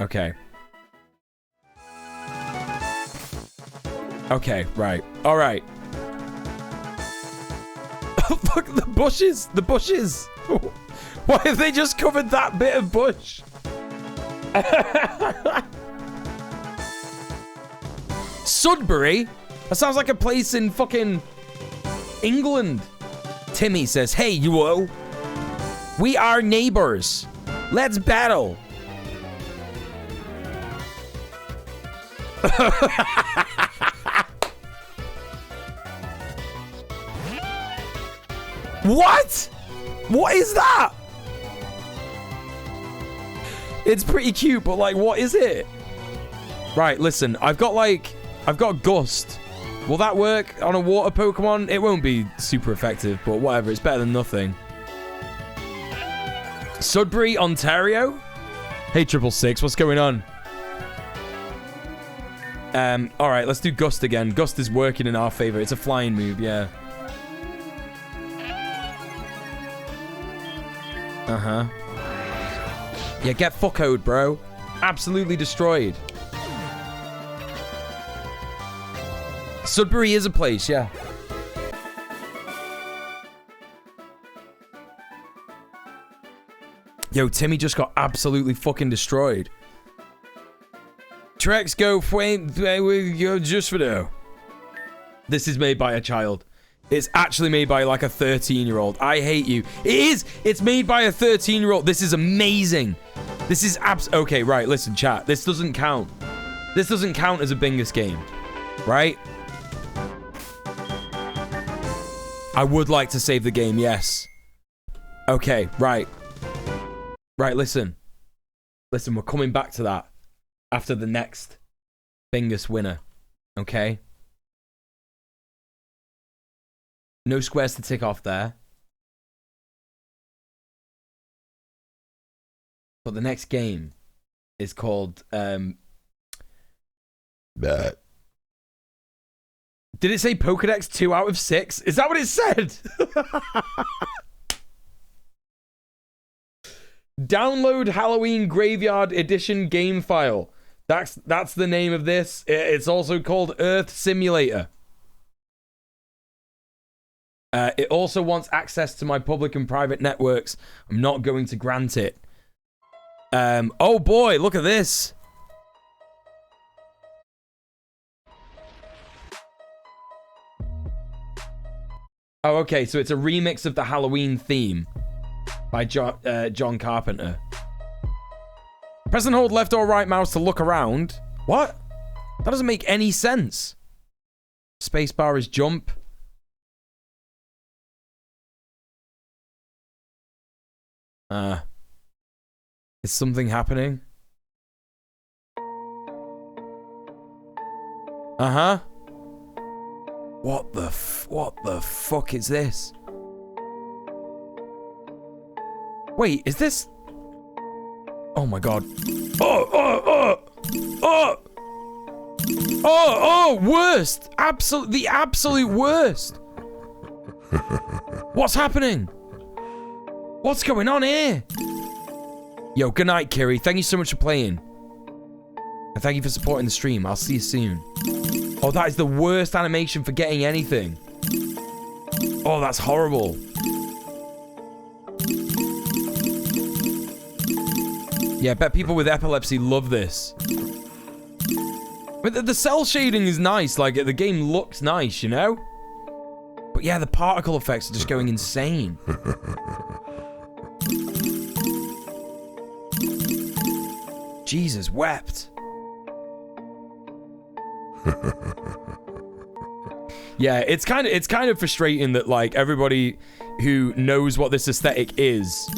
Okay. Okay, right. All right. Look, the bushes. The bushes. Why have they just covered that bit of bush? Sudbury? That sounds like a place in fucking England. Timmy says, hey, you-o. We are neighbors. Let's battle. What? What is that? It's pretty cute, but like, what is it? Right, listen, I've got Gust. Will that work on a water Pokemon? It won't be super effective, but whatever. It's better than nothing. Sudbury, Ontario? Hey, 666, what's going on? Alright, let's do Gust again. Gust is working in our favor. It's a flying move, yeah. Uh-huh. Yeah, get fuckoed, bro. Absolutely destroyed. Sudbury is a place, yeah. Yo, Timmy just got absolutely fucking destroyed. Trex go flame just for now. This is made by a child. It's actually made by like a 13-year-old. I hate you. It is. It's made by a 13-year-old. This is amazing. This is okay, right. Listen, chat. This doesn't count. This doesn't count as a Bingus game. Right? I would like to save the game, yes. Okay, right. Right, listen. Listen, we're coming back to that after the next Bingus winner. Okay? No squares to tick off there. But the next game is called... Did it say Pokedex 2 out of 6? Is that what it said? Download Halloween Graveyard Edition game file. That's the name of this. It's also called Earth Simulator. It also wants access to my public and private networks. I'm not going to grant it. Oh boy, look at this. Oh, okay, so it's a remix of the Halloween theme by John Carpenter. Press and hold left or right mouse to look around. What? That doesn't make any sense. Spacebar is jump. Is something happening? Uh-huh. What the fuck is this? Wait, is this... Oh my god. Oh! Oh, worst. The absolute worst. What's happening? What's going on here? Yo, good night, Kiri. Thank you so much for playing. And thank you for supporting the stream. I'll see you soon. Oh, that is the worst animation for getting anything. Oh, that's horrible. Yeah, I bet people with epilepsy love this. But the cell shading is nice. Like, the game looks nice, you know? But yeah, the particle effects are just going insane. Jesus wept. Yeah, it's kind of frustrating that like everybody who knows what this aesthetic is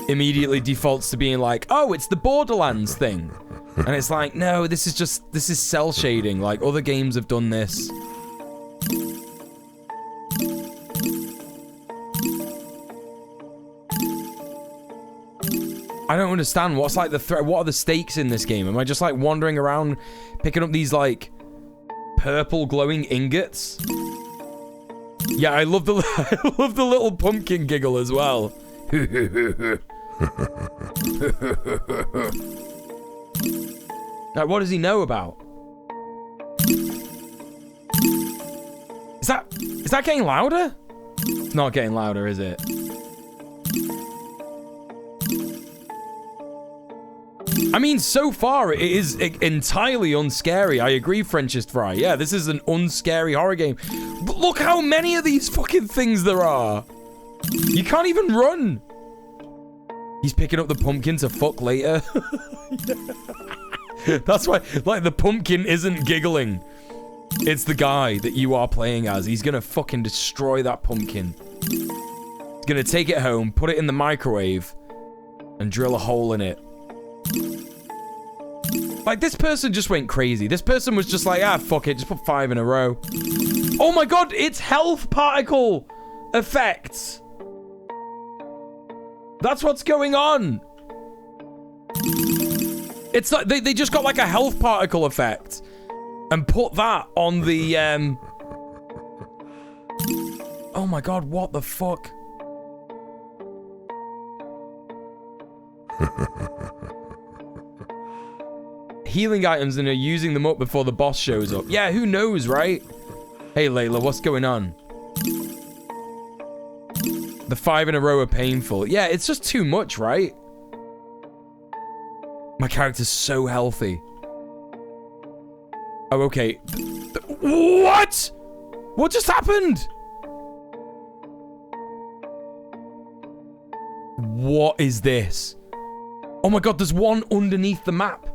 immediately defaults to being like, oh, it's the Borderlands thing. And it's like, no, this is cell shading. Like other games have done this. I don't understand. What's like what are the stakes in this game? Am I just like wandering around picking up these like purple glowing ingots? Yeah, I love the I love the little pumpkin giggle as well. Now, what does he know about? Is that getting louder? It's not getting louder, is it? I mean, so far, it is entirely unscary. I agree, Frenchest Fry. Yeah, this is an unscary horror game. But look how many of these fucking things there are. You can't even run. He's picking up the pumpkin to fuck later. That's why, like, the pumpkin isn't giggling. It's the guy that you are playing as. He's gonna fucking destroy that pumpkin. He's gonna take it home, put it in the microwave, and drill a hole in it. Like, this person just went crazy. This person was just like, ah, fuck it, just put 5 in a row. Oh my god, it's health particle effects. That's what's going on. It's like, they just got like a health particle effect and put that on the, oh my god, what the fuck? Healing items and are using them up before the boss shows up. Yeah, who knows, right? Hey, Layla, what's going on? The 5 in a row are painful. Yeah, it's just too much, right? My character's so healthy. Oh, okay. What? What just happened? What is this? Oh my god, there's one underneath the map.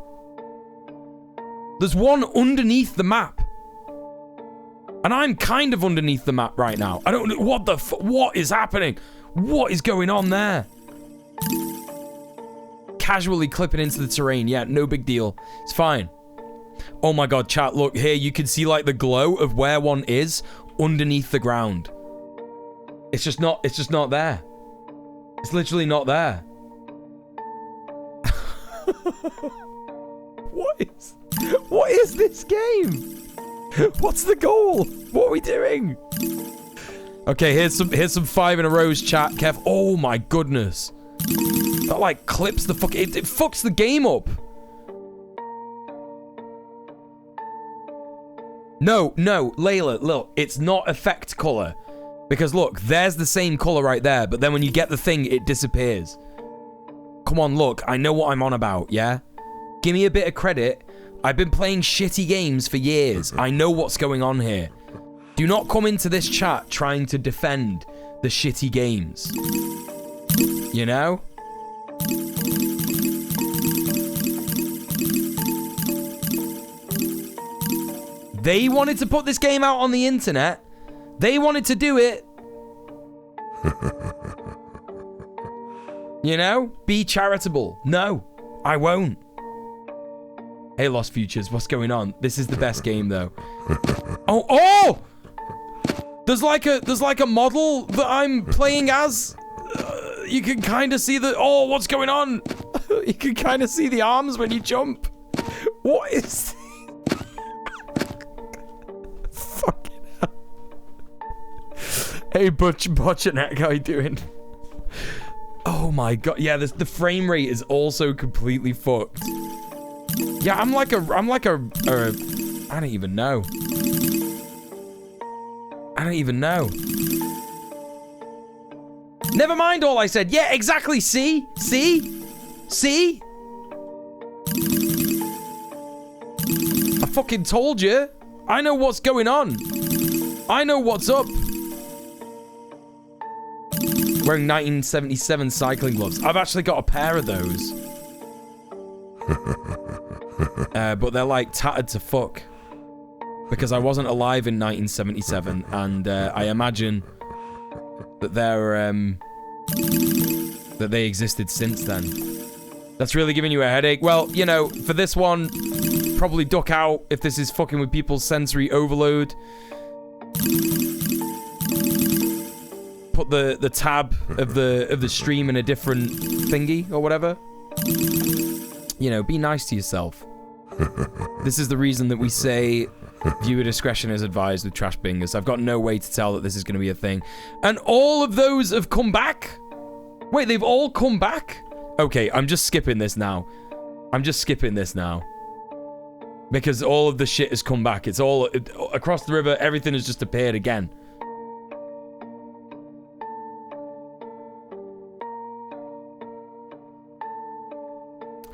There's one underneath the map. And I'm kind of underneath the map right now. I don't know what is happening? What is going on there? Casually clipping into the terrain. Yeah, no big deal. It's fine. Oh my god, chat, look here. You can see like the glow of where one is underneath the ground. It's just not there. It's literally not there. What is this game? What's the goal? What are we doing? Okay, here's some 5 in a rows, chat. Kev. Oh my goodness. That like clips the fuck. It fucks the game up. No, Layla, look, it's not effect color. Because look, there's the same color right there, but then when you get the thing, it disappears. Come on, look, I know what I'm on about, yeah? Give me a bit of credit. I've been playing shitty games for years. I know what's going on here. Do not come into this chat trying to defend the shitty games. You know? They wanted to put this game out on the internet. They wanted to do it. You know? Be charitable. No, I won't. Hey, Lost Futures, what's going on? This is the best game, though. Oh! There's like a model that I'm playing as. You can kind of see the... Oh, what's going on? You can kind of see the arms when you jump. What is... Hey, Butcherneck, how you doing? Oh my god, yeah, the frame rate is also completely fucked. Yeah, I don't even know. I don't even know. Never mind all I said. Yeah, exactly. See? See? See? I fucking told you. I know what's going on. I know what's up. Wearing 1977 cycling gloves. I've actually got a pair of those. But they're like tattered to fuck. Because I wasn't alive in 1977, and I imagine that that they existed since then. That's really giving you a headache. Well, you know, for this one, probably duck out if this is fucking with people's sensory overload. Put the tab of the stream in a different thingy or whatever. You know, be nice to yourself. This is the reason that we say viewer discretion is advised with Trash Bingus. I've got no way to tell that this is going to be a thing. And all of those have come back? Wait, they've all come back? Okay, I'm just skipping this now. Because all of the shit has come back. It's all... across the river, everything has just appeared again.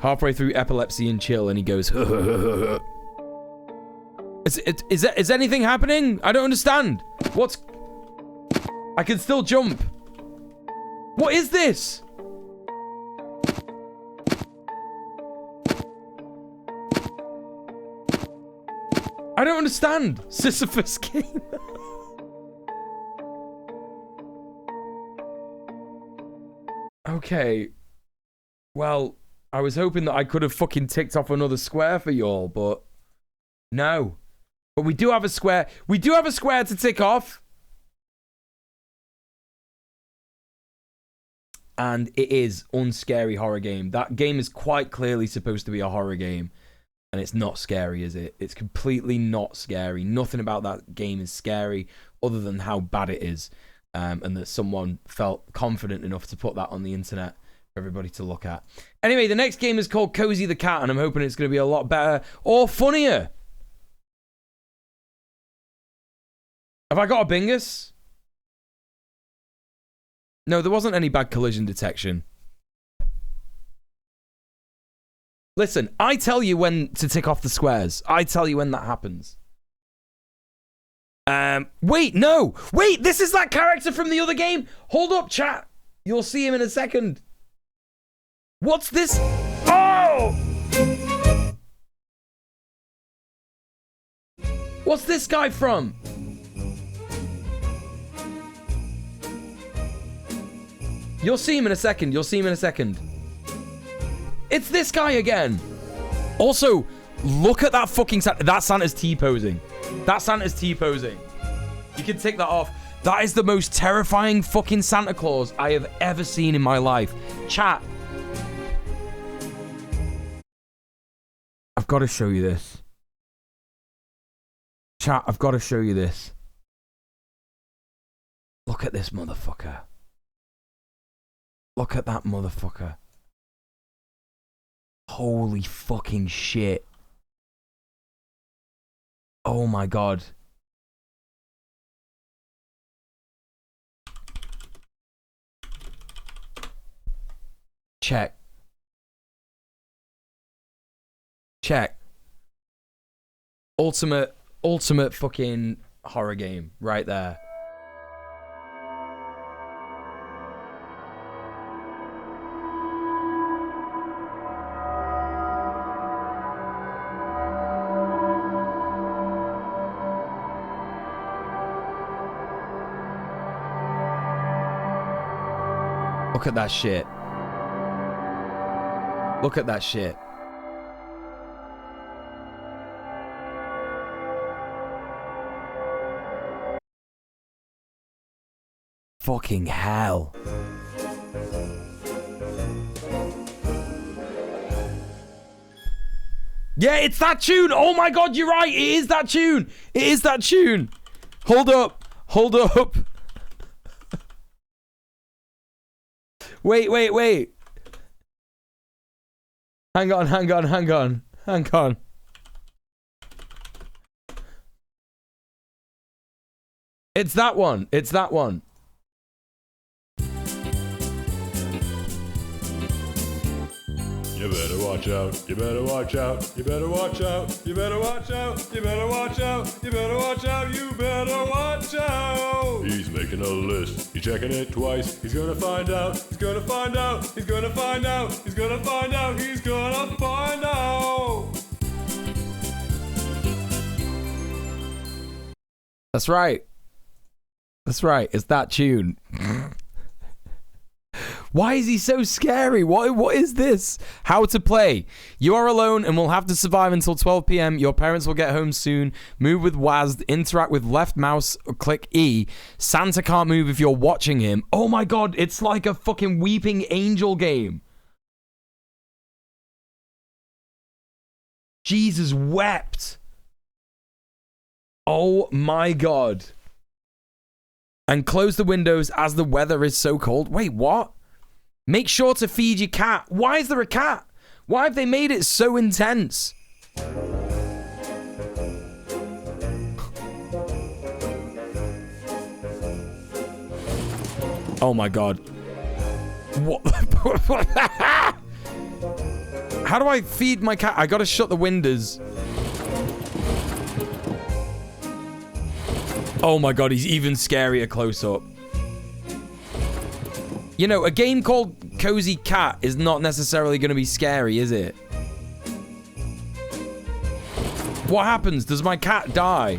Halfway through Epilepsy and Chill, and he goes... Is anything happening? I don't understand. What's... I can still jump. What is this? I don't understand. Sisyphus game. Okay. Well, I was hoping that I could have fucking ticked off another square for y'all, but no. But we do have a square. We do have a square to tick off. And it is Unscary Horror Game. That game is quite clearly supposed to be a horror game. And it's not scary, is it? It's completely not scary. Nothing about that game is scary other than how bad it is. And that someone felt confident enough to put that on the internet for everybody to look at. Anyway, the next game is called Cozy the Cat, and I'm hoping it's going to be a lot better or funnier. Have I got a Bingus? No, there wasn't any bad collision detection. Listen, I tell you when to tick off the squares. I tell you when that happens. Wait, no. Wait, this is that character from the other game. Hold up, chat. You'll see him in a second. What's this? Oh! What's this guy from? You'll see him in a second. You'll see him in a second. It's this guy again. Also, look at that fucking Santa. That Santa's T-posing. That Santa's T-posing. You can take that off. That is the most terrifying fucking Santa Claus I have ever seen in my life. Chat. I've got to show you this. Chat, I've got to show you this. Look at this motherfucker. Look at that motherfucker. Holy fucking shit. Oh my god. Check. Check. Ultimate fucking horror game right there. Look at that shit. Look at that shit. Fucking hell. Yeah, it's that tune. Oh my god, you're right. It is that tune. It is that tune. Hold up. Hold up. Wait. Hang on. It's that one. You better watch out, you better watch out, you better watch out, you better watch out, you better watch out, you better watch out, you better watch out. He's making a list, he's checking it twice, he's gonna find out, he's gonna find out, he's gonna find out, he's gonna find out, he's gonna find out. That's right. It's that tune. Why is he so scary? What is this? How to play. You are alone and will have to survive until 12 p.m. Your parents will get home soon. Move with WASD. Interact with left mouse or click E. Santa can't move if you're watching him. Oh my god, it's like a fucking weeping angel game. Jesus wept. Oh my god. And close the windows as the weather is so cold. Wait, what? Make sure to feed your cat. Why is there a cat? Why have they made it so intense? Oh my god. What? How do I feed my cat? I gotta shut the windows. Oh my god, he's even scarier close up. You know, a game called Cozy Cat is not necessarily going to be scary, is it? What happens? Does my cat die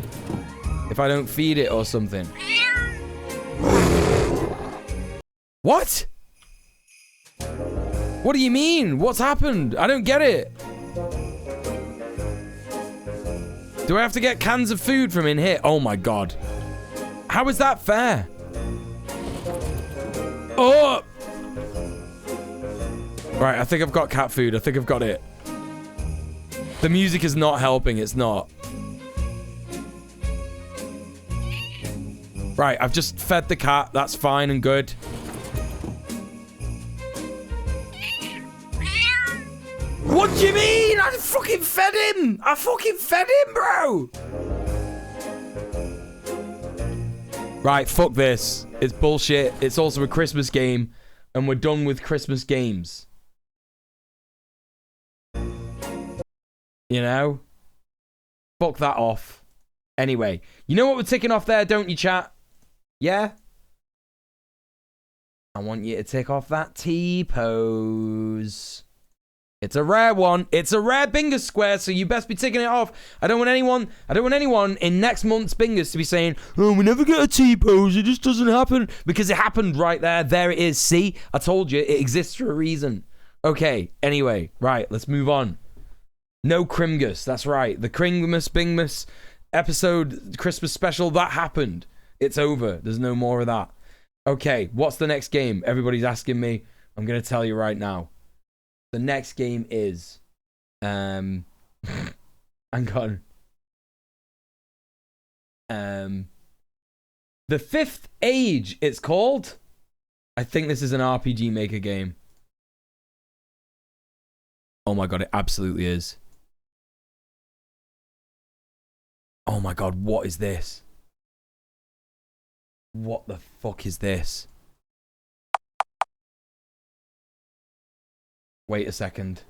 if I don't feed it or something? What? What do you mean? What's happened? I don't get it. Do I have to get cans of food from in here? Oh my god. How is that fair? Oh! Right, I think I've got cat food. I think I've got it. The music is not helping. It's not. Right, I've just fed the cat. That's fine and good. What do you mean? I fucking fed him! I fucking fed him, bro! Right, fuck this. It's bullshit. It's also a Christmas game, and we're done with Christmas games. You know? Fuck that off. Anyway, you know what we're ticking off there, don't you, chat? Yeah? I want you to tick off that T-pose. It's a rare one. It's a rare Bingus square, so you best be ticking it off. I don't want anyone in next month's Bingus to be saying, oh, we never get a T-pose, it just doesn't happen. Because it happened right there. There it is. See? I told you, it exists for a reason. Okay, anyway, right, let's move on. No Crimgus, that's right. The Kringmas Bingus episode, Christmas special, that happened. It's over. There's no more of that. Okay, what's the next game? Everybody's asking me. I'm going to tell you right now. The next game is, hang on. The Fifth Age, it's called. I think this is an RPG Maker game. Oh my god, it absolutely is. Oh my god, what is this? What the fuck is this? Wait a second.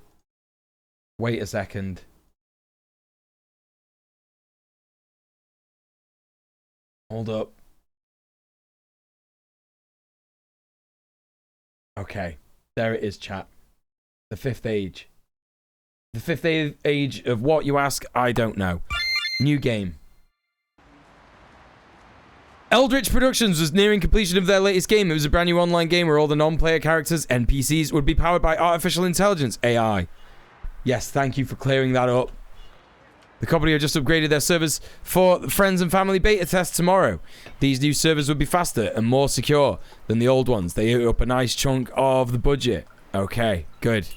Wait a second. Hold up. Okay. There it is, chat. The Fifth Age. The Fifth Age of what, you ask? I don't know. New game. Eldritch Productions was nearing completion of their latest game. It was a brand new online game where all the non-player characters, NPCs, would be powered by artificial intelligence, AI. Yes, thank you for clearing that up. The company have just upgraded their servers for friends and family beta tests tomorrow. These new servers would be faster and more secure than the old ones. They ate up a nice chunk of the budget. Okay, good.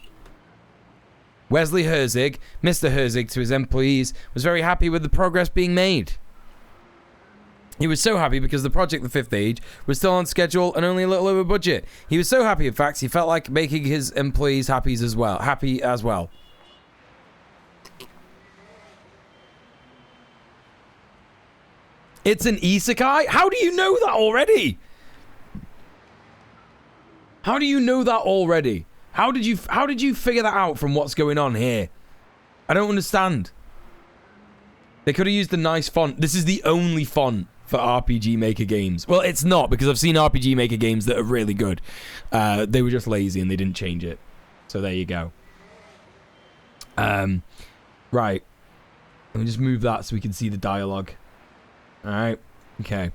Wesley Herzig, Mr. Herzig, to his employees, was very happy with the progress being made. He was so happy because the project, The Fifth Age, was still on schedule and only a little over budget. He was so happy, in fact, he felt like making his employees happy as well. It's an isekai? How do you know that already? How do you know that already? How did you figure that out from what's going on here? I don't understand. They could have used a nice font. This is the only font for RPG Maker games. Well, it's not, because I've seen RPG Maker games that are really good. They were just lazy and they didn't change it. So there you go. Right. Let me just move that so we can see the dialogue. Alright. Okay.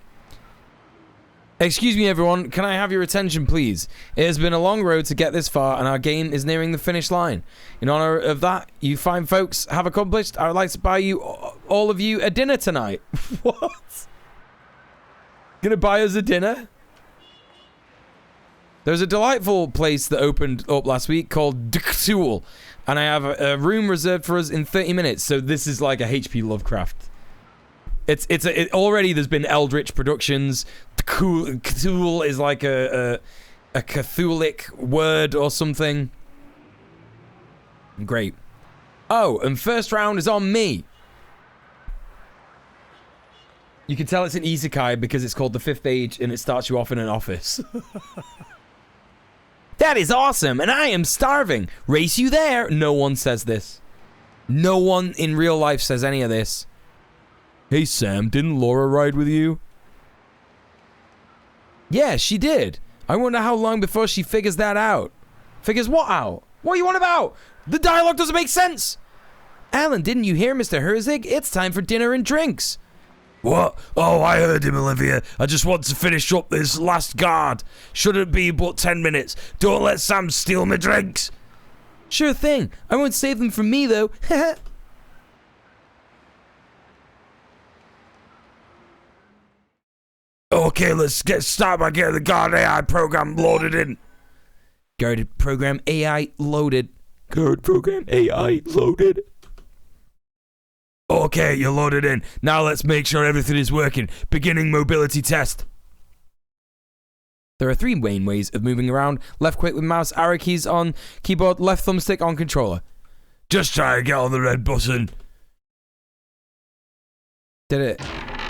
Excuse me, everyone. Can I have your attention, please? It has been a long road to get this far, and our game is nearing the finish line. In honor of that, you fine folks have accomplished, I would like to buy you, all of you, a dinner tonight. What? Gonna buy us a dinner? There's a delightful place that opened up last week called djmuel, and I have a room reserved for us in 30 minutes, so this is like a HP Lovecraft. Already there's been Eldritch Productions. Cthulhu is like a Cthulhic word or something. Great. Oh, and first round is on me. You can tell it's an isekai because it's called The Fifth Age and it starts you off in an office. That is awesome, and I am starving. Race you there. No one says this. No one in real life says any of this. Hey Sam, didn't Laura ride with you? Yeah, she did. I wonder how long before she figures that out. Figures what out? What are you on about? The dialogue doesn't make sense. Alan, didn't you hear Mr. Herzig? It's time for dinner and drinks. What? Oh, I heard him, Olivia. I just want to finish up this last guard. Shouldn't be but 10 minutes. Don't let Sam steal my drinks. Sure thing. I won't save them from me, though. Okay, let's get started by getting the guard AI program loaded in. Guard program AI loaded. Guard program AI loaded. Okay, you're loaded in. Now let's make sure everything is working. Beginning mobility test. There are 3 main ways of moving around. Left click with mouse, arrow keys on keyboard, left thumbstick on controller. Just try and get on the red button. Did it.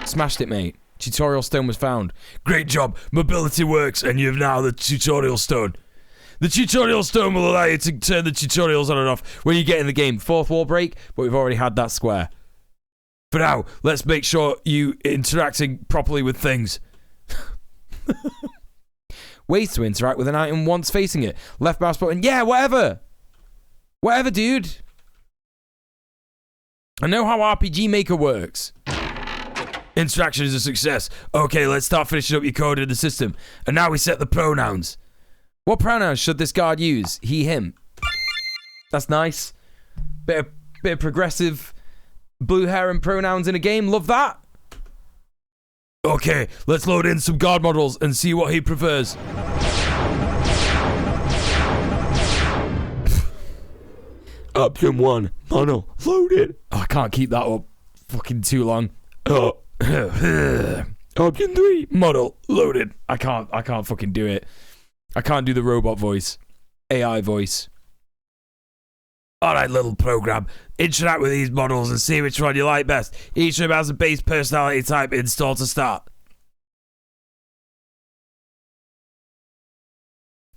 Smashed it, mate. Tutorial stone was found. Great job. Mobility works and you have now the tutorial stone. The tutorial stone will allow you to turn the tutorials on and off when you get in the game. 4th wall break, but we've already had that square. For now, let's make sure you interacting properly with things. Ways to interact with an item once facing it. Left mouse button. Yeah, whatever. Whatever, dude. I know how RPG Maker works. Interaction is a success. Okay, let's start finishing up your code in the system. And now we set the pronouns. What pronouns should this guard use? He, him. That's nice. Bit of progressive blue hair and pronouns in a game. Love that. Okay, let's load in some guard models and see what he prefers. Option 1, model loaded. Oh, I can't keep that up fucking too long. Oh. Option 3, model loaded. I can't fucking do it. I can't do the robot voice. AI voice. Alright, little program. Interact with these models and see which one you like best. Each of them has a base personality type installed to start.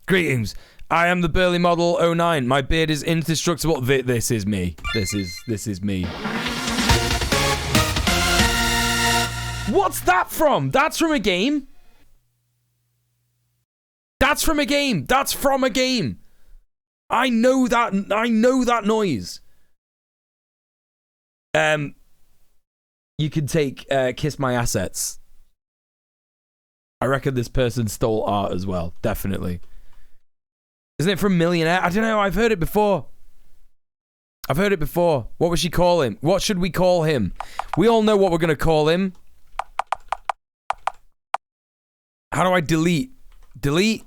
Greetings. I am the burly model 09. My beard is indestructible. This is me. This is me. What's that from? That's from a game? That's from a game. That's from a game. I know that noise. You can take Kiss My Assets. I reckon this person stole art as well. Definitely. Isn't it from Millionaire? I don't know. I've heard it before. What would she call him? What should we call him? We all know what we're going to call him. How do I delete? Delete?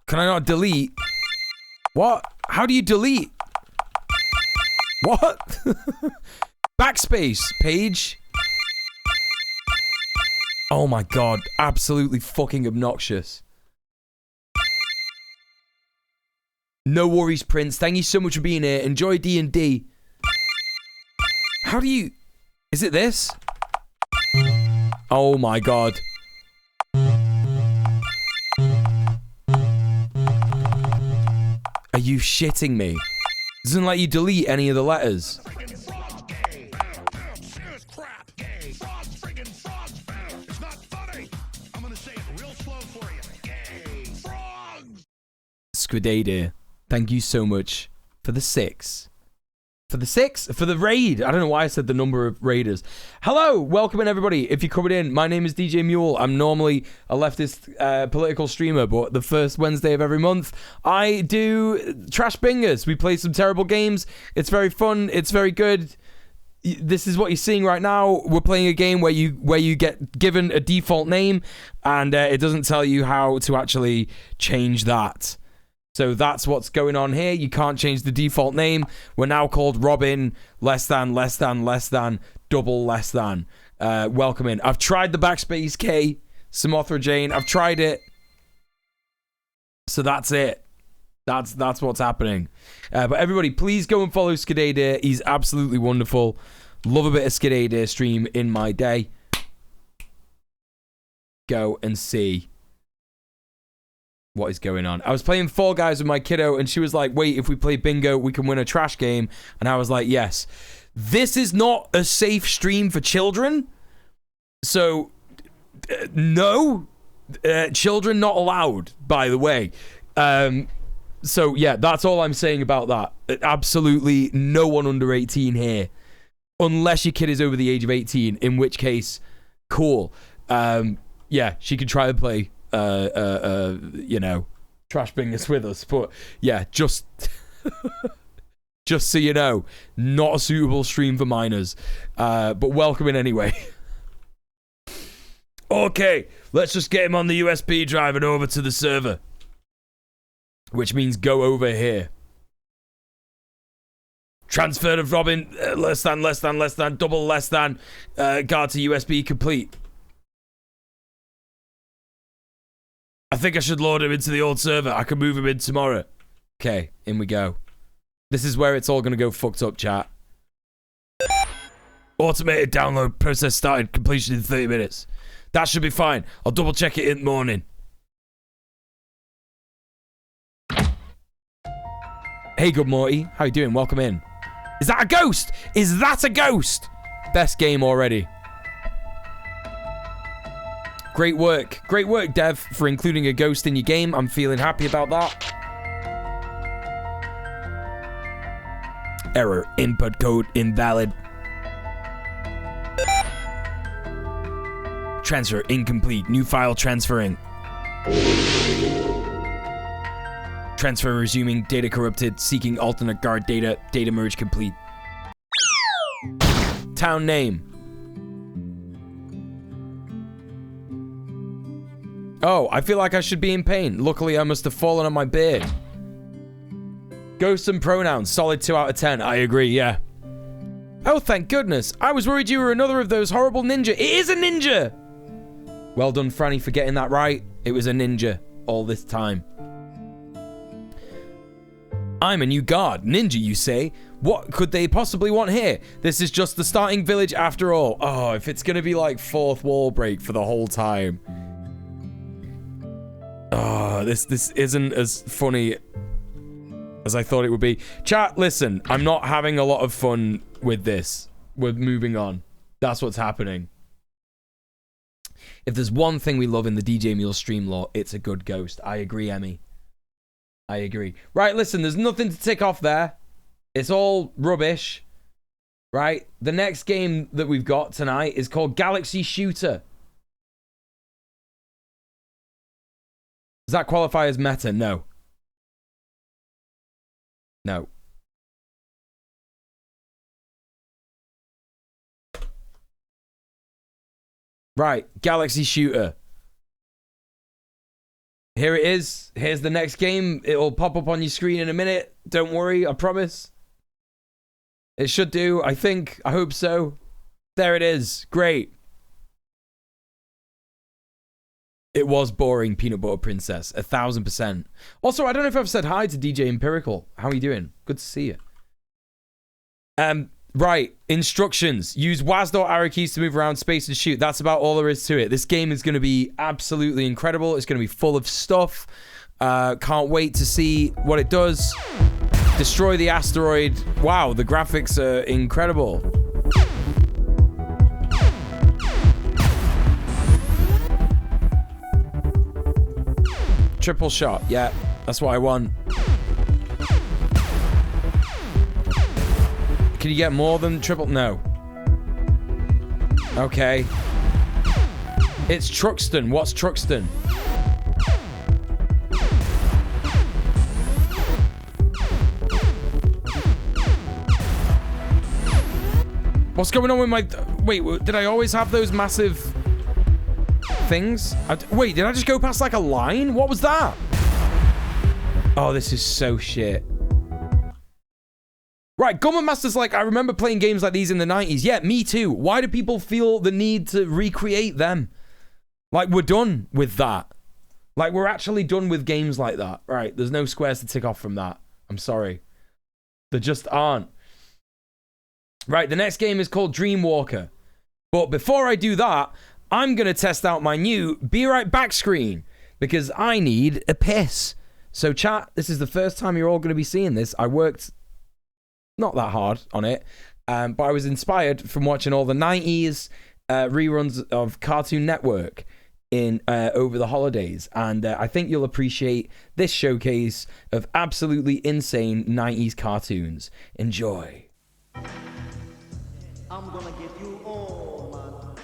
Can I not delete? What? How do you delete? What? Backspace. Page. Oh my god, absolutely fucking obnoxious. No worries, Prince. Thank you so much for being here. Enjoy D&D. How do you... Is it this? Oh my god. Are you shitting me? Doesn't let you delete any of the letters. Squidade, thank you so much for the 6. For the 6? For the raid. I don't know why I said the number of raiders. Hello, welcome in everybody. If you're coming in, my name is djmuel. I'm normally a leftist political streamer, but the first Wednesday of every month, I do Trash Bingus. We play some terrible games. It's very fun. It's very good. This is what you're seeing right now. We're playing a game where you get given a default name, and it doesn't tell you how to actually change that. So that's what's going on here. You can't change the default name. We're now called Robin, less than, double less than. Welcome in. I've tried the backspace K, Samothra Jane. I've tried it. So that's it. That's what's happening. But everybody, please go and follow Skidade. He's absolutely wonderful. Love a bit of Skidade stream in my day. Go and see what is going on. I was playing Fall Guys with my kiddo, and she was like, wait, if we play bingo, we can win a trash game. And I was like, yes. This is not a safe stream for children. So, no. Children not allowed, by the way. So, yeah, that's all I'm saying about that. Absolutely no one under 18 here. Unless your kid is over the age of 18, in which case, cool. Yeah, she could try to play you know, Trash Bingus with us, but yeah, just so you know, not a suitable stream for minors, but welcome in anyway. Okay, let's just get him on the USB drive and over to the server, which means go over here. Transfer of Robin, less than, double less than, guard to USB complete. I think I should load him into the old server. I can move him in tomorrow. Okay, in we go. This is where it's all going to go fucked up, chat. Automated download process started. Completion in 30 minutes. That should be fine. I'll double check it in the morning. Hey, good Morty. How you doing? Welcome in. Is that a ghost? Is that a ghost? Best game already. Great work, Dev, for including a ghost in your game. I'm feeling happy about that. Error, input code invalid. Transfer incomplete, new file transferring. Transfer resuming, data corrupted, seeking alternate guard data, data merge complete. Town name. Oh, I feel like I should be in pain. Luckily, I must have fallen on my beard. Ghosts and pronouns. Solid 2 out of 10. I agree, yeah. Oh, thank goodness. I was worried you were another of those horrible ninja. It is a ninja! Well done, Franny, for getting that right. It was a ninja all this time. I'm a new guard. Ninja, you say? What could they possibly want here? This is just the starting village after all. Oh, if it's going to be like fourth wall break for the whole time. Oh, this isn't as funny as I thought it would be. Chat, listen, I'm not having a lot of fun with this. We're moving on. That's what's happening. If there's one thing we love in the djmuel stream lore, it's a good ghost. I agree, Emmy. I agree. Right, listen, there's nothing to tick off there. It's all rubbish. Right? The next game that we've got tonight is called Galaxy Shooter. Does that qualify as meta? No. No. Right, Galaxy Shooter. Here it is. Here's the next game. It'll pop up on your screen in a minute. Don't worry, I promise. It should do, I think. I hope so. There it is. Great. It was boring, Peanut Butter Princess. 1000%. Also, I don't know if I've said hi to DJ Empirical. How are you doing? Good to see you. Right. Instructions. Use WASD or arrow keys to move around, space, and shoot. That's about all there is to it. This game is going to be absolutely incredible. It's going to be full of stuff. Can't wait to see what it does. Destroy the asteroid. Wow, the graphics are incredible. Triple shot. Yeah, that's what I want. Can you get more than triple? No. Okay. It's Truxton. What's Truxton? What's going on with my... Wait, did I always have those massive things? Wait, did I just go past like a line? What was that? Oh, this is so shit. Right, Gunman Master's like, I remember playing games like these in the 90s. Yeah, me too. Why do people feel the need to recreate them? Like, we're done with that. Like, we're actually done with games like that. Right, there's no squares to tick off from that. I'm sorry. There just aren't. Right, the next game is called Dreamwalker. But before I do that, I'm going to test out my new Be Right Back screen. Because I need a piss. So chat, this is the first time you're all going to be seeing this. I worked... not that hard on it, but I was inspired from watching all the 90s reruns of Cartoon Network in over the holidays, and I think you'll appreciate this showcase of absolutely insane 90s cartoons. Enjoy. I'm gonna give you all, man.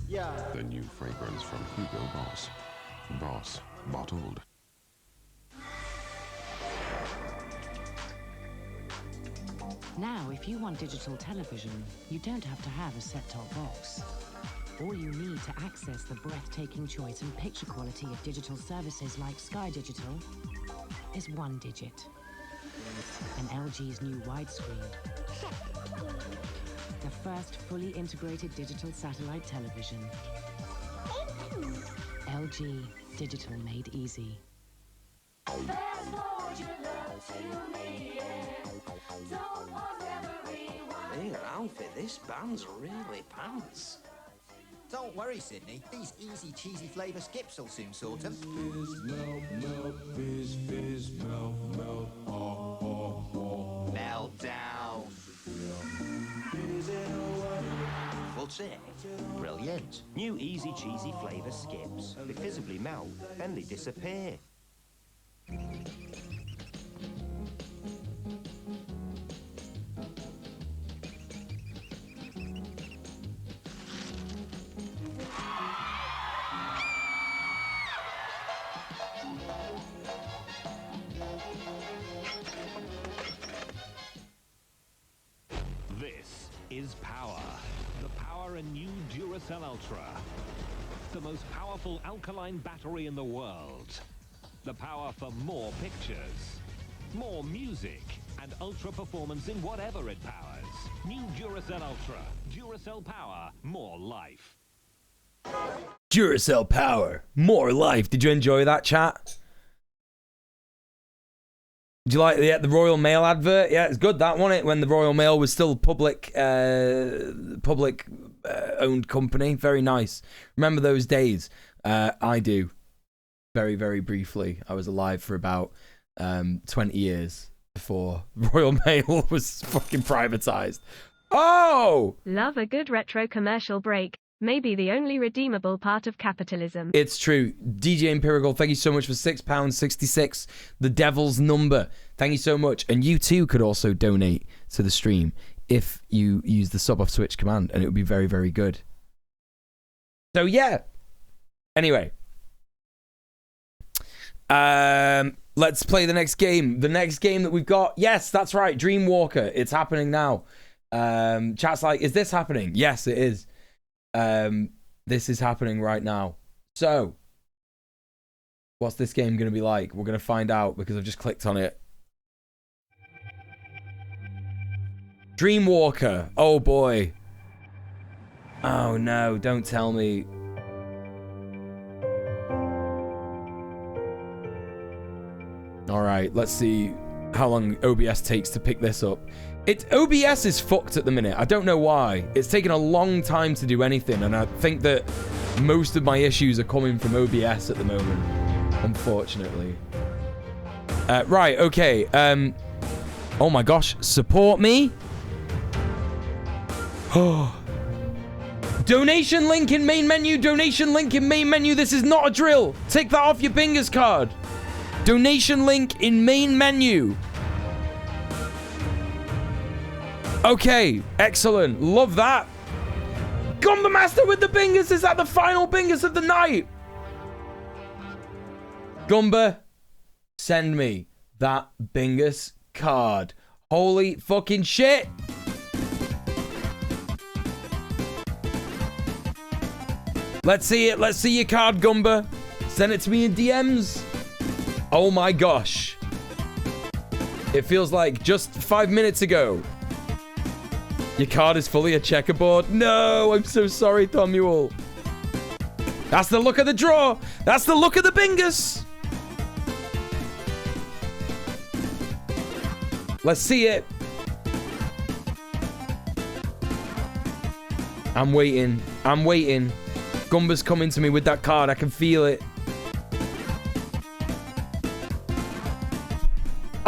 Yeah. The new fragrance from Hugo Boss. Boss bottled. Now, if you want digital television, you don't have to have a set-top box. All you need to access the breathtaking choice and picture quality of digital services like Sky Digital is one digit. And LG's new widescreen. The first fully integrated digital satellite television. LG, digital made easy. Here, Alfie, this band's really pants. Don't worry, Sydney. These easy, cheesy flavour skips will soon sort them. Fizz, melt, melt, fizz, fizz, melt, melt, oh, oh, oh. Meltdown. What's it? Brilliant. New easy, cheesy flavour skips. They visibly melt, then they disappear. This is power. The Power and new Duracell Ultra. The most powerful alkaline battery in the world. The power for more pictures, more music, and ultra performance in whatever it powers. New Duracell Ultra. Duracell Power. More life. Duracell Power. More life. Did you enjoy that, chat? Did you like the Royal Mail advert? Yeah, it's good, that, wasn't it? When the Royal Mail was still public owned company. Very nice. Remember those days? I do. Very, very briefly. I was alive for about 20 years before Royal Mail was fucking privatized. Oh! Love a good retro commercial break. Maybe the only redeemable part of capitalism. It's true. DJ Empirical, thank you so much for £6.66. The devil's number. Thank you so much. And you too could also donate to the stream if you use the sub off Switch command, and it would be very, very good. So yeah. Anyway. Let's play the next game. The next game that we've got. Yes, that's right. Dreamwalker. It's happening now. Chat's like, is this happening? Yes, it is. This is happening right now. So, what's this game going to be like? We're going to find out because I've just clicked on it. Dreamwalker. Oh boy. Oh no, don't tell me. Right, let's see how long OBS takes to pick this up. OBS is fucked at the minute. I don't know why. It's taken a long time to do anything, and I think that most of my issues are coming from OBS at the moment, unfortunately. Right, okay. Oh my gosh, support me? Oh. Donation link in main menu, donation link in main menu. This is not a drill. Take that off your Bingus card. Donation link in main menu. Okay, excellent. Love that. Gumba Master with the Bingus. Is that the final Bingus of the night? Gumba, send me that Bingus card. Holy fucking shit. Let's see it. Let's see your card, Gumba. Send it to me in DMs. Oh my gosh. It feels like just 5 minutes ago. Your card is fully a checkerboard. No, I'm so sorry, Tomuel. That's the look of the draw. That's the look of the Bingus. Let's see it. I'm waiting. I'm waiting. Gumba's coming to me with that card. I can feel it.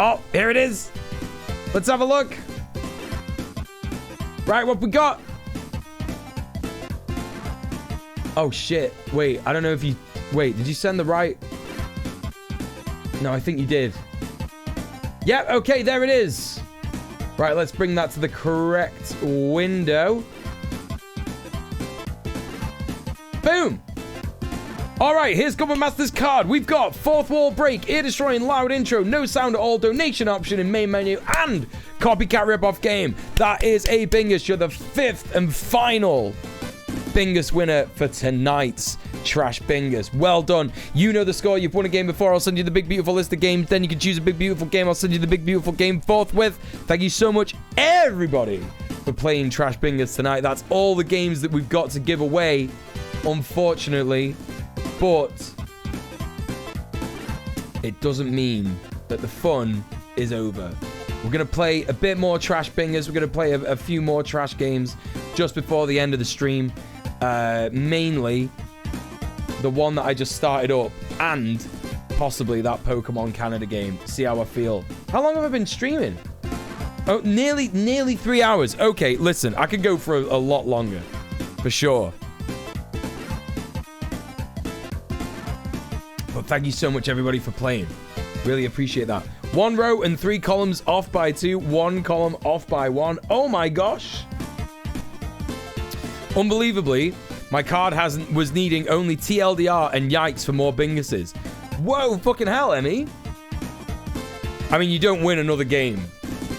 Oh, here it is. Let's have a look. Right, what we got? Oh, shit. Wait, I don't know if you... Wait, did you send the right... No, I think you did. Yep, okay, there it is. Right, let's bring that to the correct window. Boom. All right, here's Government Master's card. We've got fourth wall break, ear-destroying loud intro, no sound at all, donation option in main menu, and copycat rip-off game. That is a Bingus. You're the 5th and final Bingus winner for tonight's Trash Bingus. Well done. You know the score. You've won a game before. I'll send you the big, beautiful list of games. Then you can choose a big, beautiful game. I'll send you the big, beautiful game forthwith. Thank you so much, everybody, for playing Trash Bingus tonight. That's all the games that we've got to give away, unfortunately. But it doesn't mean that the fun is over. We're going to play a bit more Trash Bingus. We're going to play a few more Trash games just before the end of the stream. Mainly the one that I just started up and possibly that Pokemon Canada game. See how I feel. How long have I been streaming? Oh, nearly 3 hours. Okay, listen, I could go for a lot longer. For sure. But thank you so much, everybody, for playing. Really appreciate that. 1 row and 3 columns off by 2. 1 column off by 1. Oh my gosh. Unbelievably, my card was needing only TLDR and yikes for more Binguses. Whoa, fucking hell, Emmy. I mean, you don't win another game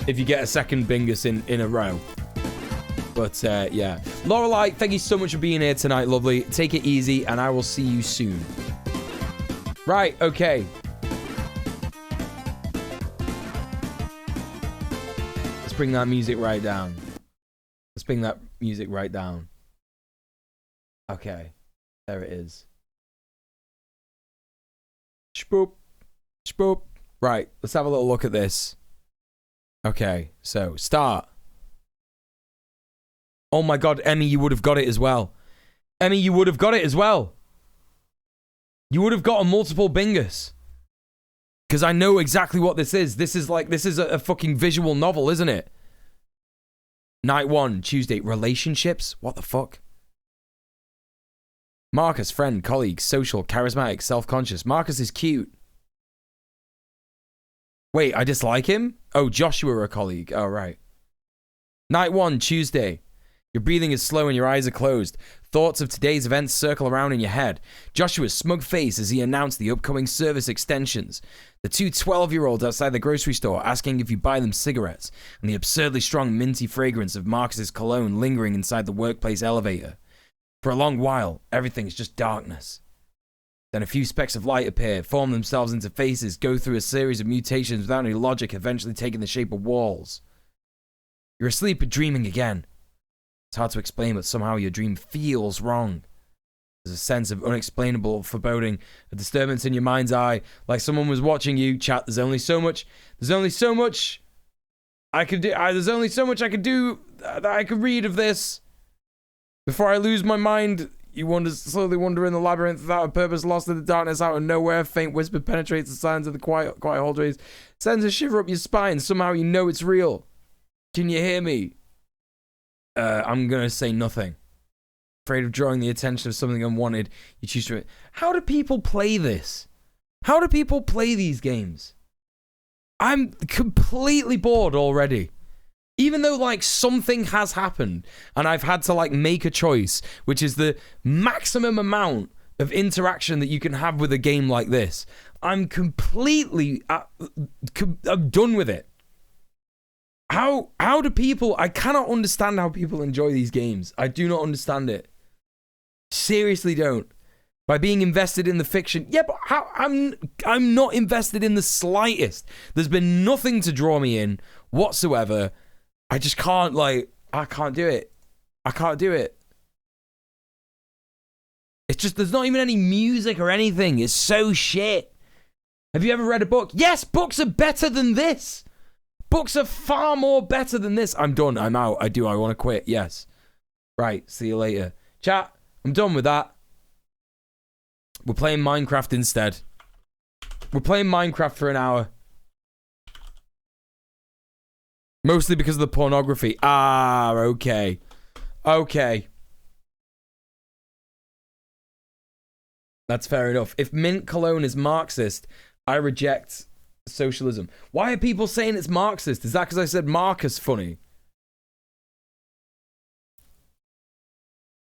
if you get a second Bingus in a row. But, yeah. Lorelei, thank you so much for being here tonight, lovely. Take it easy, and I will see you soon. Right, okay. Let's bring that music right down. Let's bring that music right down. Okay. There it is. Spoop. Spoop. Right, let's have a little look at this. Okay, so, start. Oh my god, Emmy, you would have got it as well. Emmy, you would have got it as well. You would have got a multiple Bingus. Because I know exactly what this is. This is a fucking visual novel, isn't it? Night 1, Tuesday. Relationships? What the fuck? Marcus, friend, colleague, social, charismatic, self-conscious. Marcus is cute. Wait, I dislike him? Oh, Joshua, a colleague. Oh, right. Night 1, Tuesday. Your breathing is slow and your eyes are closed. Thoughts of today's events circle around in your head. Joshua's smug face as he announced the upcoming service extensions. The two 12-year-olds outside the grocery store asking if you buy them cigarettes, and the absurdly strong minty fragrance of Marcus's cologne lingering inside the workplace elevator. For a long while, everything's just darkness. Then a few specks of light appear, form themselves into faces, go through a series of mutations without any logic, eventually taking the shape of walls. You're asleep but dreaming again. It's hard to explain, but somehow your dream feels wrong. There's a sense of unexplainable foreboding, a disturbance in your mind's eye, like someone was watching you. Chat, there's only so much I could do. There's only so much I could do that I could read of this before I lose my mind. You slowly wander in the labyrinth without a purpose, lost in the darkness, out of nowhere. Faint whisper penetrates the silence of the quiet hallways, sends a shiver up your spine. Somehow you know it's real. Can you hear me? I'm gonna say nothing. Afraid of drawing the attention of something unwanted, you choose to. How do people play this? How do people play these games? I'm completely bored already. Even though, like, something has happened and I've had to, like, make a choice, which is the maximum amount of interaction that you can have with a game like this. I'm completely... I'm done with it. How do people... I cannot understand how people enjoy these games. I do not understand it. Seriously don't. By being invested in the fiction. Yeah, but I'm not invested in the slightest. There's been nothing to draw me in whatsoever. I just can't, like, I can't do it. I can't do it. It's just, there's not even any music or anything. It's so shit. Have you ever read a book? Yes, books are better than this. Books are far more better than this. I'm done. I'm out. I want to quit. Yes. Right. See you later. Chat, I'm done with that. We're playing Minecraft instead. We're playing Minecraft for an hour. Mostly because of the pornography. Ah, okay. Okay. That's fair enough. If mint cologne is Marxist, I reject socialism. Why are people saying it's Marxist? Is that because I said Marcus funny?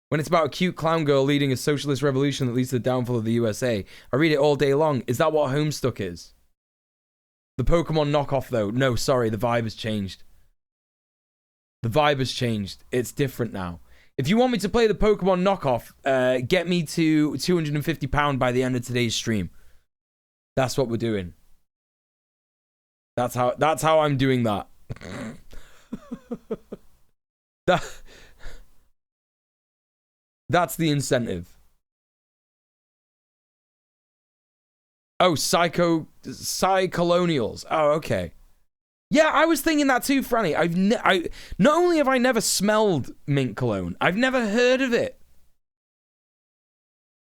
When it's about a cute clown girl leading a socialist revolution that leads to the downfall of the USA. I read it all day long. Is that what Homestuck is? The Pokemon knockoff, though. No, sorry, the vibe has changed. The vibe has changed. It's different now. If you want me to play the Pokemon knockoff, get me to £250 by the end of today's stream. That's what we're doing. That's how I'm doing that. That's the incentive. Oh, Psycolonials. Oh, okay. Yeah, I was thinking that too, Franny. Not only have I never smelled mint cologne, I've never heard of it.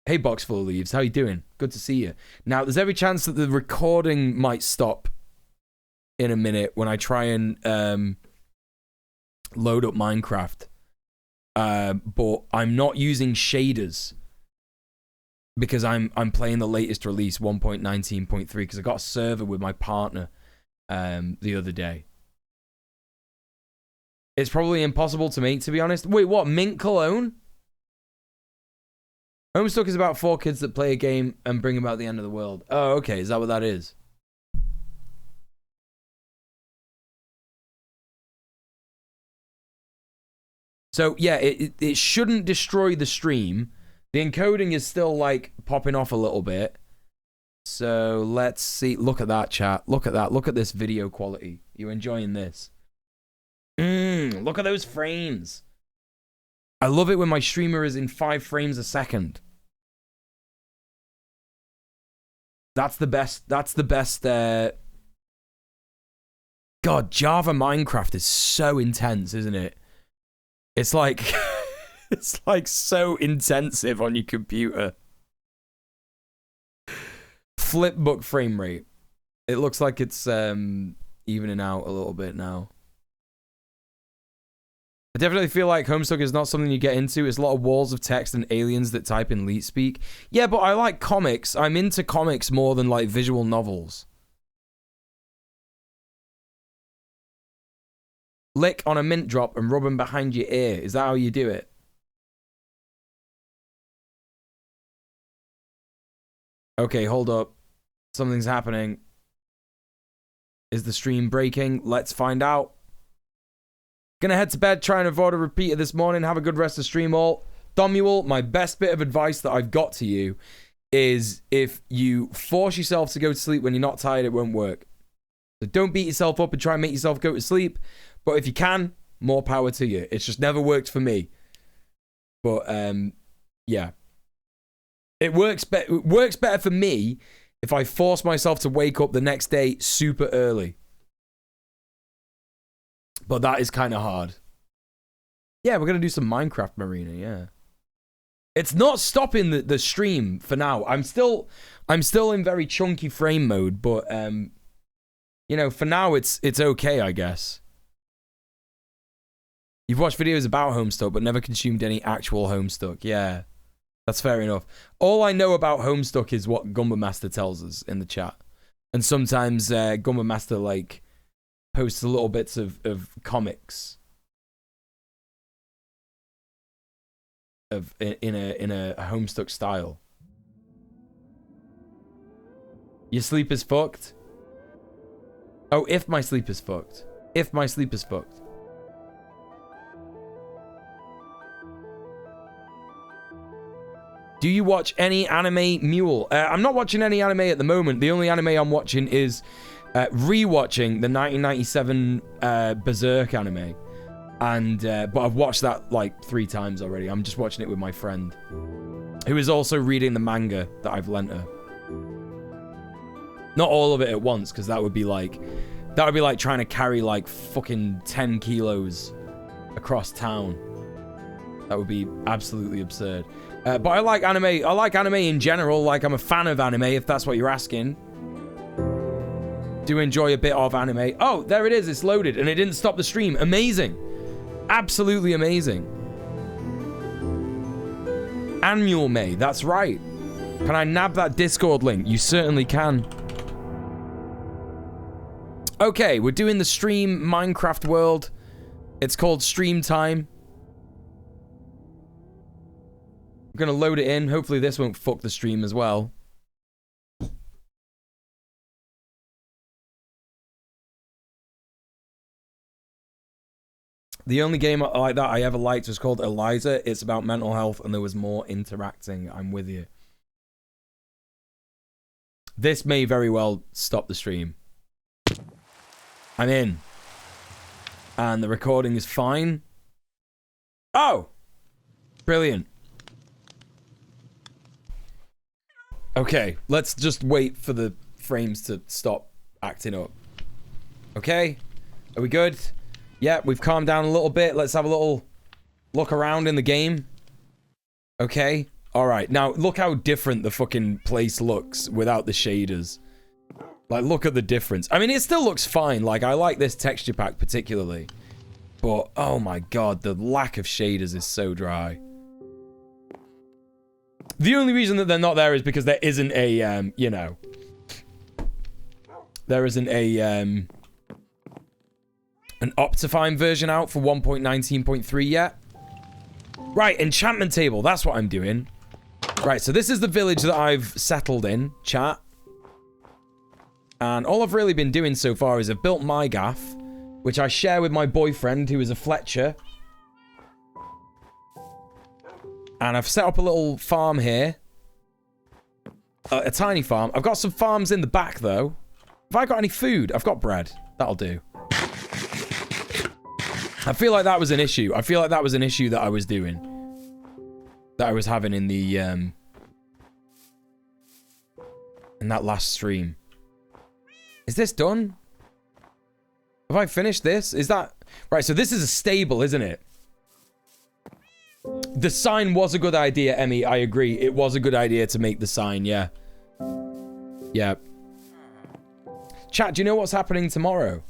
Hey, Box Full of Leaves, how you doing? Good to see you. Now, there's every chance that the recording might stop in a minute when I try and load up Minecraft. But I'm not using shaders because I'm playing the latest release 1.19.3 because I got a server with my partner the other day. It's probably impossible to make, to be honest. Wait, what? Mint cologne? Homestuck is about 4 kids that play a game and bring about the end of the world. Oh, okay. Is that what that is? So, yeah, it shouldn't destroy the stream. The encoding is still, like, popping off a little bit. So, let's see. Look at that, chat. Look at that. Look at this video quality. You enjoying this? Look at those frames. I love it when my streamer is in 5 frames a second. That's the best. That's the best. God, Java Minecraft is so intense, isn't it? It's like, it's like so intensive on your computer. Flipbook frame rate. It looks like it's evening out a little bit now. I definitely feel like Homestuck is not something you get into. It's a lot of walls of text and aliens that type in leet speak. Yeah, but I like comics. I'm into comics more than like visual novels. Lick on a mint drop and rub them behind your ear. Is that how you do it? Okay, hold up. Something's happening. Is the stream breaking? Let's find out. Gonna head to bed, try and avoid a repeater this morning. Have a good rest of stream all. djmuel, my best bit of advice that I've got to you is if you force yourself to go to sleep when you're not tired, it won't work. So don't beat yourself up and try and make yourself go to sleep. But if you can, more power to you. It's just never worked for me. But, yeah. It works better for me if I force myself to wake up the next day super early. But that is kind of hard. Yeah, we're going to do some Minecraft Marina, yeah. It's not stopping the stream for now. I'm still in very chunky frame mode, but you know, for now it's okay, I guess. You've watched videos about Homestuck, but never consumed any actual Homestuck. Yeah, that's fair enough. All I know about Homestuck is what Gumba Master tells us in the chat. And sometimes Gumba Master, like, posts little bits of comics. In a Homestuck style. Your sleep is fucked? Oh, if my sleep is fucked. If my sleep is fucked. Do you watch any anime, Mule? I'm not watching any anime at the moment. The only anime I'm watching is rewatching the 1997 Berserk anime. And but I've watched that like 3 times already. I'm just watching it with my friend, who is also reading the manga that I've lent her. Not all of it at once, because that would be like trying to carry like fucking 10 kilos across town. That would be absolutely absurd. But I like anime. I like anime in general. Like, I'm a fan of anime, if that's what you're asking. Do enjoy a bit of anime. Oh, there it is. It's loaded, and it didn't stop the stream. Amazing. Absolutely amazing. Annual May. That's right. Can I nab that Discord link? You certainly can. Okay, we're doing the stream Minecraft world. It's called Stream Time. I'm gonna load it in. Hopefully this won't fuck the stream as well. The only game like that I ever liked was called Eliza. It's about mental health and there was more interacting. I'm with you. This may very well stop the stream. I'm in. And the recording is fine. Oh! Brilliant. Okay, let's just wait for the frames to stop acting up. Okay? Are we good? Yeah, we've calmed down a little bit. Let's have a little look around in the game. Okay. Alright, now look how different the fucking place looks without the shaders. Like, look at the difference. I mean, it still looks fine. Like, I like this texture pack particularly. But, oh my god, the lack of shaders is so dry. The only reason that they're not there is because there isn't a, you know... There isn't a, an Optifine version out for 1.19.3 yet. Right, enchantment table. That's what I'm doing. Right, so this is the village that I've settled in, chat. And all I've really been doing so far is I've built my gaff, which I share with my boyfriend, who is a Fletcher. And I've set up a little farm here. A tiny farm. I've got some farms in the back, though. Have I got any food? I've got bread. That'll do. I feel like that was an issue. I feel like that was an issue that I was doing. That I was having in the, in that last stream. Is this done? Have I finished this? Is that... Right, so this is a stable, isn't it? The sign was a good idea, Emmy. I agree. It was a good idea to make the sign, yeah. Yeah. Chat, do you know what's happening tomorrow?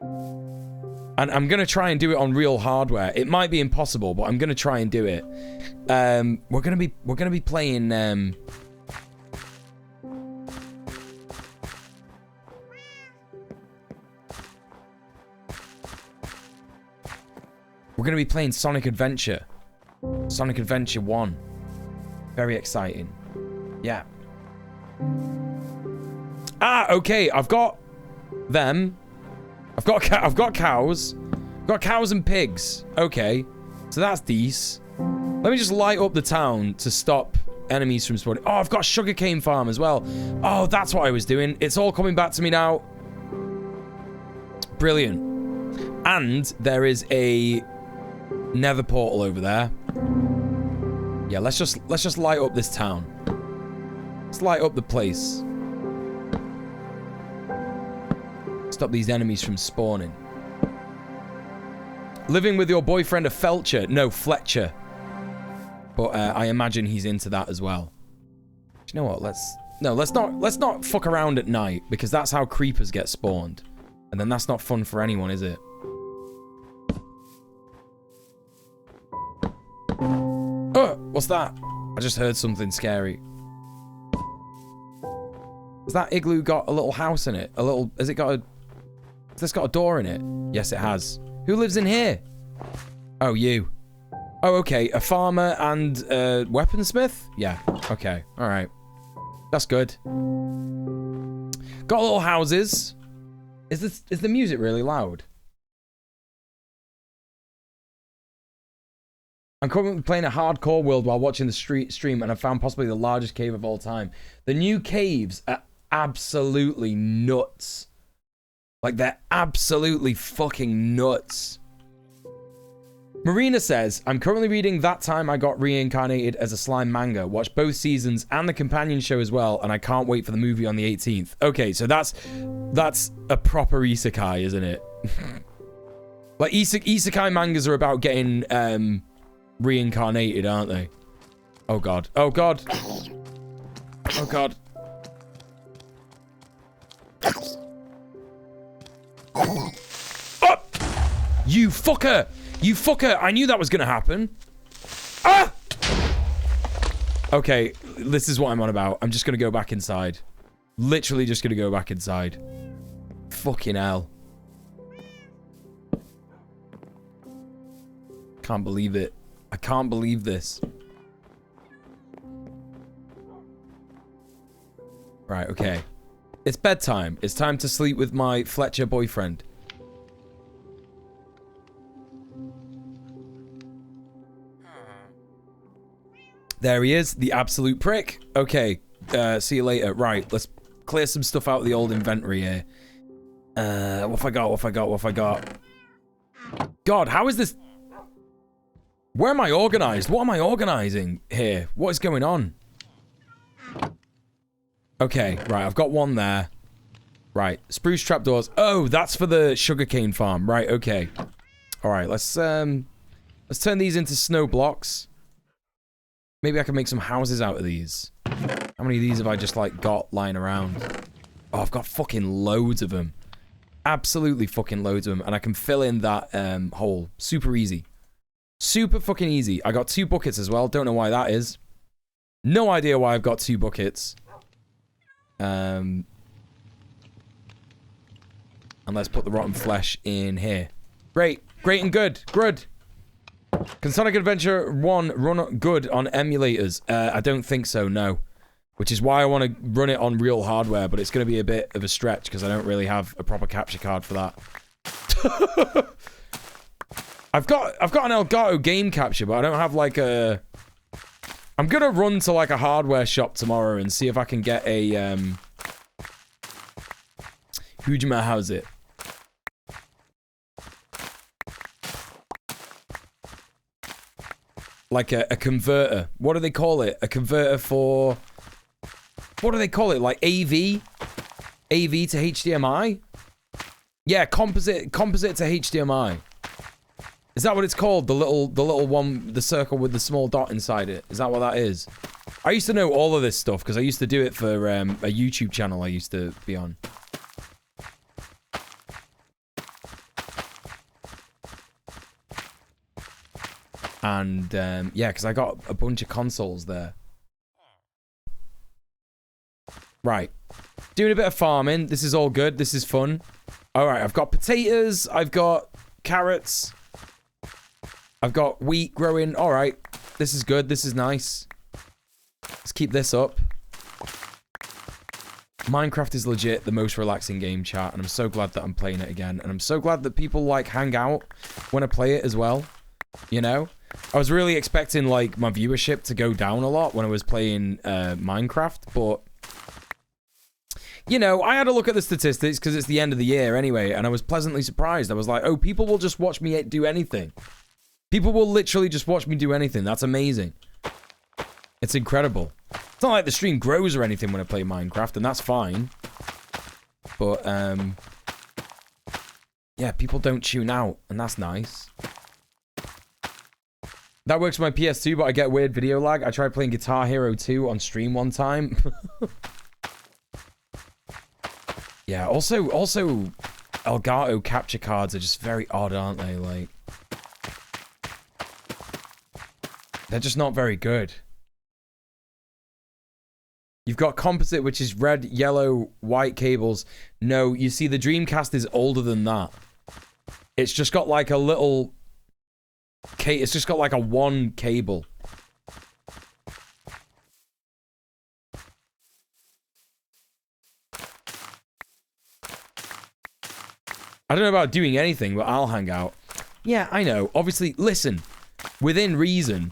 And I'm going to try and do it on real hardware. It might be impossible, but I'm going to try and do it. We're going to be playing... We're going to be playing Sonic Adventure. Sonic Adventure 1. Very exciting. Yeah. Ah, okay. I've got them. I've got cows. I've got cows and pigs. Okay. So that's these. Let me just light up the town to stop enemies from spawning. Oh, I've got a sugarcane farm as well. Oh, that's what I was doing. It's all coming back to me now. Brilliant. And there is a nether portal over there. Yeah, let's just light up this town. Let's light up the place. Stop these enemies from spawning. Living with your boyfriend a Felcher. No, Fletcher. But I imagine he's into that as well. Do you know what? Let's not fuck around at night, because that's how creepers get spawned. And then that's not fun for anyone, is it? Oh, what's that? I just heard something scary. Has that igloo got a little house in it? Has this got a door in it? Yes, it has. Who lives in here? Oh, you. Oh, okay. A farmer and a weaponsmith? Yeah. Okay. All right. That's good. Got little houses. Is the music really loud? I'm currently playing a hardcore world while watching the stream, and I found possibly the largest cave of all time. The new caves are absolutely nuts. Like, they're absolutely fucking nuts. Marina says, I'm currently reading That Time I Got Reincarnated as a Slime manga. Watched both seasons and the companion show as well, and I can't wait for the movie on the 18th. Okay, so that's a proper isekai, isn't it? Like, isekai mangas are about getting reincarnated, aren't they? Oh god. Oh god. Oh god. Oh! You fucker! You fucker! I knew that was gonna happen. Ah! Okay, this is what I'm on about. I'm just gonna go back inside. Literally just gonna go back inside. Fucking hell. Can't believe it. I can't believe this. Right, okay. It's bedtime. It's time to sleep with my Fletcher boyfriend. There he is, the absolute prick. Okay, see you later. Right, let's clear some stuff out of the old inventory here. What have I got? God, how is this? Where am I organized? What am I organizing here? What is going on? Okay, right, I've got one there. Right, spruce trapdoors. Oh, that's for the sugarcane farm. Right, okay. All right, let's turn these into snow blocks. Maybe I can make some houses out of these. How many of these have I just, like, got lying around? Oh, I've got fucking loads of them. Absolutely fucking loads of them. And I can fill in that hole. Super easy. Super fucking easy. I got 2 buckets as well. Don't know why that is. No idea why I've got 2 buckets. And let's put the rotten flesh in here. Great. Great and good. Good. Can Sonic Adventure 1 run good on emulators? I don't think so, no. Which is why I want to run it on real hardware, but it's going to be a bit of a stretch because I don't really have a proper capture card for that. I've got an Elgato game capture, but I don't have like a... I'm going to run to like a hardware shop tomorrow and see if I can get a... how's it? Like a converter. What do they call it? A converter for... What do they call it? Like AV? AV to HDMI? Yeah, composite to HDMI. Is that what it's called? The little one, the circle with the small dot inside it. Is that what that is? I used to know all of this stuff because I used to do it for a YouTube channel I used to be on. And, yeah, because I got a bunch of consoles there. Right. Doing a bit of farming. This is all good. This is fun. Alright, I've got potatoes. I've got carrots. I've got wheat growing. Alright. This is good. This is nice. Let's keep this up. Minecraft is legit the most relaxing game, chat. And I'm so glad that I'm playing it again. And I'm so glad that people, like, hang out when I play it as well. You know? I was really expecting, like, my viewership to go down a lot when I was playing Minecraft, but... You know, I had a look at the statistics because it's the end of the year anyway, and I was pleasantly surprised. I was like, oh, people will just watch me do anything. People will literally just watch me do anything. That's amazing. It's incredible. It's not like the stream grows or anything when I play Minecraft, and that's fine. But, yeah, people don't tune out, and that's nice. That works with my PS2, but I get weird video lag. I tried playing Guitar Hero 2 on stream one time. Yeah, also, Elgato capture cards are just very odd, aren't they? Like, they're just not very good. You've got composite, which is red, yellow, white cables. No, you see, the Dreamcast is older than that. It's just got like a little... It's just got like a one cable. I don't know about doing anything, but I'll hang out. Yeah, I know. Obviously, listen. Within reason,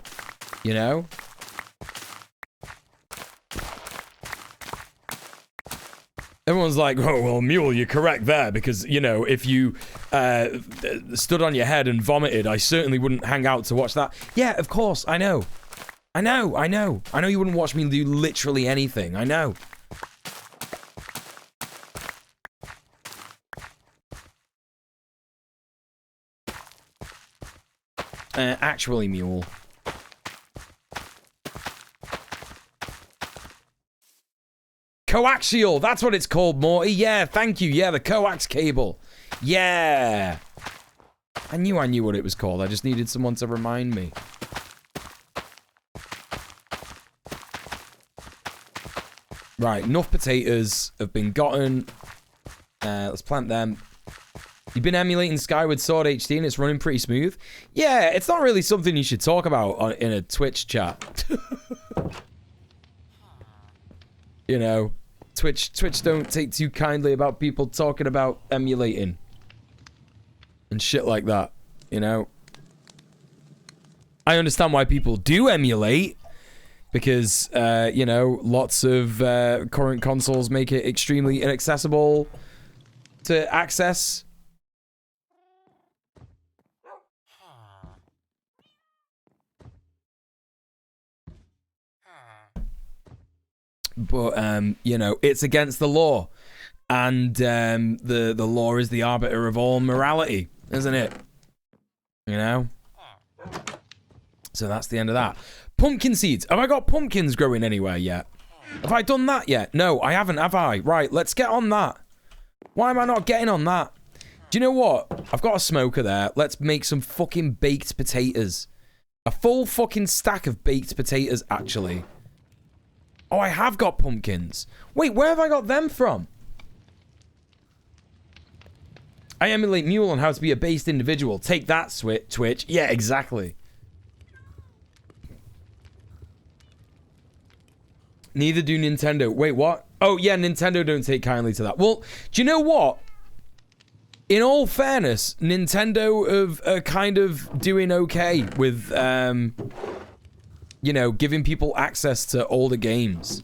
you know? Everyone's like, oh, well, Mule, you're correct there, because, you know, if you stood on your head and vomited, I certainly wouldn't hang out to watch that. Yeah, of course, I know. I know you wouldn't watch me do literally anything, I know. Actually, Mule. Coaxial, that's what it's called, Morty. Yeah, thank you. Yeah, the coax cable. Yeah. I knew what it was called. I just needed someone to remind me. Right, enough potatoes have been gotten. Let's plant them. You've been emulating Skyward Sword HD and it's running pretty smooth. Yeah, it's not really something you should talk about in a Twitch chat. You know, Twitch don't take too kindly about people talking about emulating and shit like that, you know. I understand why people do emulate because, you know, lots of current consoles make it extremely inaccessible to access. But, you know, it's against the law. And the law is the arbiter of all morality, isn't it? You know? So that's the end of that. Pumpkin seeds. Have I got pumpkins growing anywhere yet? Have I done that yet? No, I haven't, have I? Right, let's get on that. Why am I not getting on that? Do you know what? I've got a smoker there. Let's make some fucking baked potatoes. A full fucking stack of baked potatoes, actually. Oh, I have got pumpkins. Wait, where have I got them from? I emulate Mule on how to be a based individual. Take that, Twitch. Yeah, exactly. Neither do Nintendo. Wait, what? Oh, yeah, Nintendo don't take kindly to that. Well, do you know what? In all fairness, Nintendo are kind of doing okay with, you know, giving people access to older games.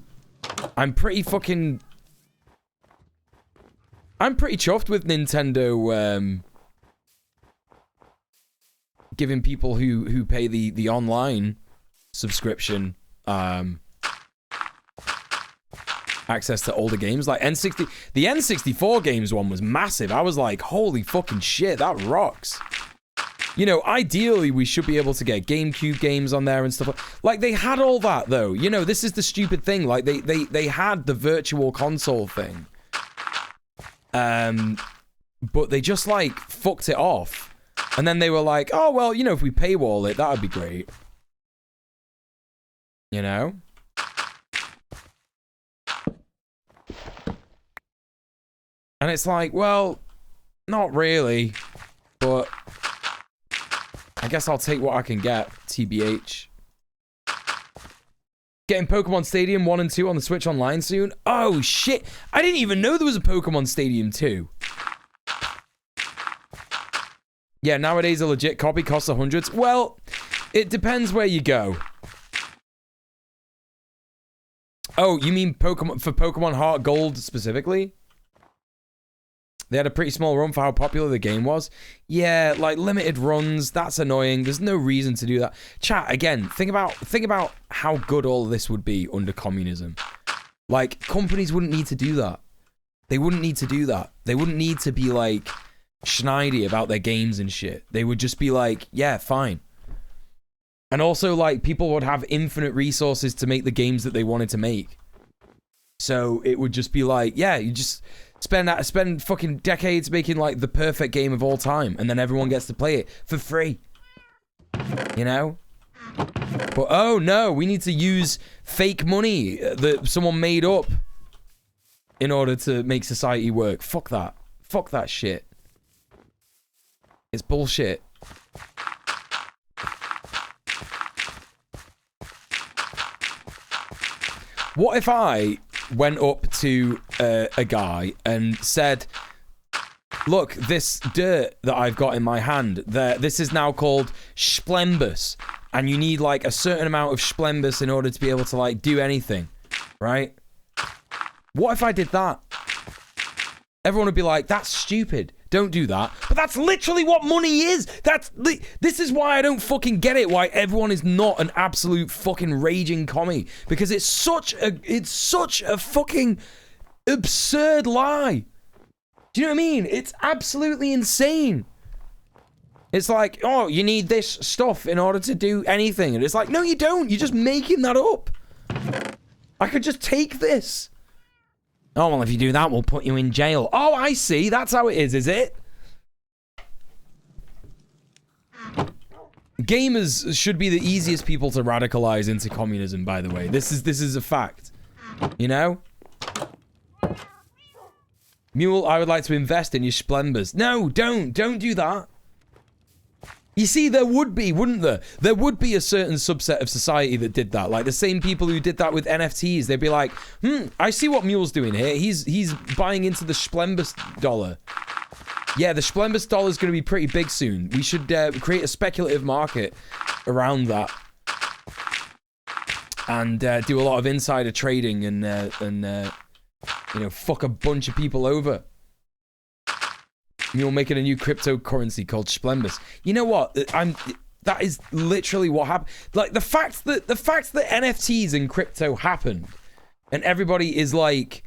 I'm pretty chuffed with Nintendo, giving people who pay the online subscription, access to older games. Like the N64 games one was massive. I was like, holy fucking shit, that rocks. You know, ideally, we should be able to get GameCube games on there and stuff. Like, they had all that, though. You know, this is the stupid thing. Like, they had the virtual console thing. But they just, like, fucked it off. And then they were like, oh, well, you know, if we paywall it, that would be great. You know? And it's like, well, not really. But I guess I'll take what I can get, TBH. Getting Pokemon Stadium 1 and 2 on the Switch Online soon? Oh, shit. I didn't even know there was a Pokemon Stadium 2. Yeah, nowadays a legit copy costs hundreds. Well, it depends where you go. Oh, you mean Pokemon for Pokemon Heart Gold specifically? They had a pretty small run for how popular the game was. Yeah, like limited runs, that's annoying. There's no reason to do that. Chat, again, think about how good all of this would be under communism. Like, companies wouldn't need to do that. They wouldn't need to do that. They wouldn't need to be like schneidy about their games and shit. They would just be like, yeah, fine. And also, like, people would have infinite resources to make the games that they wanted to make. So it would just be like, yeah, you just spend fucking decades making like the perfect game of all time, and then everyone gets to play it for free. You know? But oh no, we need to use fake money that someone made up in order to make society work. Fuck that. Fuck that shit. It's bullshit. What if I went up to a guy and said, look, this dirt that I've got in my hand, this is now called Splembus, and you need like a certain amount of Splembus in order to be able to like do anything, right? What if I did that? Everyone would be like, that's stupid. Don't do that. But that's literally what money is. This is why I don't fucking get it. Why everyone is not an absolute fucking raging commie. Because it's such a fucking absurd lie. Do you know what I mean? It's absolutely insane. It's like, oh, you need this stuff in order to do anything. And it's like, no, you don't. You're just making that up. I could just take this. Oh, well, if you do that, we'll put you in jail. Oh, I see. That's how it is it? Gamers should be the easiest people to radicalize into communism, by the way. This is a fact. You know? Muel, I would like to invest in your Splembers. No, don't do that. You see, there would be, wouldn't there? There would be a certain subset of society that did that. Like the same people who did that with NFTs. They'd be like, I see what Muel's doing here. He's buying into the Splembus dollar. Yeah, the Splembus dollar is going to be pretty big soon. We should create a speculative market around that. And do a lot of insider trading and you know, fuck a bunch of people over. You're making a new cryptocurrency called Splembus. You know what? That is literally what happened. Like the fact that NFTs and crypto happened, and everybody is like,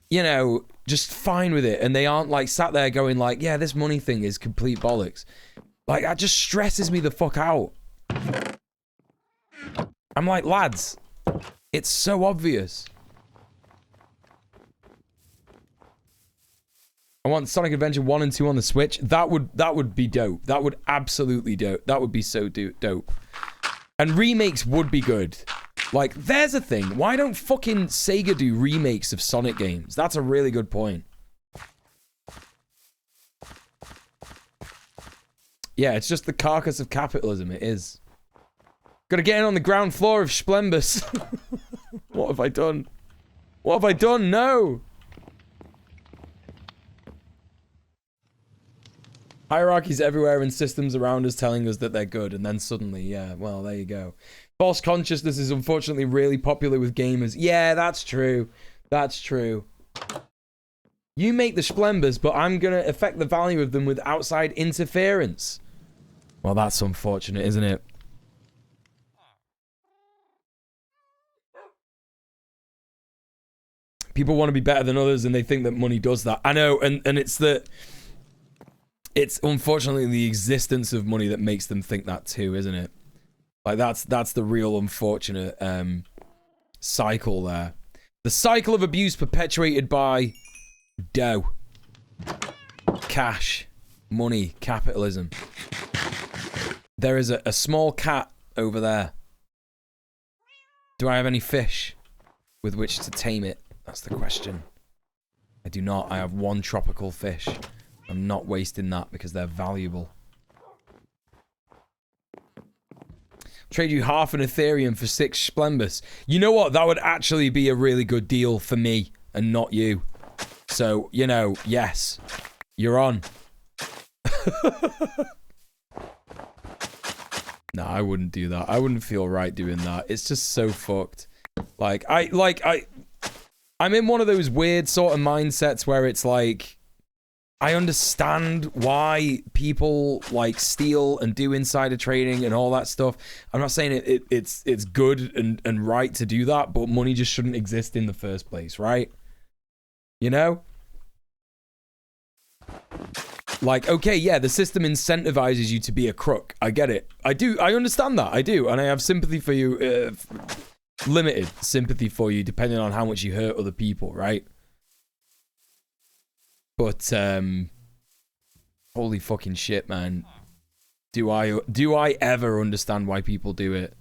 you know, just fine with it, and they aren't like sat there going like, yeah, this money thing is complete bollocks. Like that just stresses me the fuck out. I'm like, lads, it's so obvious. I want Sonic Adventure 1 and 2 on the Switch. That would be dope. That would absolutely dope. That would be so dope. And remakes would be good. Like, there's a thing. Why don't fucking Sega do remakes of Sonic games? That's a really good point. Yeah, it's just the carcass of capitalism. It is. Gotta get in on the ground floor of Splembus. What have I done? What have I done? No! Hierarchies everywhere and systems around us telling us that they're good, and then suddenly, yeah, well, there you go. False consciousness is unfortunately really popular with gamers. Yeah, that's true. That's true. You make the Splembers, but I'm gonna affect the value of them with outside interference. Well, that's unfortunate, isn't it? People want to be better than others, and they think that money does that. I know, and it's that... It's unfortunately the existence of money that makes them think that too, isn't it? Like that's the real unfortunate cycle there. The cycle of abuse perpetuated by dough, cash, money, capitalism. There is a small cat over there. Do I have any fish with which to tame it? That's the question. I do not. I have one tropical fish. I'm not wasting that because they're valuable. Trade you half an Ethereum for 6 Splembus. You know what? That would actually be a really good deal for me and not you. So, you know, yes. You're on. Nah, I wouldn't do that. I wouldn't feel right doing that. It's just so fucked. I'm in one of those weird sort of mindsets where it's like, I understand why people like steal and do insider trading and all that stuff. I'm not saying it's good and right to do that, but money just shouldn't exist in the first place, right? You know? Like, okay, yeah, the system incentivizes you to be a crook. I get it. I understand that. I do. And I have sympathy for you. Limited sympathy for you, depending on how much you hurt other people, right? But, holy fucking shit, man. Do I ever understand why people do it?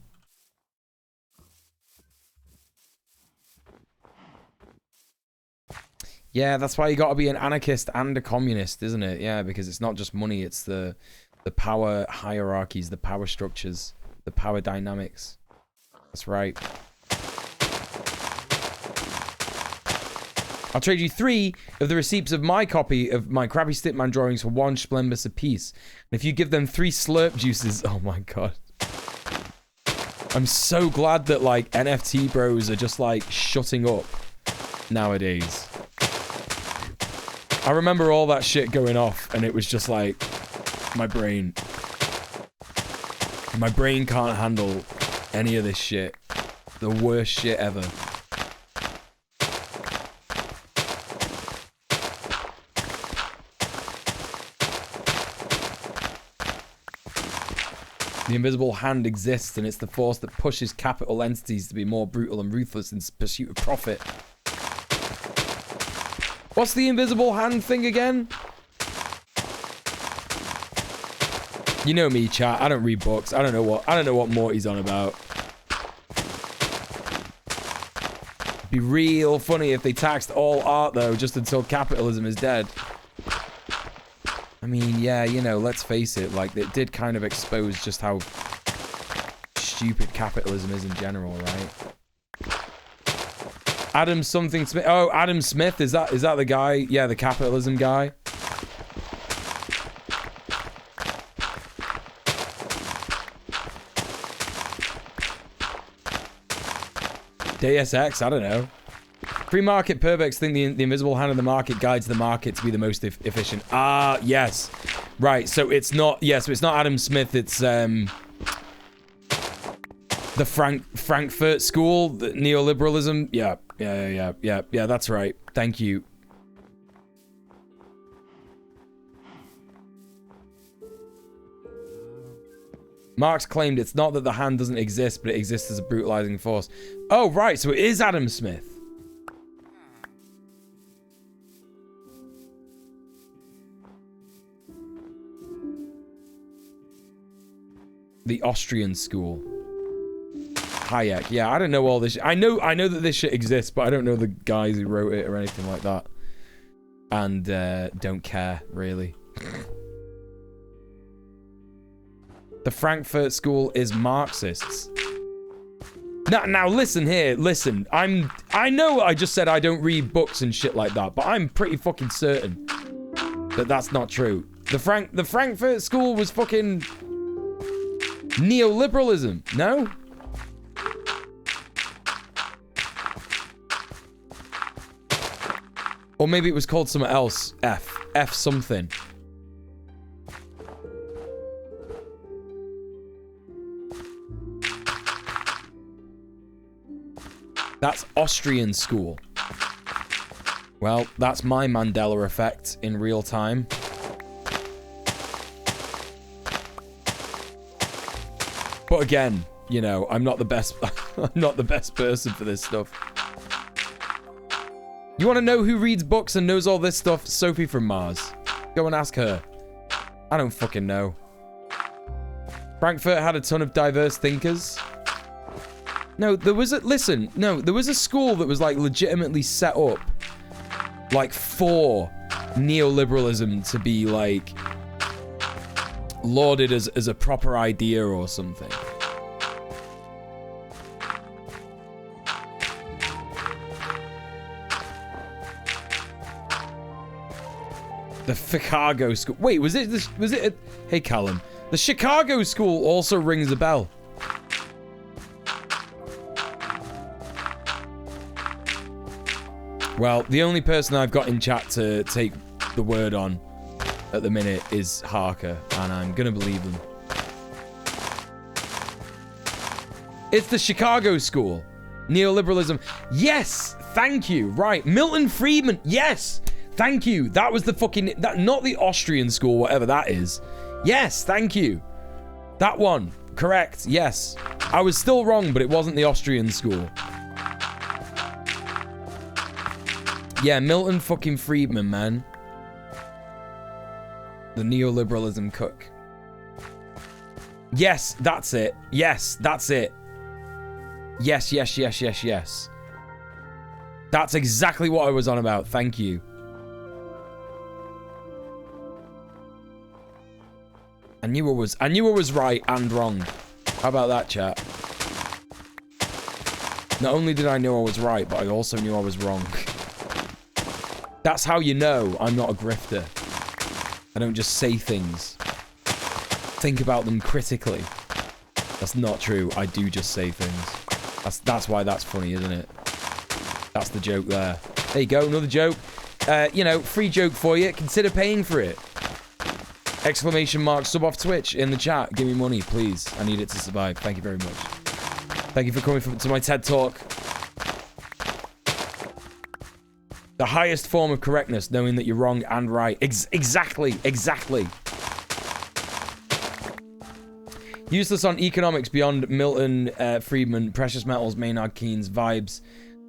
Yeah, that's why you gotta be an anarchist and a communist, isn't it? Yeah, because it's not just money, it's the power hierarchies, the power structures, the power dynamics. That's right. I'll trade you 3 of the receipts of my copy of my crappy Stickman drawings for 1 Splendus apiece. And if you give them 3 slurp juices... Oh my god. I'm so glad that, like, NFT bros are just, like, shutting up nowadays. I remember all that shit going off, and it was just like... My brain can't handle any of this shit. The worst shit ever. The invisible hand exists, and it's the force that pushes capital entities to be more brutal and ruthless in pursuit of profit. What's the invisible hand thing again? You know me, chat. I don't read books. I don't know what Morty's on about. It'd be real funny if they taxed all art though, just until capitalism is dead. I mean, yeah, you know, let's face it, like, it did kind of expose just how stupid capitalism is in general, right? Adam something Smith. Oh, Adam Smith, is that the guy? Yeah, the capitalism guy. Deus Ex, I don't know. Free market perverts think the invisible hand of the market guides the market to be the most efficient. Ah, yes. Right, so it's not... Yes, so it's not Adam Smith, it's... the Frankfurt School, the neoliberalism. Yeah, that's right. Thank you. Marx claimed it's not that the hand doesn't exist, but it exists as a brutalizing force. Oh, right, so it is Adam Smith. The Austrian school. Hayek. Yeah, I don't know all this. I know that this shit exists, but I don't know the guys who wrote it or anything like that. And don't care, really. The Frankfurt School is Marxists. Now listen here, listen. I know I just said I don't read books and shit like that, but I'm pretty fucking certain that that's not true. The Frankfurt School was fucking neoliberalism, no? Or maybe it was called something else. F something. That's Austrian school. Well, that's my Mandela effect in real time. But again, you know, I'm not the best I'm not the best person for this stuff. You want to know who reads books and knows all this stuff? Sophie from Mars. Go and ask her. I don't fucking know. Frankfurt had a ton of diverse thinkers. No, there was a... Listen, no, there was a school that was, like, legitimately set up, like, for neoliberalism to be, like, lauded as a proper idea or something. The Chicago school. Wait, was it? Hey, Callum. The Chicago school also rings a bell. Well, the only person I've got in chat to take the word on at the minute is Harker, and I'm gonna believe them. It's the Chicago school. Neoliberalism. Yes, thank you. Right, Milton Friedman. Yes, thank you. That was the fucking... not the Austrian school, whatever that is. Yes, thank you. That one. Correct, yes. I was still wrong, but it wasn't the Austrian school. Yeah, Milton fucking Friedman, man. The neoliberalism cook. Yes, that's it. Yes, that's it. Yes, yes, yes, yes, yes. That's exactly what I was on about. Thank you. I knew I was right and wrong. How about that, chat? Not only did I know I was right, but I also knew I was wrong. That's how you know I'm not a grifter. I don't just say things. Think about them critically. That's not true. I do just say things. That's why that's funny, isn't it? That's the joke there. There you go, another joke. You know, free joke for you. Consider paying for it. Exclamation mark sub off Twitch in the chat. Give me money, please. I need it to survive. Thank you very much. Thank you for coming to my TED Talk. The highest form of correctness, knowing that you're wrong and right. Exactly. Useless on economics beyond Milton Friedman, precious metals, Maynard Keynes vibes,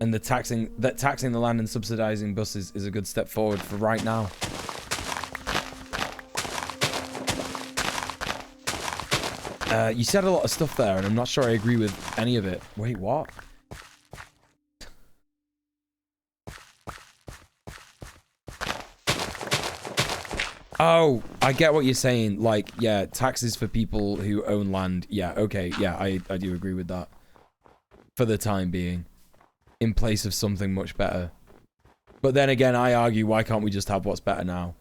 and taxing the land and subsidizing buses is a good step forward for right now. You said a lot of stuff there, and I'm not sure I agree with any of it. Wait, what? Oh, I get what you're saying. Like, yeah, taxes for people who own land. Yeah, okay. Yeah, I do agree with that. For the time being. In place of something much better. But then again, I argue, why can't we just have what's better now?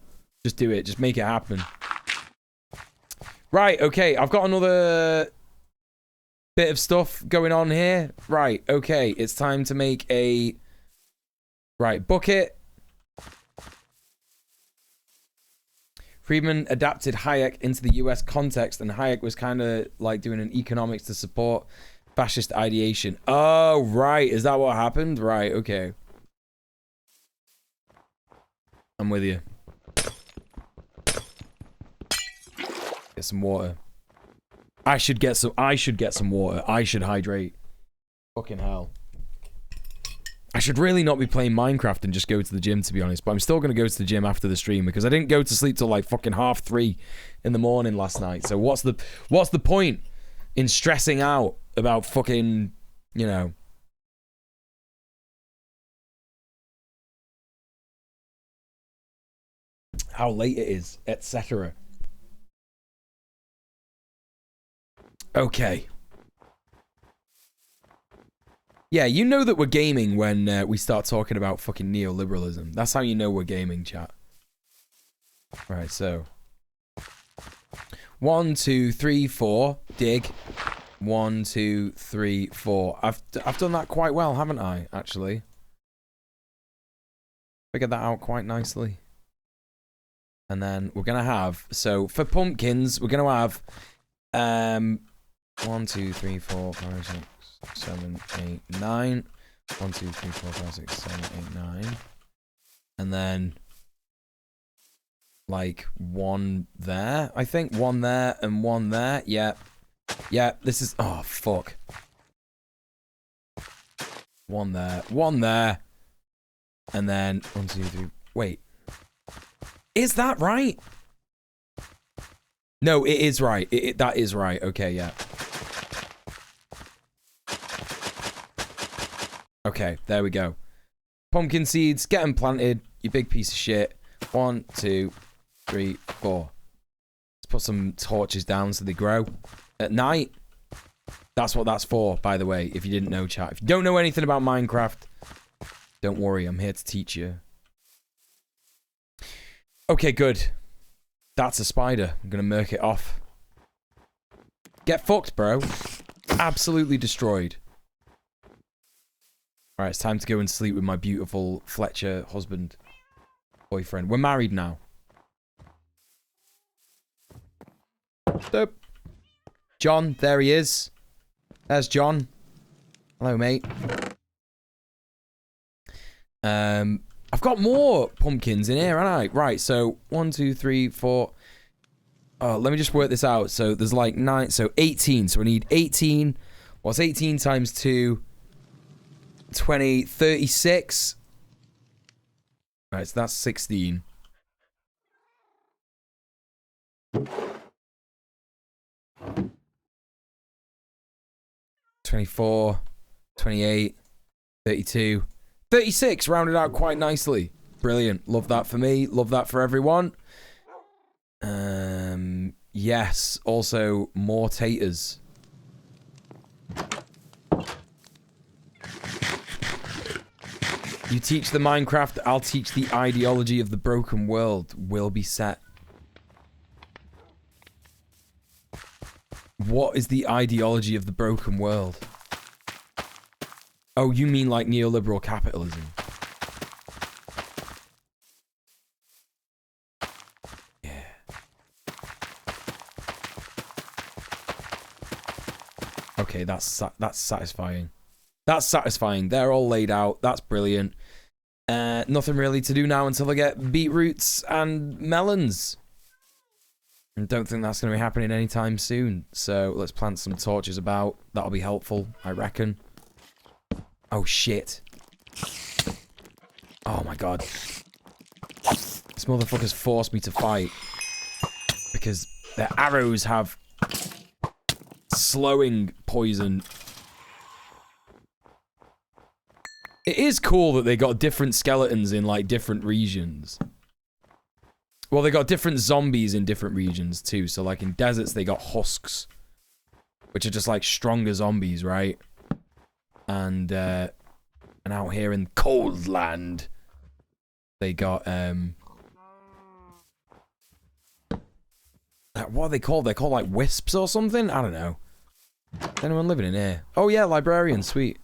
Just do it. Just make it happen. Right, okay. I've got another bit of stuff going on here. Right, okay. It's time to make a... Right, bucket. Friedman adapted Hayek into the US context, and Hayek was kind of like doing an economics to support fascist ideation. Oh, right. Is that what happened? Right, okay. I'm with you. Get some water. I should get some water. I should hydrate. Fucking hell. I should really not be playing Minecraft and just go to the gym, to be honest. But I'm still going to go to the gym after the stream because I didn't go to sleep till like fucking 3:30 in the morning last night. So what's the point in stressing out about fucking, you know... how late it is, etc. Okay. Yeah, you know that we're gaming when we start talking about fucking neoliberalism. That's how you know we're gaming, chat. Right, so 1, 2, 3, 4. Dig. 1, 2, 3, 4. I've done that quite well, haven't I? Actually, figured that out quite nicely. And then we're gonna have, so for pumpkins, we're gonna have 1, 2, 3, 4, 5, 6, 7, 8, 9. 1, 2, 3, 4, 5, 6, 7, 8, 9. And then like 1 there. I think 1 there and 1 there. Yeah. Yeah, this is... oh, fuck. 1 there. 1 there. And then 1, 2, 3... wait. Is that right? No, it is right. That is right. Okay, yeah. Okay, there we go. Pumpkin seeds, get them planted, you big piece of shit. 1, 2, 3, 4. Let's put some torches down so they grow. At night, that's what that's for, by the way, if you didn't know, chat. If you don't know anything about Minecraft, don't worry, I'm here to teach you. Okay, good. That's a spider. I'm gonna murk it off. Get fucked, bro. Absolutely destroyed. Alright, it's time to go and sleep with my beautiful Fletcher husband. Boyfriend. We're married now. Dope. John, there he is. There's John. Hello, mate. I've got more pumpkins in here, haven't I? Right, so 1, 2, 3, 4. Oh, let me just work this out. So there's like 9, so 18. So we need 18. What's 18 times 2? 20, 36. Right, so that's 16. 24, 28, 32, 36, rounded out quite nicely. Brilliant. Love that for me. Love that for everyone. Yes. Also, more taters. You teach the Minecraft, I'll teach the ideology of the broken world. Will be set. What is the ideology of the broken world? Oh, you mean like neoliberal capitalism? Yeah. Okay, that's satisfying. That's satisfying. They're all laid out. That's brilliant. Nothing really to do now until I get beetroots and melons. And don't think that's going to be happening anytime soon. So let's plant some torches about. That'll be helpful, I reckon. Oh, shit. Oh, my God. This motherfucker's forced me to fight. Because their arrows have slowing poison. It is cool that they got different skeletons in, like, different regions. Well, they got different zombies in different regions, too. So, like, in deserts, they got husks. Which are just, like, stronger zombies, right? And out here in Cold Land, they got, what are they called? They're called, like, wisps or something? I don't know. Is anyone living in here? Oh, yeah, librarian. Sweet.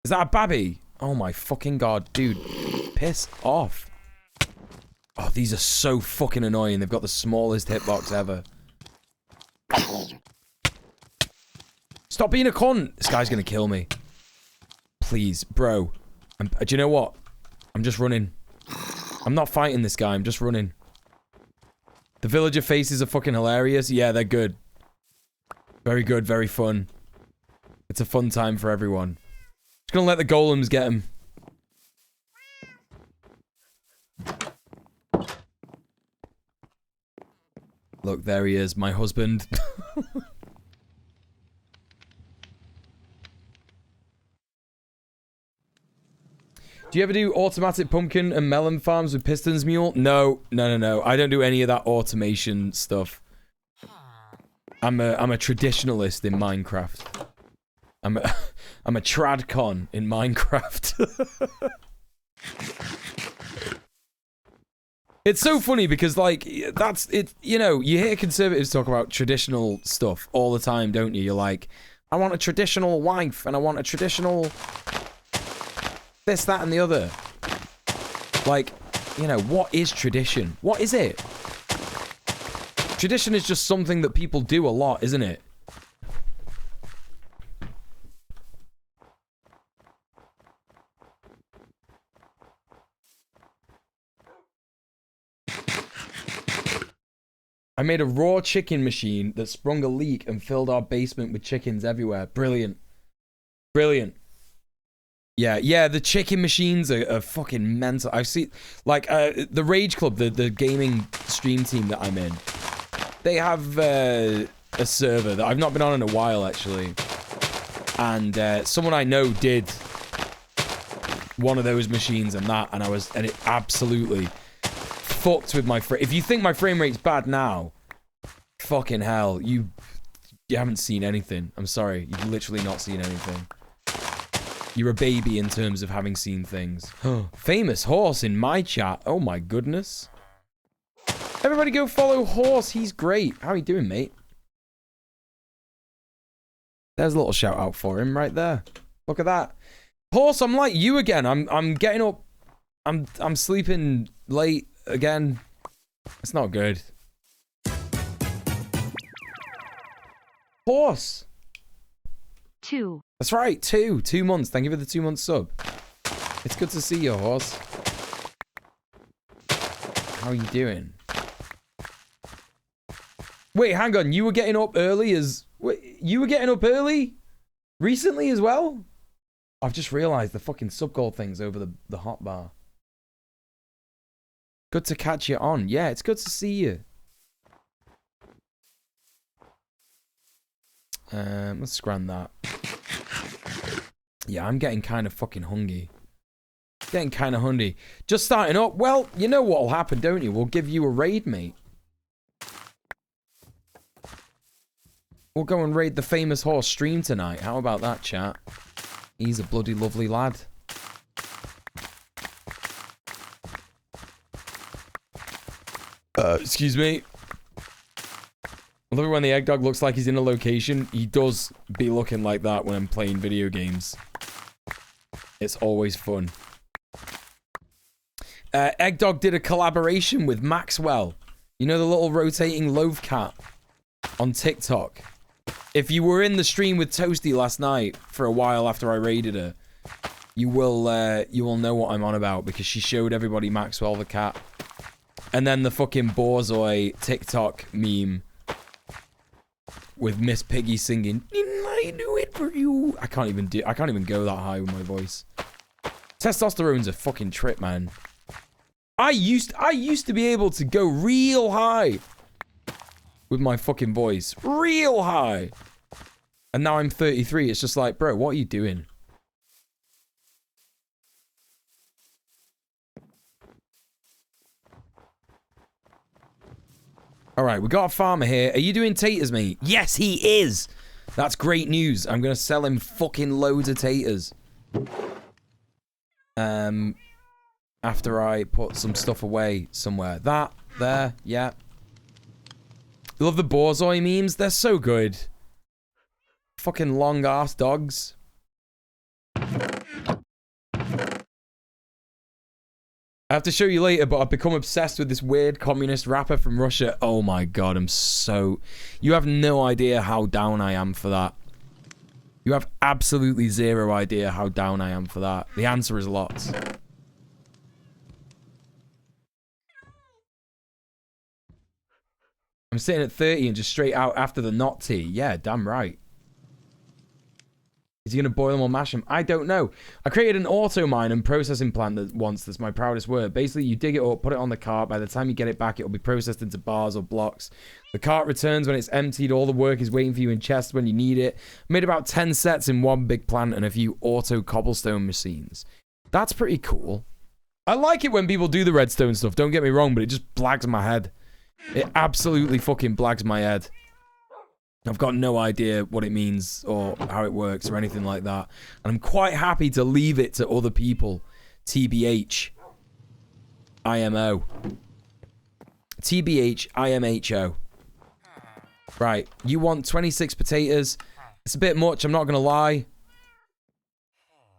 Is that a babby? Oh my fucking god, dude. Piss off. Oh, these are so fucking annoying. They've got the smallest hitbox ever. Stop being a cunt. This guy's gonna kill me. Please, bro. Do you know what? I'm just running. I'm not fighting this guy. I'm just running. The villager faces are fucking hilarious. Yeah, they're good. Very good, very fun. It's a fun time for everyone. Just gonna let the golems get him. Look, there he is, my husband. Do you ever do automatic pumpkin and melon farms with pistons mule? No. I don't do any of that automation stuff. I'm a traditionalist in Minecraft. I'm a tradcon in Minecraft. It's so funny because, like, that's it. You know, you hear conservatives talk about traditional stuff all the time, don't you? You're like, I want a traditional wife and I want a traditional this, that, and the other. Like, you know, what is tradition? What is it? Tradition is just something that people do a lot, isn't it? I made a raw chicken machine that sprung a leak and filled our basement with chickens everywhere. Brilliant. Brilliant. Yeah, the chicken machines are fucking mental. I've seen, like, the Rage Club, the gaming stream team that I'm in. They have a server that I've not been on in a while, actually. And someone I know did one of those machines and that, and it absolutely fucked with my frame. If you think my frame rate's bad now, fucking hell, you haven't seen anything. I'm sorry, you've literally not seen anything. You're a baby in terms of having seen things. Famous horse in my chat. Oh my goodness. Everybody go follow Horse. He's great. How are you doing, mate? There's a little shout out for him right there. Look at that. Horse, I'm like you again. I'm getting up I'm sleeping late again. It's not good. Horse. 2. That's right, 2 months. Thank you for the 2 month sub. It's good to see you, Horse. How are you doing? Wait, hang on. You were getting up early as... Wait, you were getting up early? Recently as well? I've just realised the fucking sub goal thing's over the hotbar. Good to catch you on. Yeah, it's good to see you. Let's scran that. Yeah, I'm getting kind of fucking hungry. Getting kind of hungry. Just starting up. Well, you know what'll happen, don't you? We'll give you a raid, mate. We'll go and raid the famous horse stream tonight. How about that, chat? He's a bloody lovely lad. Excuse me. I love it when the egg dog looks like he's in a location. He does be looking like that when I'm playing video games. It's always fun. Egg dog did a collaboration with Maxwell. You know the little rotating loaf cat on TikTok? If you were in the stream with Toasty last night for a while after I raided her, you will know what I'm on about because she showed everybody Maxwell the cat. And then the fucking Borzoi TikTok meme with Miss Piggy singing, "Didn't I do it for you?" I can't even go that high with my voice. Testosterone's a fucking trip, man. I used to be able to go real high with my fucking voice. Real high. And now I'm 33. It's just like, bro, what are you doing? All right, we got a farmer here. Are you doing taters, mate? Yes, he is. That's great news. I'm going to sell him fucking loads of taters. After I put some stuff away somewhere. That, there, yeah. You love the Borzoi memes? They're so good. Fucking long-ass dogs. I have to show you later, but I've become obsessed with this weird communist rapper from Russia. Oh my god, I'm so... You have no idea how down I am for that. You have absolutely zero idea how down I am for that. The answer is lots. I'm sitting at 30 and just straight out after the not tea. Yeah, damn right. Is he going to boil them or mash them? I don't know. I created an auto mine and processing plant that's my proudest work. Basically, you dig it up, put it on the cart. By the time you get it back, it'll be processed into bars or blocks. The cart returns when it's emptied. All the work is waiting for you in chests when you need it. I made about 10 sets in one big plant and a few auto cobblestone machines. That's pretty cool. I like it when people do the redstone stuff. Don't get me wrong, but it just blags my head. It absolutely fucking blags my head. I've got no idea what it means or how it works or anything like that. And I'm quite happy to leave it to other people. TBH. IMO. TBH. IMHO. Right. You want 26 potatoes. It's a bit much, I'm not going to lie.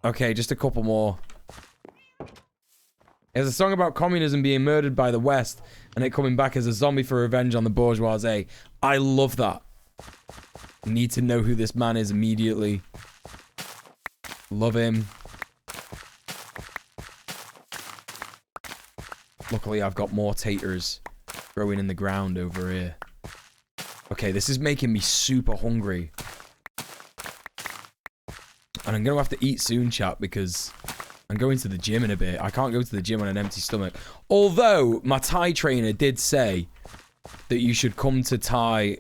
Okay, just a couple more. There's a song about communism being murdered by the West and it coming back as a zombie for revenge on the bourgeoisie. I love that. Need to know who this man is immediately. Love him. Luckily, I've got more taters growing in the ground over here. Okay, this is making me super hungry. And I'm going to have to eat soon, chat, because I'm going to the gym in a bit. I can't go to the gym on an empty stomach. Although, my Thai trainer did say that you should come to Thai...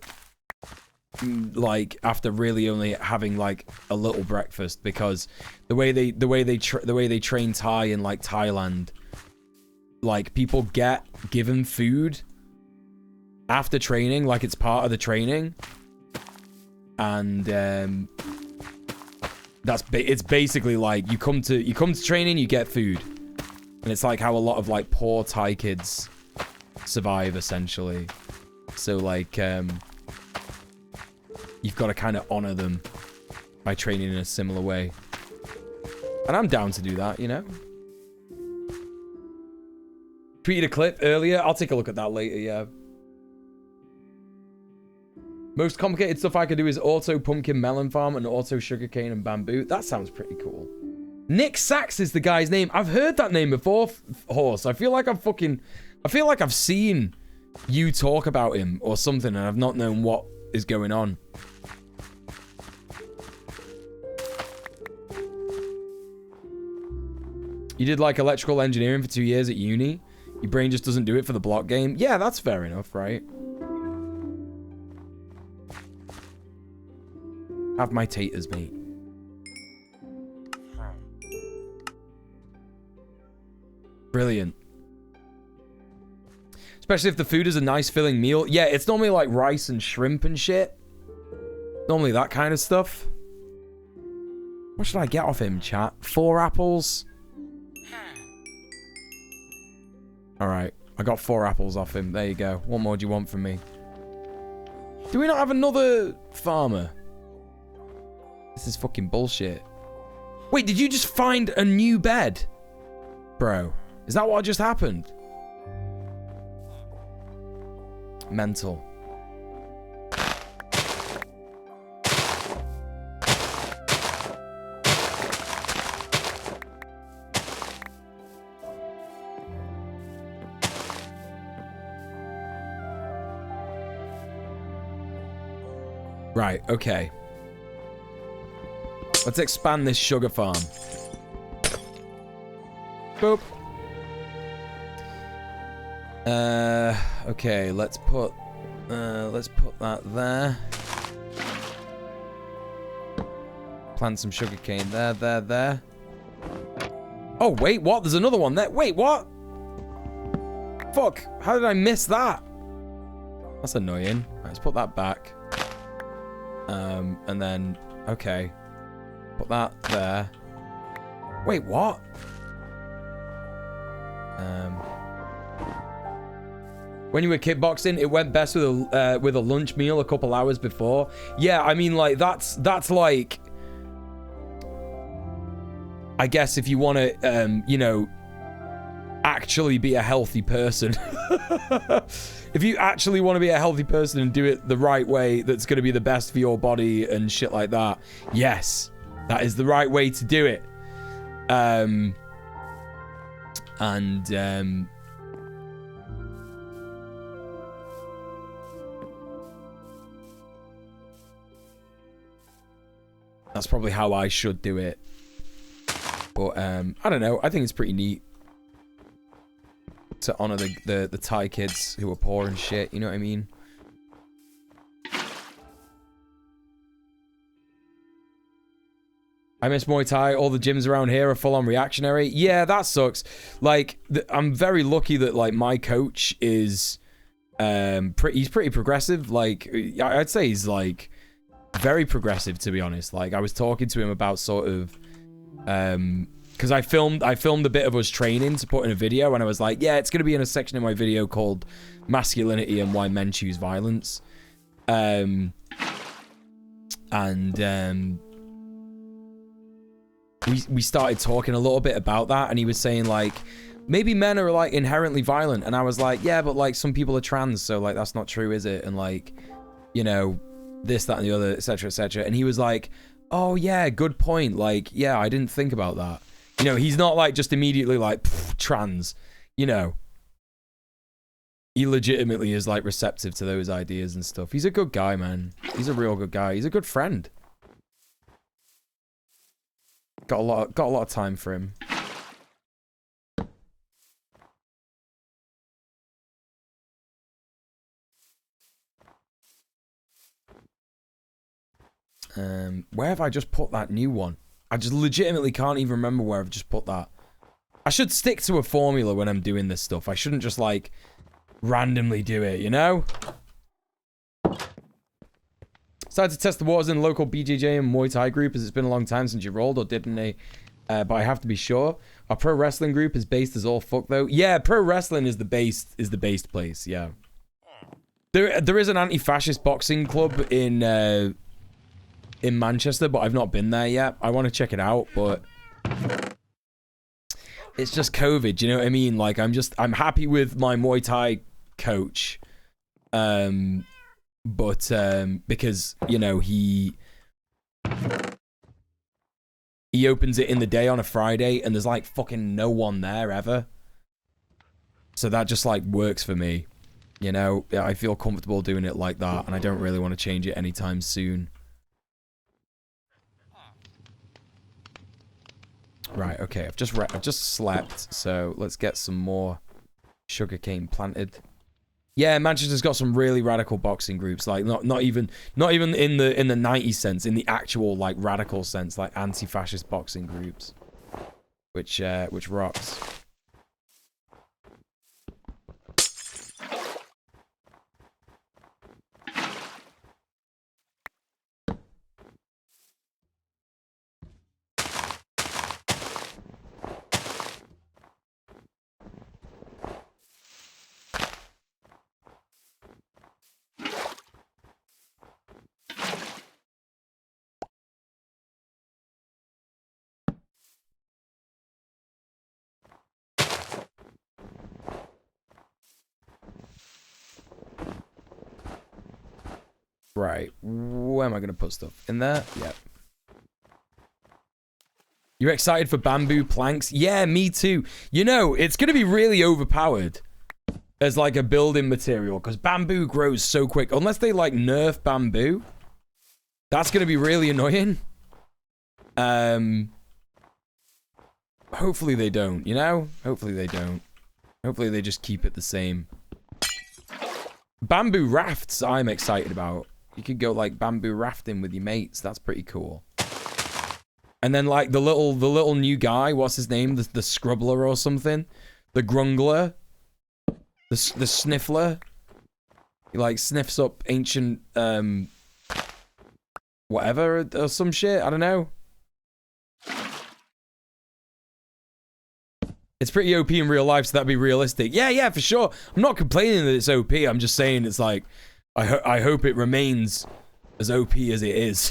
like after really only having like a little breakfast, because the way they train Thai in like Thailand, like people get given food after training, like it's part of the training, and it's basically like you come to training, you get food, and it's like how a lot of like poor Thai kids survive essentially. So like you've got to kind of honor them by training in a similar way. And I'm down to do that, you know? Tweeted a clip earlier. I'll take a look at that later, yeah. Most complicated stuff I could do is auto pumpkin melon farm and auto sugarcane and bamboo. That sounds pretty cool. Nick Sachs is the guy's name. I've heard that name before, Horse. I feel like I've seen you talk about him or something and I've not known what is going on. You did like electrical engineering for 2 years at uni. Your brain just doesn't do it for the block game. Yeah, that's fair enough, right? Have my taters, mate. Brilliant. Especially if the food is a nice filling meal. Yeah, it's normally like rice and shrimp and shit. Normally that kind of stuff. What should I get off him, chat? 4 apples. Alright, I got 4 apples off him. There you go. What more do you want from me? Do we not have another farmer? This is fucking bullshit. Wait, did you just find a new bed? Bro, is that what just happened? Mental. Right, okay. Let's expand this sugar farm. Boop. Okay, let's put that there. Plant some sugarcane there. Oh, wait, what? There's another one there. Wait, what? Fuck, how did I miss that? That's annoying. Right, let's put that back. And then, okay. Put that there. Wait, what? When you were kickboxing, it went best with a lunch meal a couple hours before. Yeah, I mean, like, that's like... I guess if you want to, you know, actually be a healthy person. If you actually want to be a healthy person and do it the right way, that's going to be the best for your body and shit like that. Yes, that is the right way to do it. That's probably how I should do it. But I don't know. I think it's pretty neat to honor the Thai kids who are poor and shit. You know what I mean? I miss Muay Thai. All the gyms around here are full on reactionary. Yeah, that sucks. Like, I'm very lucky that like my coach is he's pretty progressive. Like, I'd say he's like very progressive, to be honest. Like, I was talking to him about sort of because I filmed a bit of us training to put in a video, and I was like, yeah, it's going to be in a section in my video called Masculinity and Why Men Choose Violence. We started talking a little bit about that, and he was saying like, maybe men are like inherently violent, and I was like, yeah, but like some people are trans, so like that's not true, is it? And like, you know, this, that, and the other, etc., etc. And he was like, oh yeah, good point. Like, yeah, I didn't think about that. You know, he's not like just immediately like trans, you know. He legitimately is like receptive to those ideas and stuff. He's a good guy, man. He's a real good guy. He's a good friend. Got a lot of time for him. Where have I just put that new one? I just legitimately can't even remember where I've just put that. I should stick to a formula when I'm doing this stuff. I shouldn't just like randomly do it, you know? Decided to test the waters in the local BJJ and Muay Thai group, as it's been a long time since you rolled, or didn't they? But I have to be sure. Our pro wrestling group is based as all fuck though. Yeah, pro wrestling is the based place. Yeah, there is an anti-fascist boxing club in Manchester, but I've not been there yet. I want to check it out, but It's just COVID, you know what I mean? Like, I'm happy with my Muay Thai coach. Because, you know, he opens it in the day on a Friday and there's like fucking no one there ever. So that just like works for me. You know, I feel comfortable doing it like that and I don't really want to change it anytime soon. Right, okay, I've just slept, so let's get some more sugarcane planted. Yeah, Manchester's got some really radical boxing groups, like not even in the 90s sense, in the actual like radical sense, like anti-fascist boxing groups, which rocks. Right, where am I going to put stuff? In there? Yep. You're excited for bamboo planks? Yeah, me too. You know, it's going to be really overpowered as like a building material because bamboo grows so quick. Unless they like nerf bamboo. That's going to be really annoying. Hopefully they don't, you know? Hopefully they don't. Hopefully they just keep it the same. Bamboo rafts I'm excited about. You could go like bamboo rafting with your mates. That's pretty cool. And then like the little new guy, what's his name? The scrubbler or something? The grungler? The sniffler? He like sniffs up ancient whatever or some shit. I don't know. It's pretty OP in real life, so that'd be realistic. Yeah, for sure. I'm not complaining that it's OP. I'm just saying it's like, I hope it remains as OP as it is.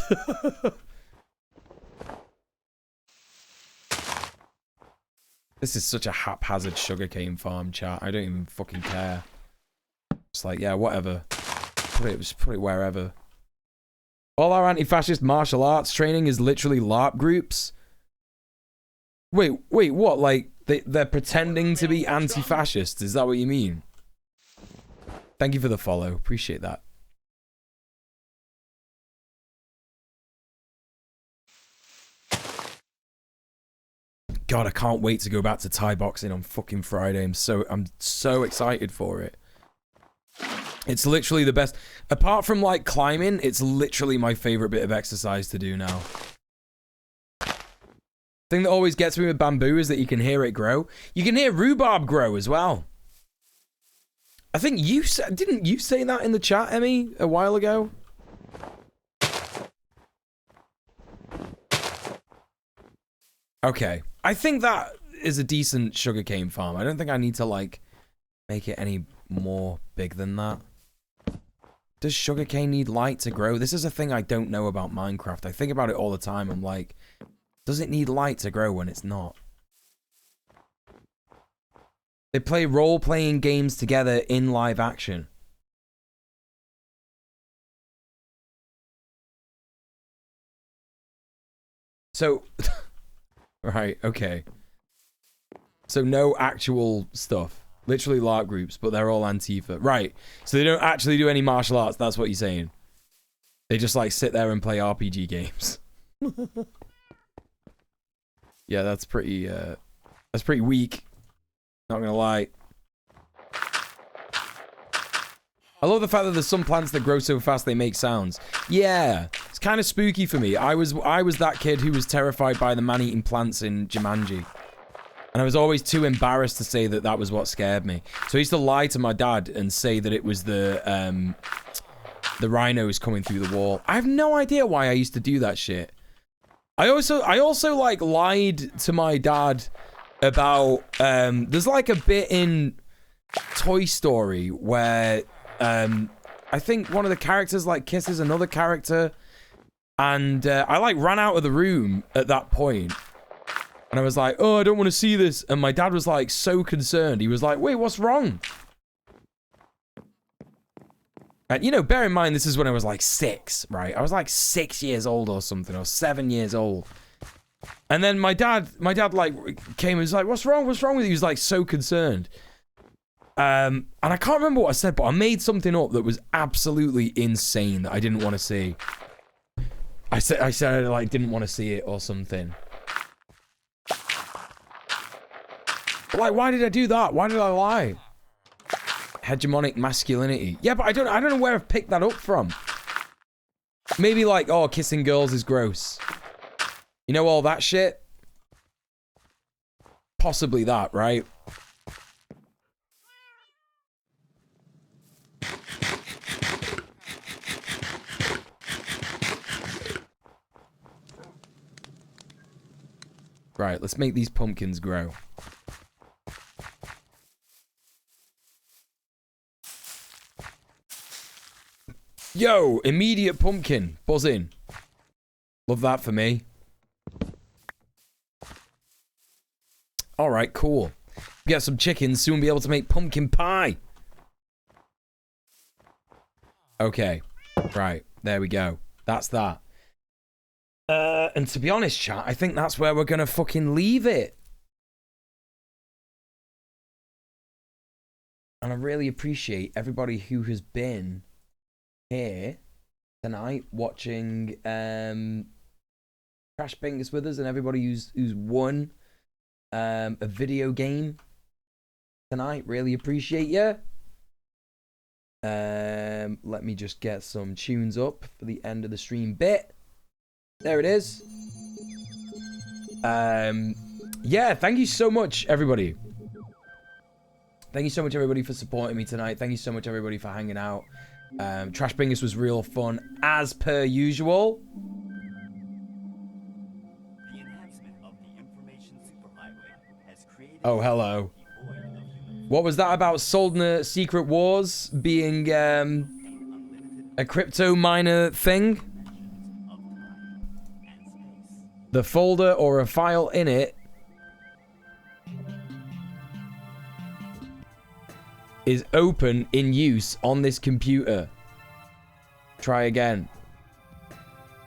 This is such a haphazard sugarcane farm, chat. I don't even fucking care. It's like, yeah, whatever. Just put it wherever. All our anti-fascist martial arts training is literally LARP groups. Wait, what? Like, they're pretending to be anti-fascists? Is that what you mean? Thank you for the follow. Appreciate that. God, I can't wait to go back to Thai boxing on fucking Friday. I'm so excited for it. It's literally the best. Apart from like climbing, it's literally my favorite bit of exercise to do now. Thing that always gets me with bamboo is that you can hear it grow. You can hear rhubarb grow as well. I think you said, didn't you say that in the chat, Emmy, a while ago? Okay. I think that is a decent sugarcane farm. I don't think I need to like make it any more big than that. Does sugarcane need light to grow? This is a thing I don't know about Minecraft. I think about it all the time. I'm like, does it need light to grow when it's not? They play role-playing games together in live action. So, right, okay. So no actual stuff. Literally LARP groups, but they're all Antifa. Right, so they don't actually do any martial arts, that's what you're saying. They just like sit there and play RPG games. Yeah, that's pretty weak. Not gonna lie. I love the fact that there's some plants that grow so fast they make sounds. Yeah, it's kind of spooky for me. I was that kid who was terrified by the man-eating plants in Jumanji. And I was always too embarrassed to say that that was what scared me. So I used to lie to my dad and say that it was the rhinos coming through the wall. I have no idea why I used to do that shit. I also like lied to my dad about there's like a bit in Toy Story where I think one of the characters like kisses another character, and I like ran out of the room at that point. And I was like, oh, I don't want to see this. And my dad was like so concerned. He was like, wait, what's wrong? And, you know, bear in mind, this is when I was like 6, right? I was like 6 years old or something, or 7 years old. And then my dad like came and was like, what's wrong? What's wrong with you? He was like so concerned. And I can't remember what I said, but I made something up that was absolutely insane that I didn't want to see. I said I like didn't want to see it or something. But like, why did I do that? Why did I lie? Hegemonic masculinity. Yeah, but I don't know where I've picked that up from. Maybe like, oh, kissing girls is gross. You know, all that shit? Possibly that, right? Right, let's make these pumpkins grow. Yo, immediate pumpkin. Buzz in. Love that for me. Alright, cool. Get some chickens, soon be able to make pumpkin pie. Okay. Right, there we go. That's that. And to be honest, chat, I think that's where we're gonna fucking leave it. And I really appreciate everybody who has been here tonight watching Trash Bingus with us, and everybody who's won a video game tonight. Really appreciate you. Let me just get some tunes up for the end of the stream bit. There it is. Yeah, thank you so much, everybody. Thank you so much, everybody, for supporting me tonight. Thank you so much, everybody, for hanging out. Trash Bingus was real fun, as per usual. The enhancement of the information superhighway has created... Oh, hello. What was that about Soldner Secret Wars being a crypto miner thing? The folder or a file in it is open in use on this computer. Try again.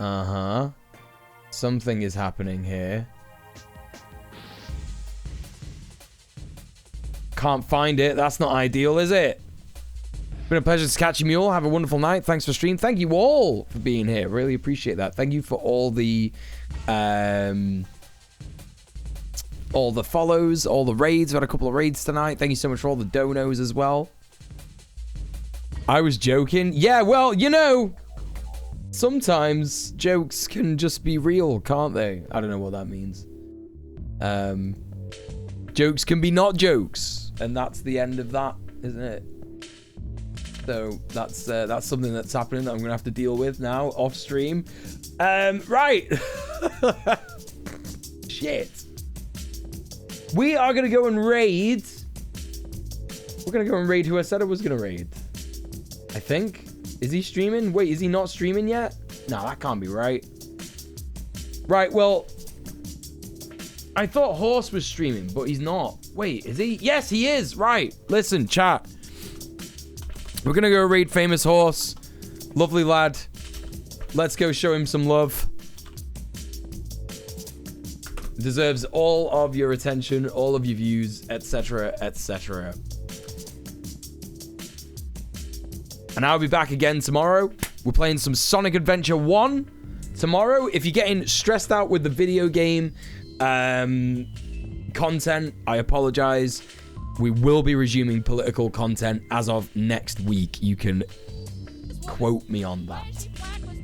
Uh-huh. Something is happening here. Can't find it. That's not ideal, is it? Been a pleasure to catch you, Mule. Have a wonderful night. Thanks for stream. Thank you all for being here. Really appreciate that. Thank you for all the follows, all the raids. We've had a couple of raids tonight. Thank you so much for all the donos as well. I was joking. Yeah, well, you know, sometimes jokes can just be real, can't they? I don't know what that means. Jokes can be not jokes, and that's the end of that, isn't it? So that's something that's happening that I'm gonna have to deal with now off stream. Right. Shit. We are gonna go and raid. We're gonna go and raid who I said I was gonna raid. I think. Is he streaming? Wait, is he not streaming yet? No, that can't be right. Right, well, I thought Horse was streaming, but he's not. Wait, is he? Yes, he is. Right. Listen, chat. We're gonna go raid Famous Horse. Lovely lad. Let's go show him some love. Deserves all of your attention, all of your views, etc., etc. And I'll be back again tomorrow. We're playing some Sonic Adventure 1 tomorrow. If you're getting stressed out with the video game content, I apologize. We will be resuming political content as of next week. You can quote me on that.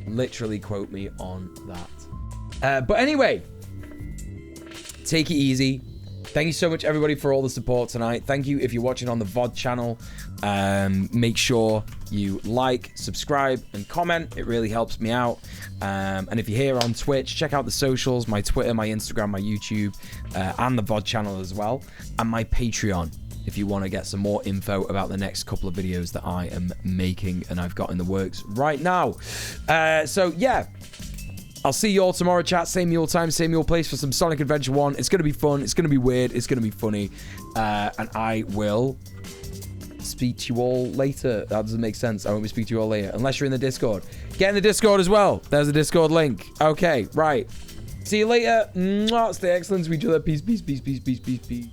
Literally quote me on that. But anyway, take it easy. Thank you so much, everybody, for all the support tonight. Thank you if you're watching on the VOD channel. Make sure you like, subscribe, and comment. It really helps me out. And if you're here on Twitch, check out the socials, my Twitter, my Instagram, my YouTube, and the VOD channel as well, and my Patreon, if you want to get some more info about the next couple of videos that I am making and I've got in the works right now. So, yeah. I'll see you all tomorrow, chat. Same mule time, same mule place for some Sonic Adventure 1. It's going to be fun. It's going to be weird. It's going to be funny. And I will speak to you all later. That doesn't make sense. I won't be speaking to you all later. Unless you're in the Discord. Get in the Discord as well. There's a Discord link. Okay, right. See you later. Mwah. Stay excellent to each other. Peace, peace, peace, peace, peace, peace, peace.